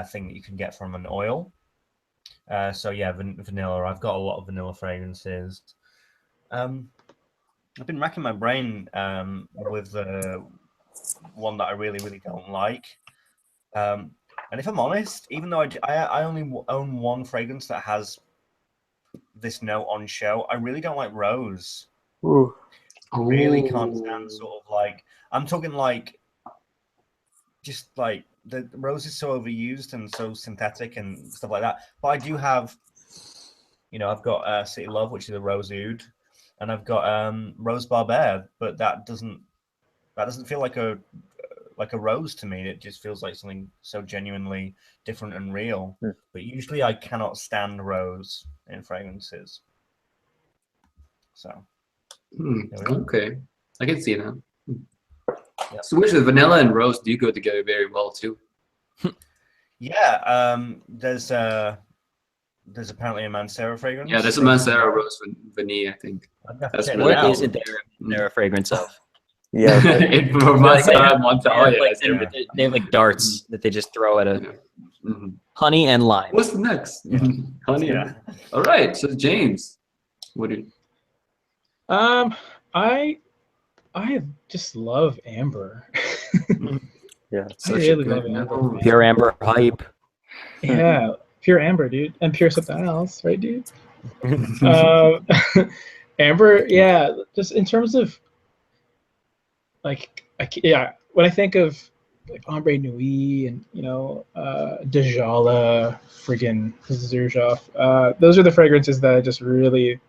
thing that you can get from an oil. So yeah, vanilla. I've got a lot of vanilla fragrances. I've been racking my brain with one that I really don't like. And if I'm honest, even though I only own one fragrance that has this note on show, I really don't like rose. Ooh. I really can't stand sort of like, I'm talking like, just like the rose is so overused and so synthetic and stuff like that. But I do have, you know, I've got City Love, which is a rose oud, and I've got Rose Barbare, but that doesn't feel like a rose to me. It just feels like something so genuinely different and real. But usually I cannot stand rose in fragrances. So okay, I can see that. Yep. So which is vanilla and rose do go together very well too? Yeah, there's apparently a Mancera fragrance. Yeah, there's a Mancera rose vanilla, I think. That's what isn't there a fragrance of? Yeah, they have like darts that they just throw at a honey and lime. What's next? Honey. Yeah. All right, so James, what do you? I just love amber. Yeah, I really love amber. Pure amber hype. Yeah, pure amber, dude, and pure something else, right, dude? Amber, yeah. Just in terms of like, when I think of like Ombre Nuit and Dejala, friggin' Zerjoff, those are the fragrances that I just really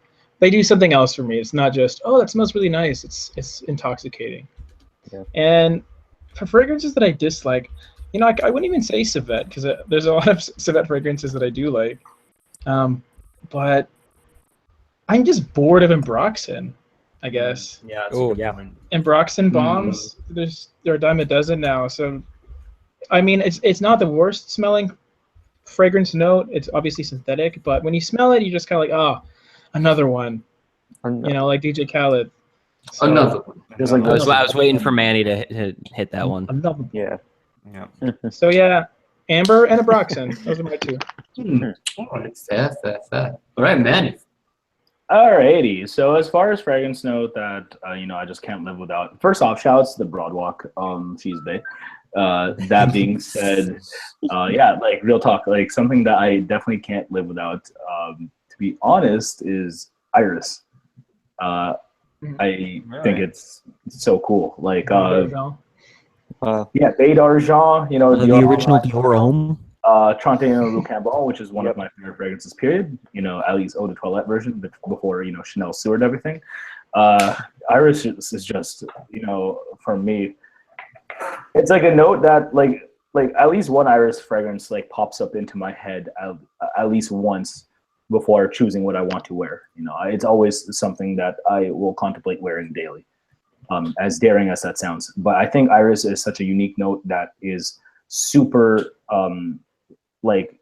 they do something else for me. It's not just, oh, that smells really nice. It's intoxicating. Yeah. And for fragrances that I dislike, you know, I wouldn't even say civet, because there's a lot of civet fragrances that I do like. But I'm just bored of Ambroxan, I guess. Yeah. Oh, yeah. Ambroxan bombs, there are a dime a dozen now. So, I mean, it's not the worst smelling fragrance note. It's obviously synthetic, but when you smell it, you're just kind of like, oh, another one. You know, like DJ Khaled. So, Another one. Just like I was waiting for Manny to hit that one. another. Yeah. Yeah. So yeah, Amber and Ambroxan. Those are my two. All right, fair. All right, Manny. Alrighty. So as far as fragrance note that you know, I just can't live without. First off, shouts to the Broadwalk. She's bae. That being said, yeah, like real talk, like something that I definitely can't live without. To be honest, is Iris. I think it's so cool. Like, yeah, Bae d'Argent. You know, The original Dior Homme. 31 Rue Cambon, which is one of my favorite fragrances, period. You know, at least Eau de Toilette version, before, you know, Chanel Stewart everything. Iris is just, you know, for me, it's like a note that like at least one Iris fragrance like pops up into my head at least once before choosing what I want to wear. You know, it's always something that I will contemplate wearing daily, as daring as that sounds. But I think Iris is such a unique note that is super, like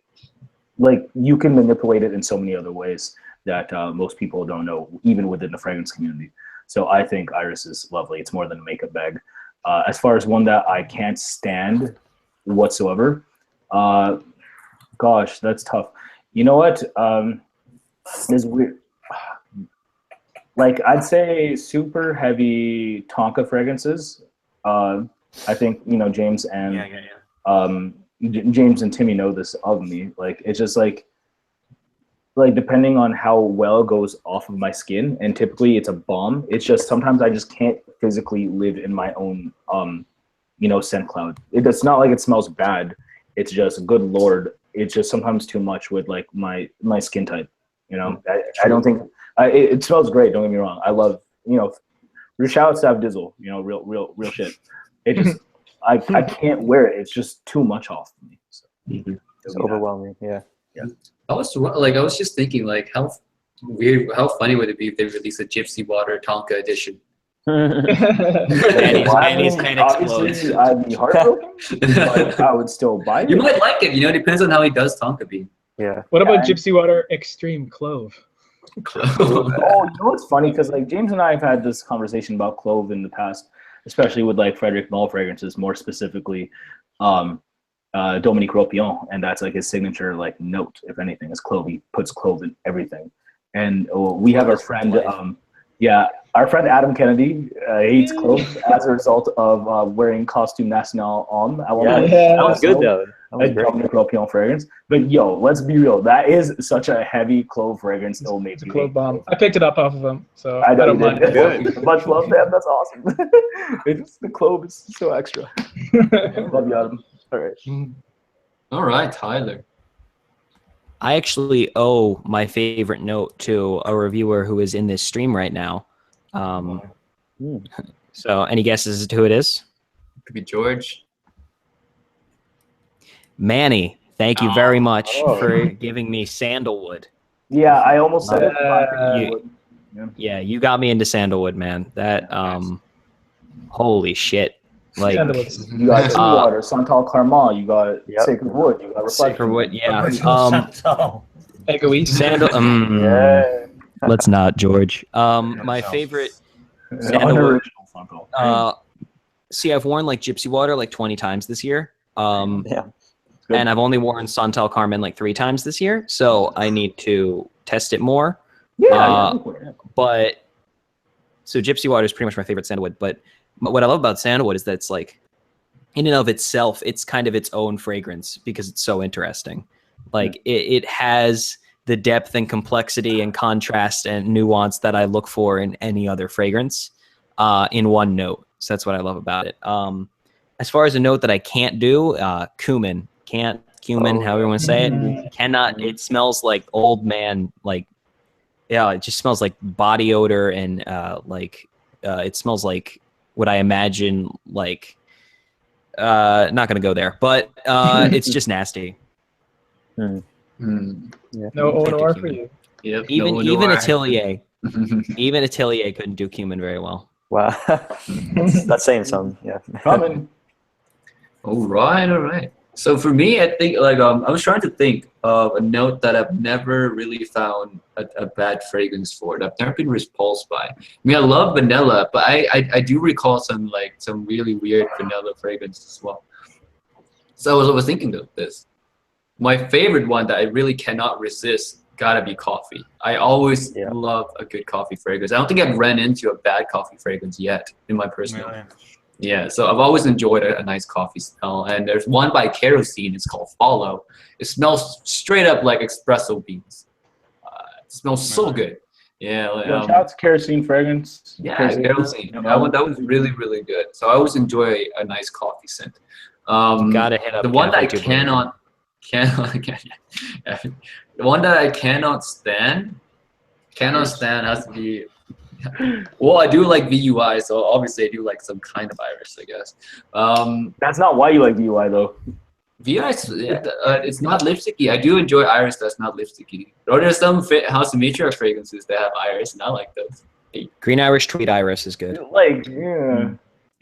you can manipulate it in so many other ways that most people don't know, even within the fragrance community. So I think Iris is lovely. It's more than a makeup bag. As far as one that I can't stand whatsoever, gosh, that's tough. You know what? It's weird. Like, I'd say super heavy Tonka fragrances. I think, you know, James and James and Timmy know this of me. Like, it's just like depending on how well it goes off of my skin, and typically it's a bomb. It's just sometimes I just can't physically live in my own, you know, scent cloud. It's not like it smells bad. It's just, good Lord, it's just sometimes too much with like my skin type. You know, I don't think it smells great. Don't get me wrong. I love, you know, shout out to Sav Dizzle. You know, real shit. It just I can't wear it. It's just too much off me. So, It's overwhelming. Yeah. I was just thinking, like, how funny would it be if they released a Gypsy Water Tonka edition? Manny's head explodes. Obviously, I'd be heartbroken, but I would still buy it. You might like it, you know. It depends on how he does Tonka bean. Yeah. What about Gypsy Water Extreme Clove? Oh, you know what's funny? Because like James and I have had this conversation about clove in the past, especially with like Frederic Malle fragrances, more specifically Dominique Ropion, and that's like his signature like note, if anything, is clove. He puts clove in everything. And we have our friend, our friend Adam Kennedy hates clove as a result of wearing Costume National on. That was good though. A Dominique Ropion fragrance. But yo, let's be real. That is such a heavy clove fragrance. It'll make It's a clove bomb. I picked it up off of him, so I don't mind it. Good. Much love, man. That's awesome. The clove is so extra. Love you, Adam. All right. All right, Tyler. I actually owe my favorite note to a reviewer who is in this stream right now. So, any guesses as to who it is? Could be George. Manny, thank you very much for giving me sandalwood. Yeah, I almost said it. Yeah, you got me into sandalwood, man. That holy shit. Like, you got Seawater, Santal Carmel, you got Sacred Wood, you got Reflection. Sacred Wood, yeah. Egoist. Let's not, George. My favorite sandalwood. See, I've worn like Gypsy Water like 20 times this year. And I've only worn Santal Carmen like 3 times this year, so I need to test it more. But so Gypsy Water is pretty much my favorite sandalwood. But what I love about sandalwood is that it's like, in and of itself, it's kind of its own fragrance because it's so interesting. Like it has the depth and complexity and contrast and nuance that I look for in any other fragrance in one note. So that's what I love about it. As far as a note that I can't do, cumin. Cumin, however you want to say it. Cannot. It smells like old man, like yeah, it just smells like body odor and it smells like what I imagine like. Not gonna go there, but it's just nasty. Mm. Yeah. No Can't do odor for cumin. you. Yep. Even no even noir. Atelier, even Atelier couldn't do cumin very well. Wow, that's saying something. Yeah. Coming. All right. So for me, I think like I was trying to think of a note that I've never really found a bad fragrance for. That I've never been repulsed by. I mean, I love vanilla, but I do recall some really weird vanilla fragrances as well. So I was thinking of this. My favorite one that I really cannot resist gotta be coffee. I always love a good coffee fragrance. I don't think I've ran into a bad coffee fragrance yet in my personal. Really? Yeah, so I've always enjoyed a nice coffee smell. And there's one by Kerosene. It's called Follow. It smells straight up like espresso beans. It smells so good. Yeah. Shout out to Kerosene fragrance. Yeah, Kerosene. That was really, really good. So I always enjoy a nice coffee scent. Gotta hit up the one that I Cafe cannot the one that I cannot stand has to be. Well, I do like VUI, so obviously I do like some kind of iris, I guess. That's not why you like VUI though. VUI, it's not lipsticky. I do enjoy iris that's not lipsticky. Or there's some House of Matriarch fragrances that have iris, and I like those. Green Irish Tweed Iris is good. Like, yeah.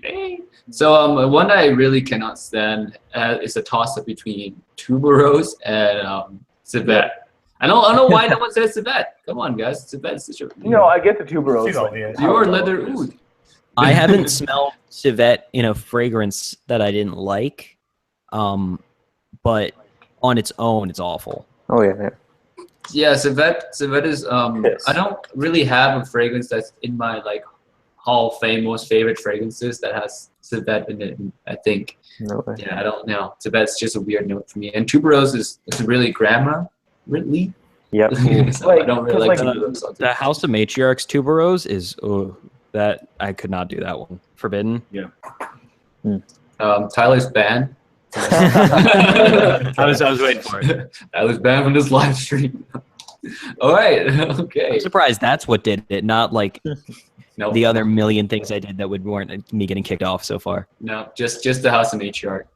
Hey. So one that I really cannot stand is a toss-up between Tuberose and Civet. I don't know why no one says Civet. Come on, guys. Civet's such a... No, I get the tuberose. Your leather oud. I haven't smelled Civet in a fragrance that I didn't like, but on its own, it's awful. Oh yeah. Yeah, Civet is I don't really have a fragrance that's in my like Hall of Fame most favorite fragrances that has Civet in it. I think. No way. Yeah, I don't know. Civet's just a weird note for me. And Tuberose is really grandma, really. Yep. So I don't really like Tuberose. The House of Matriarchs Tuberose is that I could not do that one. Forbidden. Yeah. Tyler's banned. I was waiting for it. I was banned from this live stream. All right. Okay. I'm surprised that's what did it, not like No. the other million things I did that would warrant me getting kicked off so far. No, just the House of Matriarch.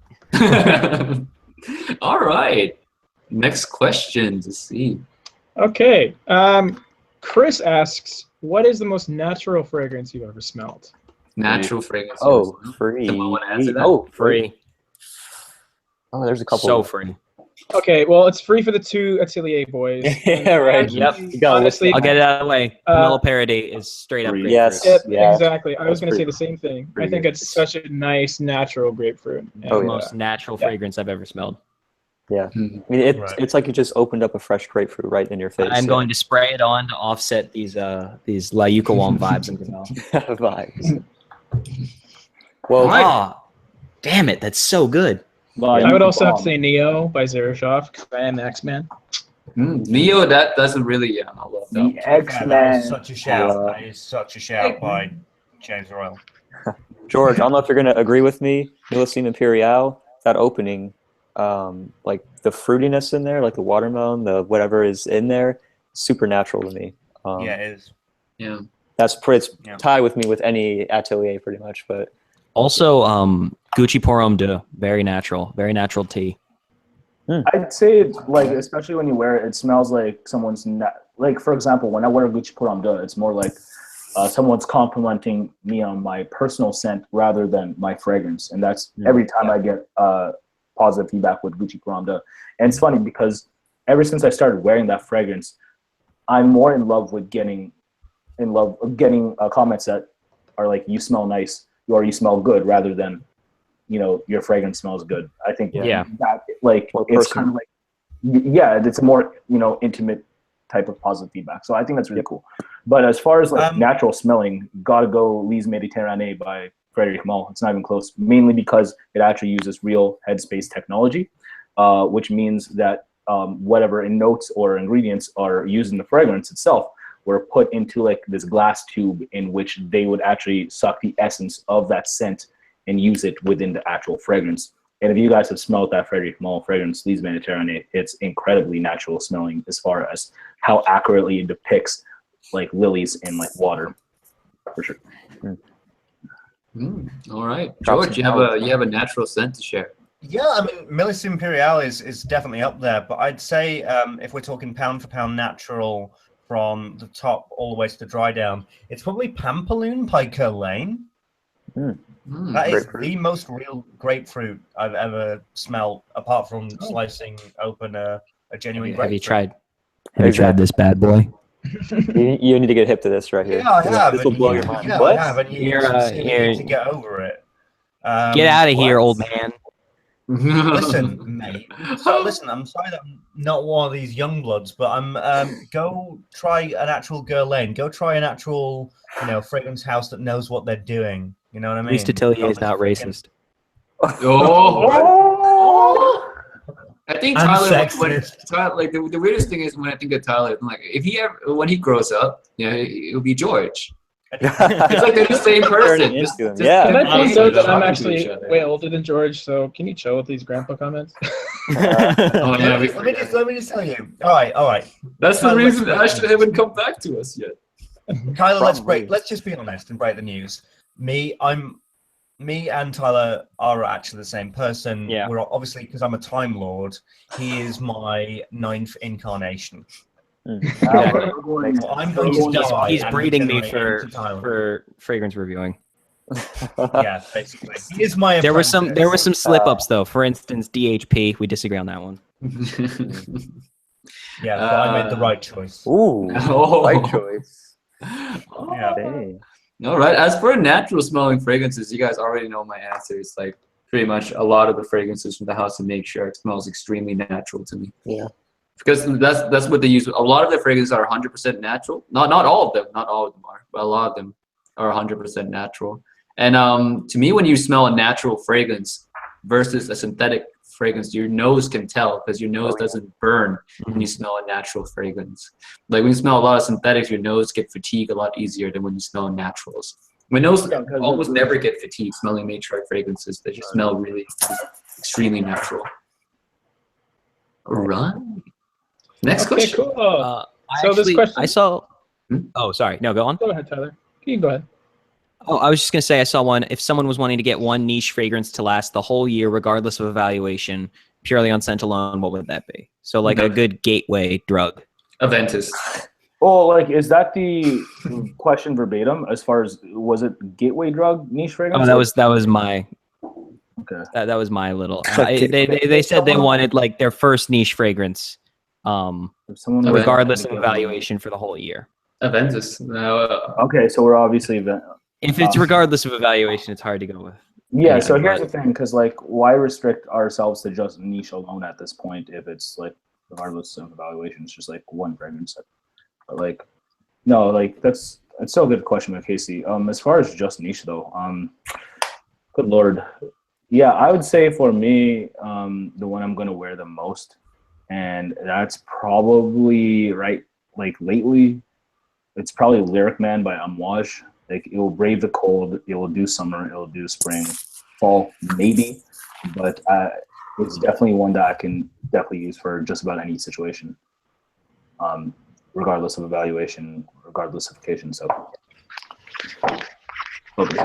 All right. Next question to see. Okay. Chris asks, what is the most natural fragrance you've ever smelled? Natural fragrance. Oh, free. Someone want to answer that? Oh, Free. Oh, there's a couple. So free. Okay, well, it's free for the two Atelier boys. Yeah, right. Yep. You gotta Honestly, I'll get it out of the way. Camilla Parody is straight up grapefruit. Yes. Yep, Yeah. exactly. I was going to say pretty- the same thing. I pretty think good. it's such a nice, natural grapefruit. Oh, The yeah. most natural Yeah. fragrance I've ever smelled. Yeah. Hmm. I mean, Right. it's like you just opened up a fresh grapefruit right in your face. I'm going to spray it on to offset these Layukawam vibes and vibes. Well, damn it, that's so good. I would also have to say Neo by Xeroshoff, because I am X-Man. Neo, that's a really I love that. The X-Men. Such a shout. That is such a shout by J-ROYL. George, I don't know if you're going to agree with me. Millesime Imperial, that opening, like the fruitiness in there, like the watermelon, the whatever is in there, super natural to me. Yeah, it is. Yeah. That's pretty, it's Yeah. tied with me with any Atelier pretty much, but Also, Gucci Pour Homme de, very natural tea. I'd say it's like, especially when you wear it, it smells like someone's like, for example, when I wear a Gucci Pour Homme de, it's more like someone's complimenting me on my personal scent rather than my fragrance, and that's every time I get positive feedback with Gucci Pour Homme de. And it's funny because ever since I started wearing that fragrance, I'm more in love with getting comments that are like, "You smell nice," or "You smell good," rather than, you know, "Your fragrance smells good." I think Yeah. that, like, More it's personal. kind of like, yeah, it's a more, you know, intimate type of positive feedback. So I think that's really cool. But as far as like natural smelling, gotta go Lise Mediterranee by Frédéric Malle. It's not even close, mainly because it actually uses real headspace technology, which means that whatever in notes or ingredients are used in the fragrance itself were put into like this glass tube in which they would actually suck the essence of that scent and use it within the actual fragrance. And if you guys have smelled that Frédéric Malle fragrance, Lise Mediterranee, it's incredibly natural smelling as far as how accurately it depicts like lilies in like water, for sure. All right, George, you have a natural scent to share. Yeah, I mean, Melis Imperialis is definitely up there, but I'd say if we're talking pound for pound natural from the top all the way to the dry down, it's probably Pampaloon by Guerlain. That is the most real grapefruit I've ever smelled, apart from slicing open a genuine grapefruit. Have you tried this bad boy? You need to get hip to this right here. Yeah, I have. This will blow your mind. Yeah, What? I have, and you need to get over it. Get out of here, old man. Listen, mate. So listen, I'm sorry that I'm not one of these young bloods, but I'm go try an actual Guerlain. Go try an actual, fragrance house that knows what they're doing. You know what I mean? Used to tell you he's not racist. I think Tyler, like the weirdest thing is when I think of Tyler, I'm like, when he grows up, it'll be George. It's like they're the same person. Yeah. Can I please note that I'm actually way older than George, so can you chill with these grandpa comments? Let me just tell you. All right. That's the reason Ashton haven't come back to us yet. Kyler, let's just be honest and break the news. Me and Tyler are actually the same person. Yeah. We're obviously, because I'm a Time Lord, he is my 9th incarnation. I'm going to die. He's breeding me for fragrance reviewing. Yeah, basically. He is my There were some slip ups though. For instance, DHP. We disagree on that one. Yeah, but I made the right choice. Ooh, right choice. Yeah. Dang. All right. As for natural smelling fragrances, you guys already know my answer. It's like pretty much a lot of the fragrances from the house of Matriarch smells extremely natural to me. Yeah. Because that's what they use. A lot of the fragrances are 100% natural. Not all of them. Not all of them are, but a lot of them are 100% natural. And to me, when you smell a natural fragrance versus a synthetic fragrance, your nose can tell because your nose doesn't burn when you smell a natural fragrance. Like when you smell a lot of synthetics, your nose get fatigued a lot easier than when you smell naturals. My nose almost never get fatigued smelling Matriarch fragrances. They just smell really extremely natural. All right. Next question. Cool. This question. I saw. Oh, sorry. No, go on. Go ahead, Tyler. You can go ahead. Oh, I was just gonna say I saw one. If someone was wanting to get one niche fragrance to last the whole year, regardless of evaluation, purely on scent alone, what would that be? So, like a good gateway drug. Aventus. Oh, like is that the question verbatim? As far as was it gateway drug niche fragrance? Oh, that was my. Okay. That was my little. They said they wanted like their first niche fragrance, regardless of evaluation for the whole year. Aventus. Okay, so we're obviously. If it's regardless of evaluation, it's hard to go with. Yeah, so here's the thing, because like, why restrict ourselves to just niche alone at this point if it's like, regardless of evaluation, it's just like one fragrance. But like, no, like it's still a good question by Casey. As far as just niche though, good Lord. Yeah, I would say for me, the one I'm gonna wear the most, and that's probably lately, it's probably Lyric Man by Amouage. Like it will brave the cold, it will do summer, it will do spring, fall, maybe, but it's definitely one that I can definitely use for just about any situation, regardless of evaluation, regardless of occasion. So, okay.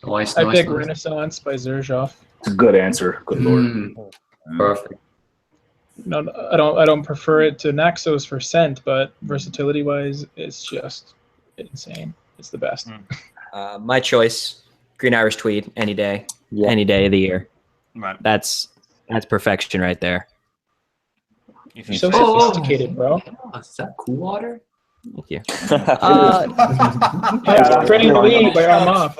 I pick Renaissance by Xerjoff. It's a good answer. Good Lord. Perfect. No, I don't prefer it to Naxos for scent, but versatility wise, it's just insane. It's the best. My choice, Green Irish Tweed, any day, any day of the year. Right. That's perfection right there. You're so sophisticated, bro. Is that Cool Water? Thank you. Train Louis by Armand.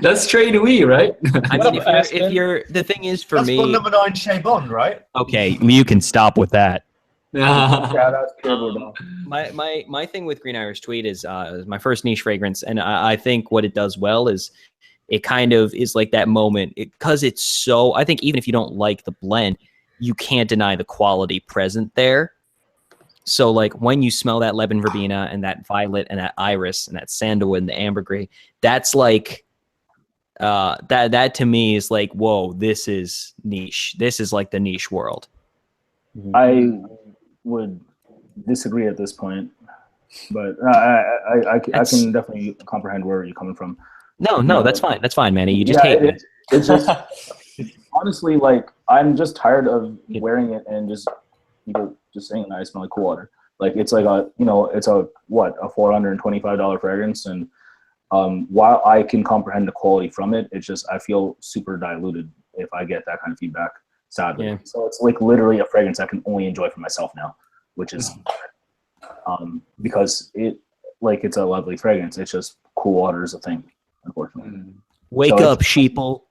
That's Train Louis, right? I mean, if you're the thing is for me. That's number 9 Shea Bond, right? Okay, you can stop with that. My thing with Green Irish Tweed is my first niche fragrance, and I think what it does well is it kind of is like that moment because it's so. I think even if you don't like the blend, you can't deny the quality present there. So like when you smell that Lebanon verbena and that violet and that iris and that sandalwood and the ambergris, that's like that to me is like, whoa, this is niche. This is like the niche world. I would disagree at this point. But I can definitely comprehend where you're coming from. No, that's fine. That's fine, Manny. You just hate me. It's just honestly, like, I'm just tired of wearing it and just people just saying I smell like cool water. Like, it's like it's a $425 fragrance, and while I can comprehend the quality from it, it's just I feel super diluted if I get that kind of feedback, sadly. Yeah. So it's like literally a fragrance I can only enjoy for myself now, which is because it's a lovely fragrance. It's just cool water is a thing, unfortunately. Wake up, sheeple.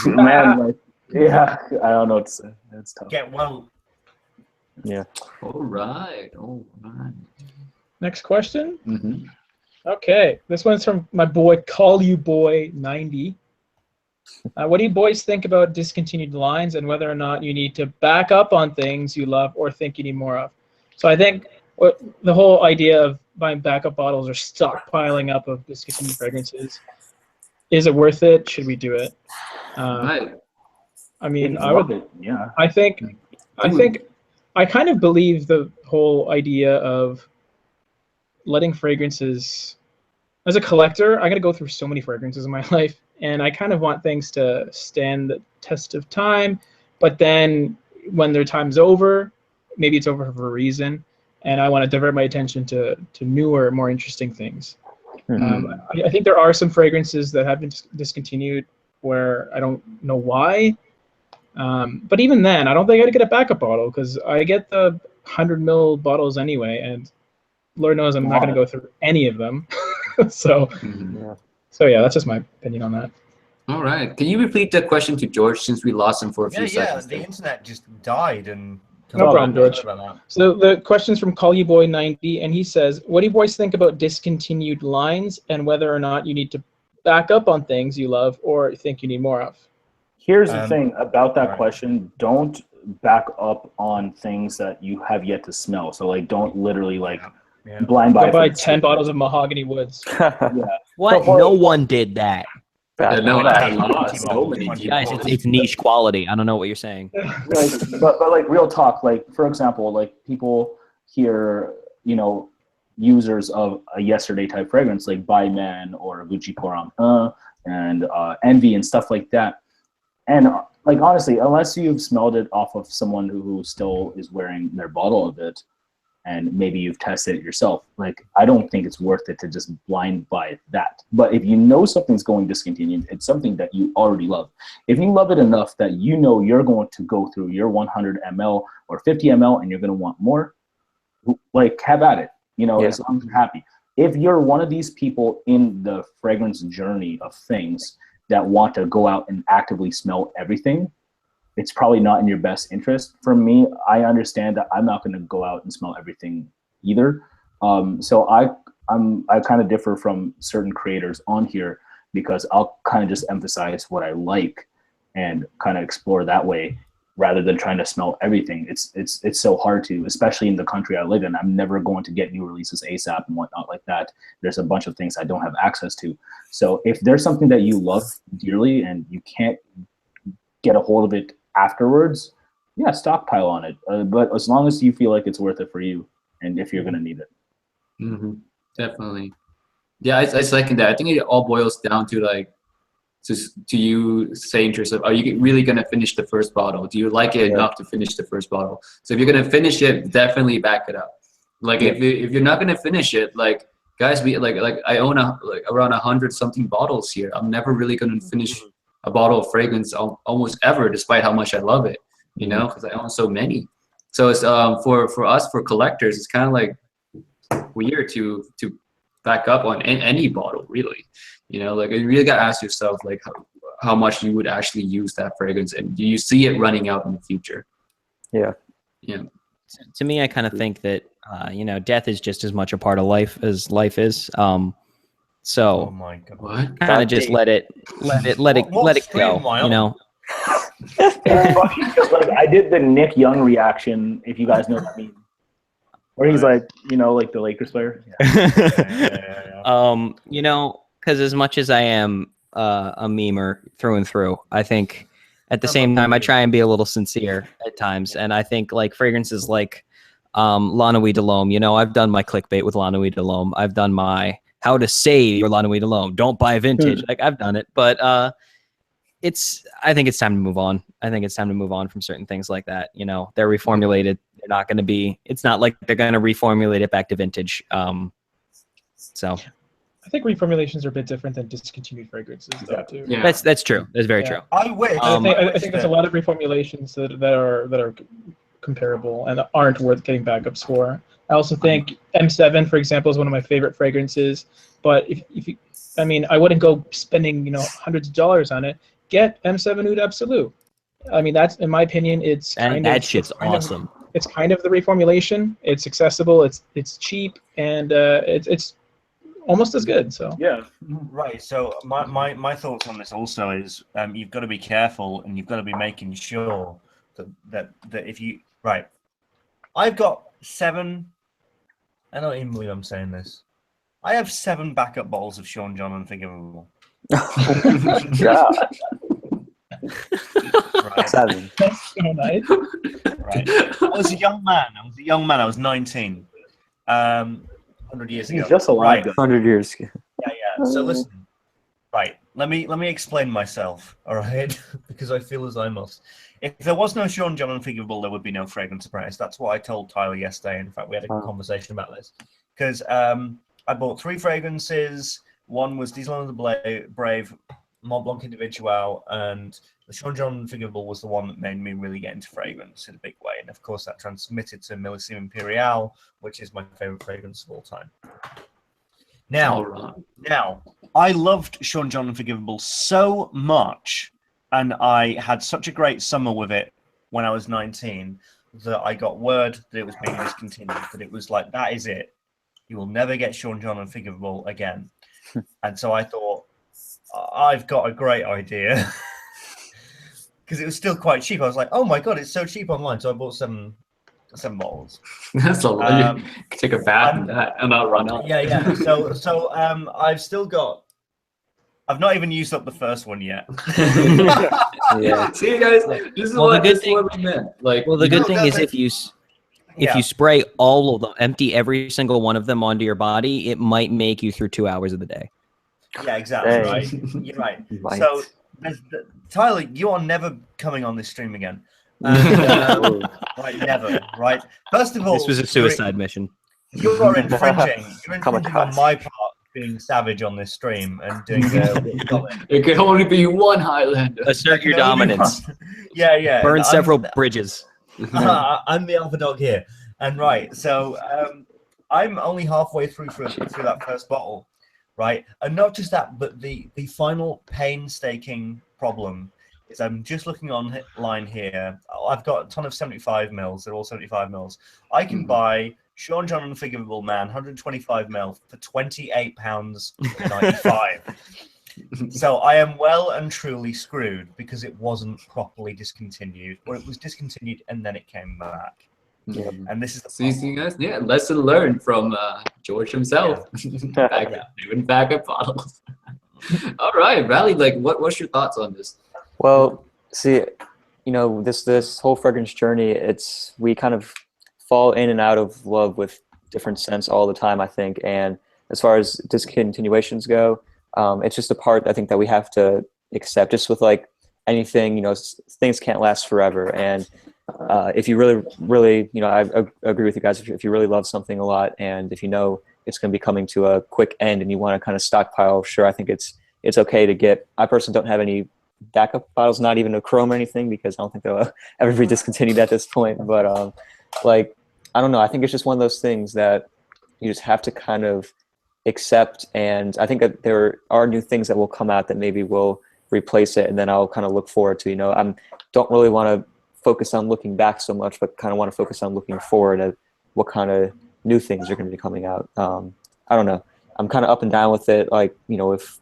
Man, like, yeah, I don't know what to say. It's tough. Get well. Yeah. All right. Next question. Mm-hmm. Okay, this one's from my boy Call You Boy 90. What do you boys think about discontinued lines and whether or not you need to back up on things you love or think you need more of? So I think the whole idea of buying backup bottles or stockpiling up of discontinued fragrances, is it worth it? Should we do it? Right. I mean, I would. Yeah. I kind of believe the whole idea of letting fragrances, as a collector, I got to go through so many fragrances in my life, and I kind of want things to stand the test of time, but then when their time's over, maybe it's over for a reason, and I want to divert my attention to newer, more interesting things. I think there are some fragrances that have been discontinued where I don't know why, but even then, I don't think I got to get a backup bottle because I get the 100 ml bottles anyway, and Lord knows I'm not going to go through any of them. So yeah, that's just my opinion on that. All right. Can you repeat the question to George since we lost him for a few seconds? The internet just died and. No problem, George. So the question's from Call You Boy 90, and he says, what do you boys think about discontinued lines and whether or not you need to back up on things you love or think you need more of? Here's the thing about that question. Don't back up on things that you have yet to smell. So, like, don't literally, like, blind buy. Go buy 10 bottles of Mahogany Woods. What? No one did that. I lost so many people. Guys, it's niche quality. I don't know what you're saying. But like, real talk, like, for example, like, people hear, users of a yesterday type fragrance like By Man or Gucci Pour and Envy and stuff like that. And like, honestly, unless you've smelled it off of someone who still is wearing their bottle of it, and maybe you've tested it yourself, like, I don't think it's worth it to just blind buy that. But if you know something's going discontinued, it's something that you already love. If you love it enough that you know you're going to go through your 100 ml or 50 ml and you're going to want more, like, have at it, as long as you're happy. If you're one of these people in the fragrance journey of things that want to go out and actively smell everything, it's probably not in your best interest. For me, I understand that I'm not going to go out and smell everything either. So I kind of differ from certain creators on here because I'll kind of just emphasize what I like and kind of explore that way rather than trying to smell everything. It's so hard to, especially in the country I live in. I'm never going to get new releases ASAP and whatnot like that. There's a bunch of things I don't have access to. So if there's something that you love dearly and you can't get a hold of it afterwards, yeah, stockpile on it. But as long as you feel like it's worth it for you and if you're going to need it. Definitely. Yeah, I second that. I think it all boils down to, like, to you saying to yourself, are you really going to finish the first bottle? Do you like it enough to finish the first bottle? So if you're going to finish it, definitely back it up. Like, if you're not going to finish it, like, guys, I own around 100 something bottles here. I'm never really going to finish a bottle of fragrance almost ever, despite how much I love it, because I own so many. So it's for us, for collectors, it's kind of like weird to back up on any bottle, really. Like, you really got to ask yourself, like, how much you would actually use that fragrance, and do you see it running out in the future? Yeah. To me, I kind of think that death is just as much a part of life as life is. So oh my God. Kind of just let it go. Like, I did the Nick Young reaction, if you guys know what I mean. Where he's like, like the Lakers player. Because as much as I am a memer through and through, I think at the same time I try and be a little sincere at times, and I think, like, fragrances like Lana Weed Delhomme. You know, I've done my clickbait with Lana Weed Delhomme. I've done my how to save your Lana Weed Delhomme. Don't buy vintage. Like I've done it, but I think it's time to move on. I think it's time to move on from certain things like that. You know, they're reformulated. They're not going to be. It's not like they're going to reformulate it back to vintage. So. I think reformulations are a bit different than discontinued fragrances, though, too. Yeah. That's true. That's very true. I wish. I think there's a lot of reformulations that are comparable and aren't worth getting backups for. I also think M7, for example, is one of my favorite fragrances. But if you, I mean, I wouldn't go spending hundreds of dollars on it. Get M7 Oud Absolute. I mean, that's, in my opinion, it's and that shit's awesome. It's kind of the reformulation. It's accessible. It's cheap, and it's almost as good. So Yeah. Right. So my thoughts on this also is you've got to be careful, and you've got to be making sure that if you I've got 7. I don't even believe I'm saying this. I have 7 backup bottles of Sean John Unforgivable. God. Right. 7. that's so nice. Right. I was a young man. I was 19. 100 years ago. He's just alive. 100 years. Yeah. So listen. Right. Let me explain myself. All right. Because I feel as I must. If there was no Sean John Unforgivable, there would be no Fragrance Apprentice. That's what I told Tyler yesterday. In fact, we had a conversation about this. Because I bought 3 fragrances. One was Diesel under the Brave, Mont Blanc Individual, and the Sean John Unforgivable was the one that made me really get into fragrance in a big way. And of course, that transmitted to Millésime Impérial, which is my favorite fragrance of all time. Now, I loved Sean John Unforgivable so much, and I had such a great summer with it when I was 19 that I got word that it was being discontinued. That it was like, that is it. You will never get Sean John Unforgivable again. And so I thought, I've got a great idea. Because it was still quite cheap. I was like, oh my God, it's so cheap online. So I bought 7 bottles. That's a lot. You could take a bath and that amount run out. Yeah. So I've still got. I've not even used up the first one yet. Yeah. See, guys, this is what we meant. Like, well, the good thing is if you spray all of them, empty every single one of them onto your body, it might make you through 2 hours of the day. Yeah, exactly. Hey. Right. You're right. Might. So, Tyler, you are never coming on this stream again. And, right, never. Right. First of all, This was a suicide mission. You are infringing. You're infringing on my part, being savage on this stream and doing it can only be one Highlander. Assert your dominance. Yeah. Burn several bridges. I'm the alpha dog here. And right, so I'm only halfway through that first bottle, right? And not just that, but the final painstaking problem is I'm just looking online here. I've got a ton of 75 mils. They're all 75 mils. I can buy Sean John Unforgivable Man 125 mil for £28.95. So I am well and truly screwed because it wasn't properly discontinued, or it was discontinued and then it came back. Yeah. And this is the See, guys, lesson learned from George himself. Even backup bottles. All right, Rally, what's your thoughts on this? Well, see, this whole fragrance journey, we kind of fall in and out of love with different scents all the time, I think. And as far as discontinuations go, it's just a part I think that we have to accept. Just with like anything, things can't last forever. And if you really, I agree with you guys. If you really love something a lot, and if you know it's going to be coming to a quick end, and you want to kind of stockpile, sure, I think it's okay to get. I personally don't have any backup bottles, not even a chrome or anything, because I don't think they'll ever be discontinued at this point. But I don't know. I think it's just one of those things that you just have to kind of accept. And I think that there are new things that will come out that maybe will replace it, and then I'll kind of look forward to. I don't really want to focus on looking back so much, but kind of want to focus on looking forward at what kind of new things are going to be coming out. I don't know. I'm kind of up and down with it. Like, if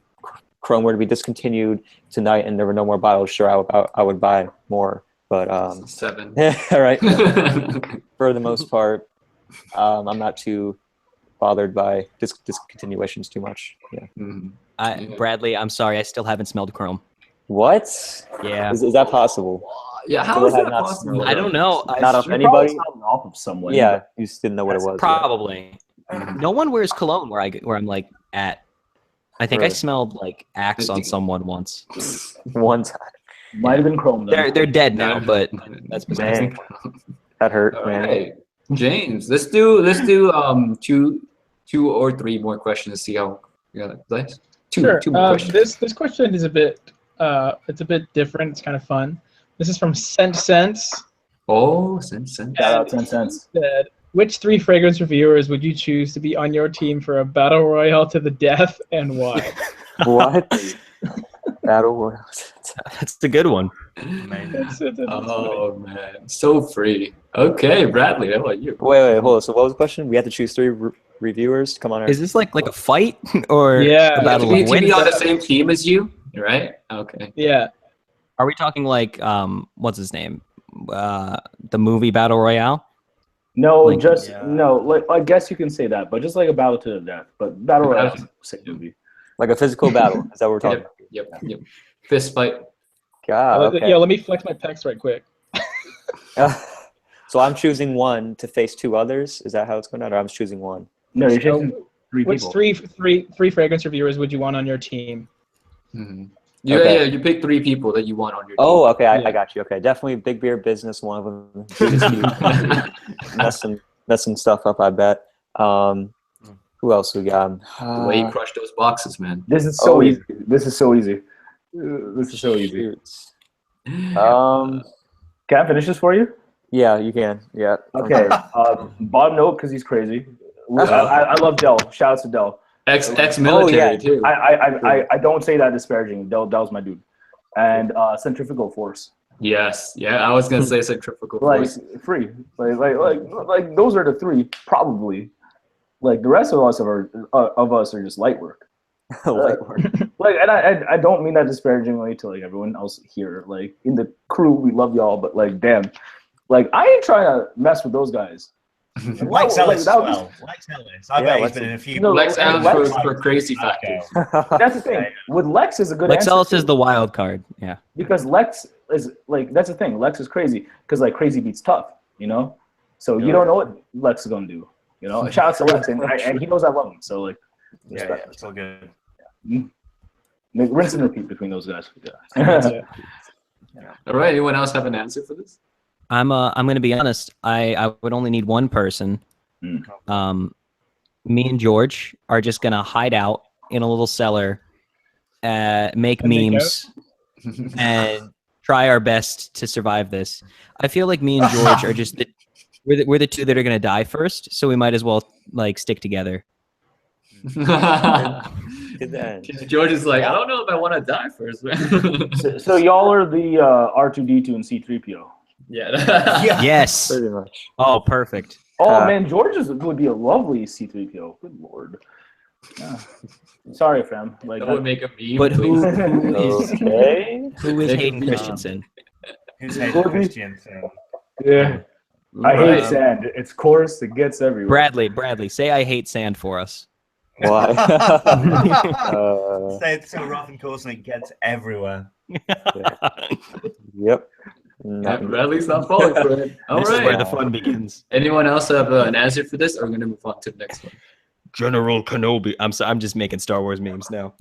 Chrome were to be discontinued tonight and there were no more bottles, sure, I would buy more. But 7. Yeah, right. For the most part, I'm not too bothered by discontinuations too much. Yeah. Bradley, I'm sorry, I still haven't smelled Chrome. What? Yeah. Is that possible? Yeah, how Still is have that not possible? smelled I don't know. Not off You anybody. probably smelled off of someone. Yeah, you just didn't know what it was. Probably. No one wears cologne where I'm like at. I think I Really? smelled like Axe on someone once. One time. Might have been Chrome. Then. They're dead now, but that's besides the Man, point. that hurt, All man. right, James. Let's do two or three more questions to see how. Yeah, let's two Sure. more questions. This question is a bit it's a bit different. It's kind of fun. This is from Sense. Oh, sense. Shout out 10 cents. Said, which 3 fragrance reviewers would you choose to be on your team for a battle royale to the death, and why? What? Battle Royale. That's a good one. Oh man, so free. Okay, Bradley, how about you? Wait, hold on. So what was the question? We have to choose 3 reviewers to come on our. Is this like a fight or Yeah. a battle To of be wins? on the same team as you, right? Okay. Yeah. Are we talking like what's his name? The movie Battle Royale? No, Like- just Yeah. no. Like I guess you can say that, but just like a battle to the death. But battle royale, same movie. Like a physical battle. Is that what we're talking Yep. Fist fight. about? God, okay. Yeah, let me flex my pecs right quick. So I'm choosing one to face 2 others. Is that how it's going on? Or I'm just choosing one? No, you're chasing 3 Which people. three fragrance reviewers would you want on your team? Yeah, Okay. yeah. You pick 3 people that you want on your team. Oh, okay. Yeah. I got you. Okay. Definitely Big Beer Business, one of them. Mess some stuff up, I bet. Who else we got? The way you crush those boxes, man. This is so Oh, yeah. easy. This is so easy. This is so easy. Shoots. Um, Can I finish this for you? yeah, you can. Yeah. Okay. Bottom note because he's crazy. I love Dell. Shout out to Dell. Ex-military Oh, yeah. too. I don't say that disparaging. Dell's my dude. And centrifugal force. Yes. Yeah, I was gonna say centrifugal Like force. free. Like those are the 3 probably. Like the rest of us are just light work. Light work. Like, and I don't mean that disparagingly to like everyone else here. Like in the crew, we love y'all, but like, damn, like I ain't trying to mess with those guys. Lex Ellis as that was- well. Lex Ellis. I Yeah, bet he's Lex- been in a few. No, Lex Lex- Allen for crazy factors. That's the thing. With Lex is a good Lex answer Ellis too, is the wild card. Yeah. because Lex is like that's the thing. Lex is crazy because like crazy beats tough, you know. So you don't know what Lex is gonna do, you know. Shout out to Lex, and he knows I love him. So like, Yeah, respect. it's all good. Rinse and repeat between those guys. Yeah. All right. Anyone else have an answer for this? I'm gonna be honest. I would only need one person. Me and George are just gonna hide out in a little cellar, make And make memes, and try our best to survive this. I feel like me and George are just we're the 2 that are gonna die first, so we might as well like stick together. Good end. George is like, I don't know if I want to die first, man. So y'all are the R2D2 and C3PO. Yeah. Yes. Pretty much. Oh, perfect. Oh man, George would be a lovely C3PO. Good lord. Yeah. Sorry, fam. Like That would make a meme. But who please. is Okay. who is Make Hayden him- Christensen? Who's Hayden Christian? yeah. I hate Right. sand. It's coarse. It gets everywhere. Bradley, say I hate sand for us. Why? Say it's so rough and coarse and it gets everywhere. Yep. Yeah, Bradley's not falling for it. All This is where right. the fun begins. Anyone else have an answer for this? Or we're gonna move on to the next one. General Kenobi. I'm just making Star Wars memes now.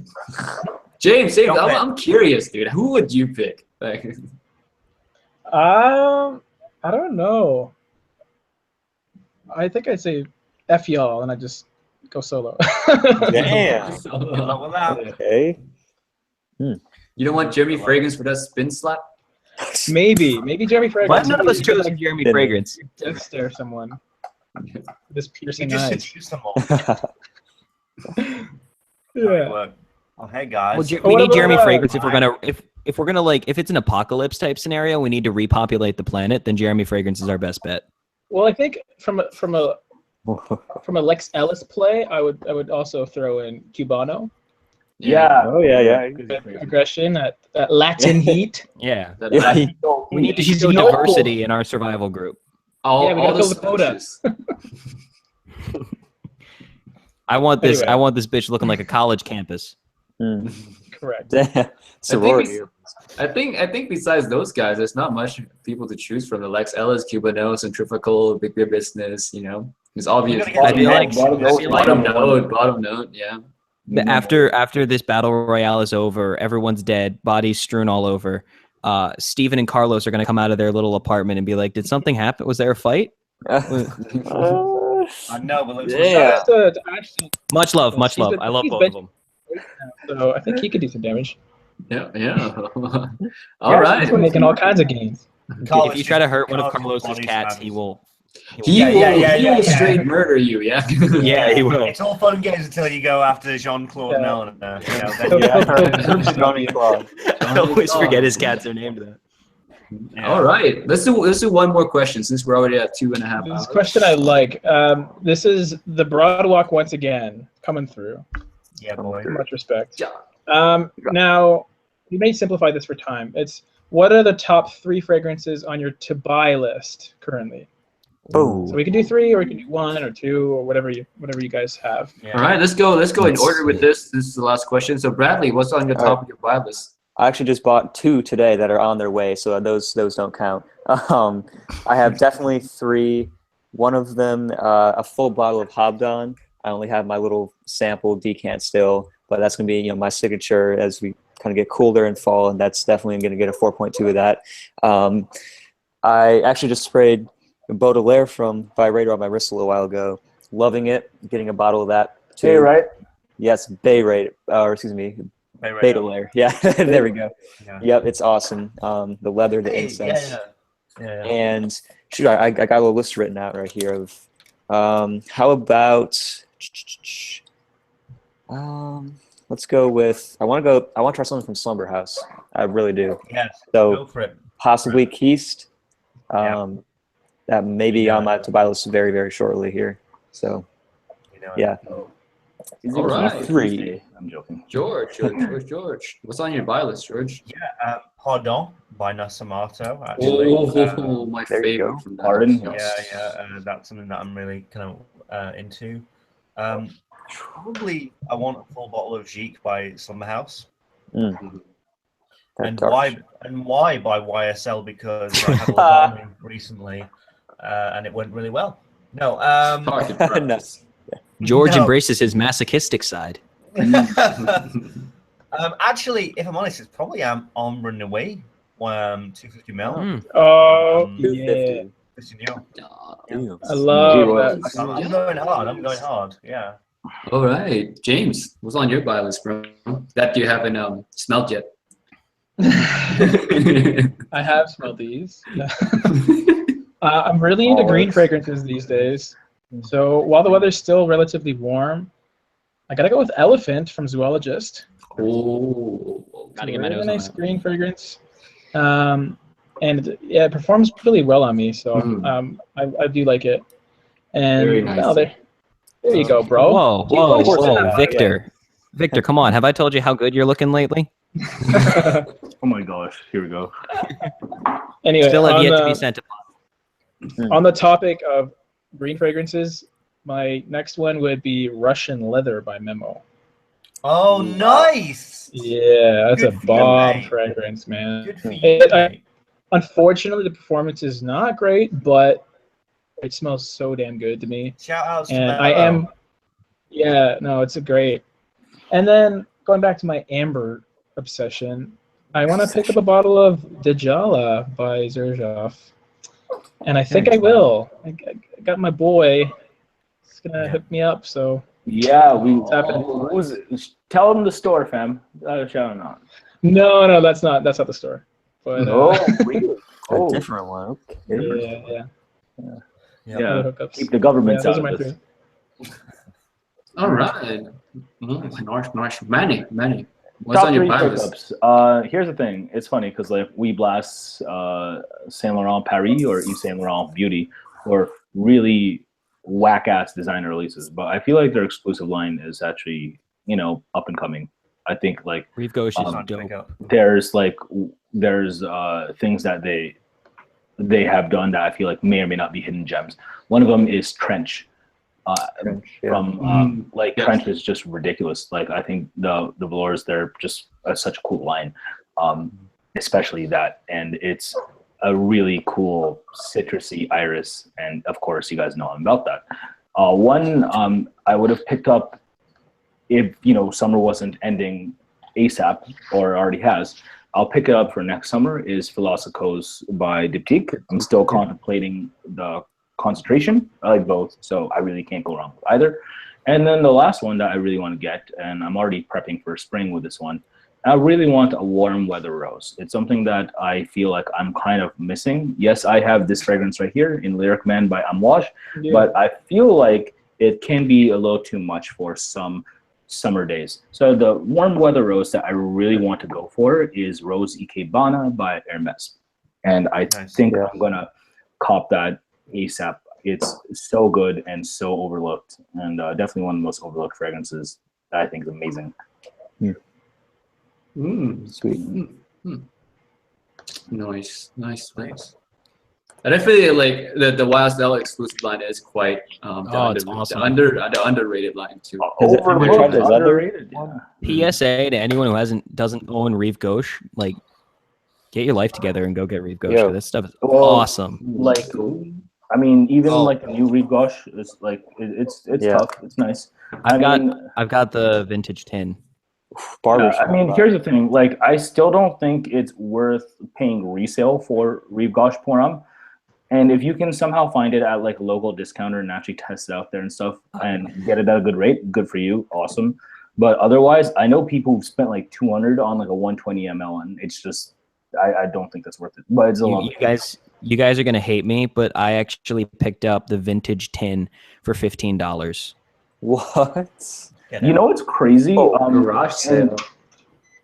James, I'm curious, dude. Who would you pick? Like, I don't know. I think I'd say F y'all, and I just go solo. Damn. Okay. you don't want Jeremy Fragrance for that spin slap? Maybe Jeremy Why Fragrance. none of us chose Jeremy Didn't. Fragrance? Death stare someone. This You piercing just eyes. seduce them all. Yeah. Look. Oh, hey guys. Well, Oh, we what need about, Jeremy Fragrance if we're I- gonna if we're gonna like if it's an apocalypse type scenario, we need to repopulate the planet. Then Jeremy Fragrance is our best bet. Well, I think from a Lex Ellis play, I would also throw in Cubano, Yeah. Oh yeah. aggression at Latin heat. Yeah, That- Yeah. that- we need to He's show noble. diversity in our survival group. all, Yeah, we all gotta fill the quota. soldiers. I want this. Anyway. I want this bitch looking like a college campus. Mm. Correct. Damn. Sorority. I think besides those guys, there's not much people to choose from. The Lex Ellis, Cubanos, and Trifical, Big Beer Business. You know, it's obvious. I feel like Bottom note, yeah. After this battle royale is over, everyone's dead, bodies strewn all over. Steven and Carlos are going to come out of their little apartment and be like, "Did something happen? Was there a fight?" I know, but let's Much love. I love both of them. So I think he could do some damage. Yeah. All right. He's making all kinds of gains. If you try to hurt one of Carlos's cats, he will. He will straight murder you. Yeah. Yeah, he will. It's all fun and games until you go after Jean-Claude Mellon. Jean-Claude. I always forget his cats are named that. Yeah. All right, let's do one more question since we're already at 2.5 hours. This question I like. This is the Broad Walk once again coming through. Yeah, boy. Much respect. Now, we may simplify this for time. It's what are the top 3 fragrances on your to buy list currently? Oh. So we can do 3, or we can do 1 or 2, or whatever you guys have. Yeah. All right, let's go in order with this. This is the last question. So Bradley, what's on your top of your buy list? I actually just bought 2 today that are on their way, so those don't count. I have definitely 3. One of them, a full bottle of Hobdon. I only have my little sample decant still, but that's gonna be my signature as we kind of get cooler in fall, and that's definitely gonna get a 4.2 of that. I actually just sprayed Baudelaire from Vibrator on my wrist a little while ago. Loving it. Getting a bottle of that too. Hey, right? Yes, Baudelaire. Yeah, there we go. Yeah. Yep, it's awesome. The leather, the incense. Yeah. And shoot, I got a little list written out right here of how about let's go with I want to try something from Slumber House. I really do. Yes. So go for it. possibly Keist. That may be on my to buy list very, very shortly here. So yeah. All right. 3. I'm joking. George. What's on your buy list, George? Yeah, Pardon by Nasamato, actually. Oh, my favorite from that. Pardon? Yeah, that's something that I'm really kind of into. Probably I want a full bottle of Gique by Slumber House. And why by YSL? Because I had a lot of recently, and it went really well. No, No. George embraces his masochistic side. Actually, if I'm honest, it's probably Ombre Noir, 250 ml. Oh, yeah. I love that. I'm going hard. Yeah. All right, James, what's on your buy list, bro? That you haven't smelled yet. I have smelled these. I'm really into green fragrances these days. So while the weather's still relatively warm, I gotta go with Elephant from Zoologist. Oh, gotta get my nose on nice green fragrance. And yeah, it performs really well on me. So I do like it. And very nice. Well, there you go, bro. Whoa, Victor. Victor, come on. Have I told you how good you're looking lately? Oh my gosh, here we go. Anyway, still have yet to be sent upon. On the topic of green fragrances, my next one would be Russian Leather by Memo. Oh, nice! Yeah, that's a bomb fragrance, man. Good for you, unfortunately, the performance is not great, but it smells so damn good to me. Shout out to Memo. Yeah, no, it's a great. And then going back to my amber obsession, I want to pick up a bottle of Djala by Xerjoff. And I think I will. I got my boy. He's gonna hook me up. So yeah, tell him the store, fam. Shall not. No, that's not the store. But really? A different one. Okay. Yeah. Keep the government out of this. All right. Nice. Manny. What's on your buy list? Here's the thing. It's funny because like we blast Saint Laurent Paris or Yves Saint Laurent Beauty or really whack-ass designer releases, but I feel like their exclusive line is actually up and coming. I think like Reeve Gauche is dope. There's things that they have done that I feel like may or may not be hidden gems. One of them is Trench. Trench is just ridiculous. Like I think the velours, they're just such a cool line. especially that. And it's a really cool citrusy iris. And of course, you guys know I'm about that. One I would have picked up if, you know, summer wasn't ending ASAP or already has. I'll pick it up for next summer is Philosophes by Diptyque. I'm still contemplating the concentration. I like both, so I really can't go wrong with either. And then the last one that I really want to get, and I'm already prepping for spring with this one, I really want a warm weather rose. It's something that I feel like I'm kind of missing. Yes, I have this fragrance right here in Lyric Man by Amouage, but I feel like it can be a little too much for some summer days. So the warm weather rose that I really want to go for is Rose Ikebana by Hermes. And I think I'm gonna cop that ASAP. It's so good and so overlooked, and definitely one of the most overlooked fragrances that I think is amazing. Sweet. Nice. I definitely like the YSL exclusive line is quite it's awesome. the underrated line too. Overlooked, Is that underrated. PSA to anyone who doesn't own Rive Gauche, like, get your life together and go get Rive Gauche. Yeah. This stuff is awesome. Like, I mean, even like the new Rive Gauche is like it's tough. It's nice. I've got the vintage tin. I mean, here's the thing. Like, I still don't think it's worth paying resale for Rive Gauche Pour Homme. And if you can somehow find it at like a local discounter and actually test it out there and stuff and get it at a good rate, good for you, awesome. But otherwise, I know people who've spent like 200 on like a 120 ml, and it's just, I don't think that's worth it. But it's a lot. You guys are gonna hate me, but I actually picked up the vintage tin for $15. What? You know what's crazy? Garage sale.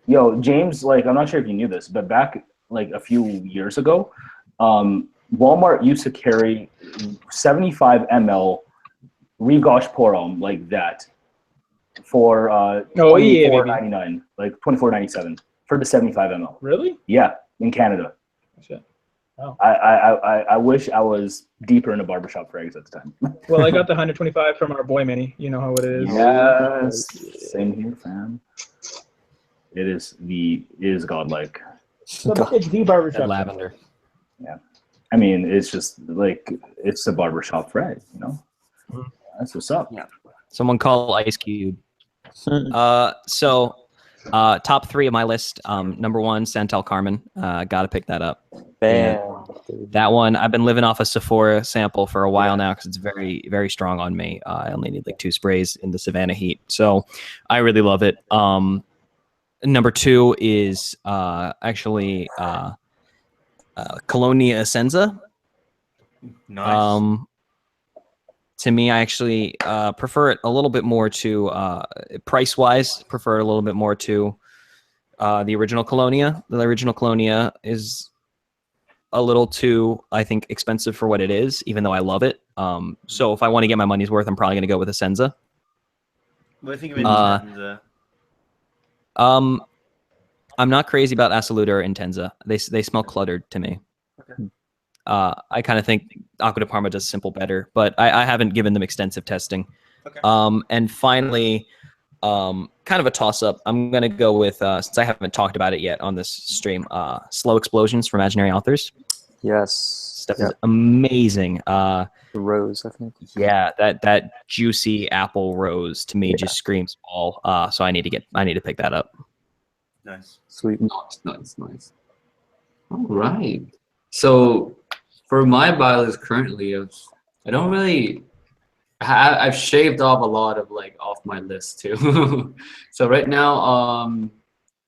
Yo, James, like, I'm not sure if you knew this, but back like a few years ago, Walmart used to carry 75 ml Rive Gauche Pour Homme like that for $24.99, like $24.97 for the 75 ml. Really? Yeah, in Canada. Shit. Oh. I wish I was deeper into barbershop fragrance at the time. Well, I got the 125 from our boy Minnie. You know how it is. Yes, same here, fam. It is godlike. It's the barbershop. Lavender. Yeah, I mean, it's just like it's a barbershop frag, you know. That's what's up. Yeah. Someone call Ice Cube. Top three of my list. Number one, Santal Carmen. Gotta pick that up. Bam. That one, I've been living off a Sephora sample for a while now because it's very, very strong on me. I only need like 2 sprays in the Savannah heat. So I really love it. Number two is actually Colonia Essenza. Nice. To me, I actually prefer it a little bit more to, price-wise, prefer it a little bit more to the original Colonia. The original Colonia is a little too, I think, expensive for what it is, even though I love it. So if I want to get my money's worth, I'm probably going to go with Essenza. What do you think of Intenza? I'm not crazy about Assoluta or Intenza. They smell cluttered to me. Okay. I kind of think Acqua di Parma does simple better, but I haven't given them extensive testing. Okay. And finally, kind of a toss-up. I'm going to go with, since I haven't talked about it yet on this stream, Slow Explosions from Imaginary Authors. Yes. Stuff is amazing. The rose, I think. Yeah, that juicy apple rose to me just screams fall. So I need to pick that up. Nice. Sweet. Nice. All right. So for my buy list currently, I don't really. I've shaved off a lot of off my list too. So right now,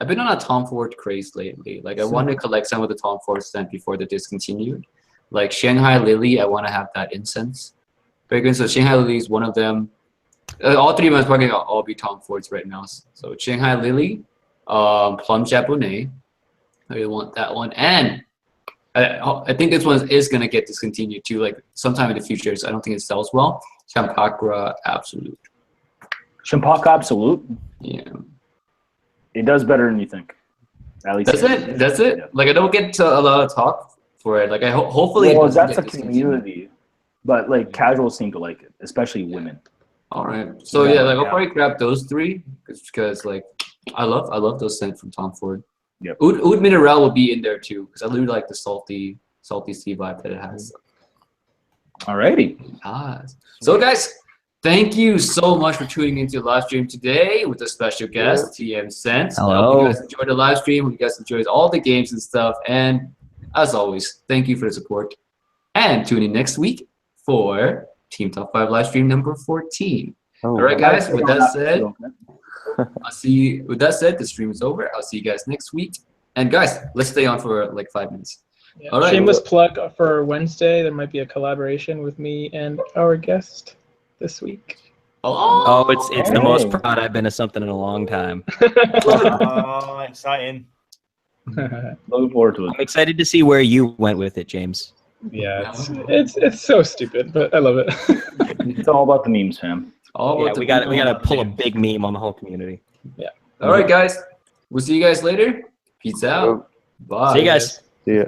I've been on a Tom Ford craze lately. Like I want to collect some of the Tom Ford scent before they're discontinued. Like Shanghai Lily, I want to have that incense fragrance. So Shanghai Lily is one of them. All three of them is probably all be Tom Fords right now. So Shanghai Lily, Plum Japonais, I really want that one, and I think this one is gonna get discontinued too, like sometime in the future. So I don't think it sells well. Champacra Absolute. Champacra Absolute. Yeah. It does better than you think. At least. Does it? Yeah. Like I don't get to a lot of talk for it. Like I hopefully. Well, that's a community, but like casuals seem to like it, especially women. All right. So yeah, like I'll probably grab those three because like I love those scents from Tom Ford. Yep. Oud Mineral will be in there too, because I really like the salty sea vibe that it has. Alrighty. So guys, thank you so much for tuning into the live stream today with a special guest, TM Sense. I hope you guys enjoyed the live stream. You guys enjoyed all the games and stuff. And as always, thank you for the support. And tune in next week for Team Top 5 live stream number 14. All right, guys. With that said, I'll see you. With that said, the stream is over. I'll see you guys next week. And guys, let's stay on for like 5 minutes. Yeah, all right. Shameless plug for Wednesday. There might be a collaboration with me and our guest this week. Oh, it's the most proud I've been of something in a long time. Oh, exciting. Looking forward to it. I'm excited to see where you went with it, James. Yeah, it's so stupid, but I love it. It's all about the memes, fam. We gotta pull a big meme on the whole community. Yeah. All right, guys. We'll see you guys later. Peace out. Bye. See you guys. See ya.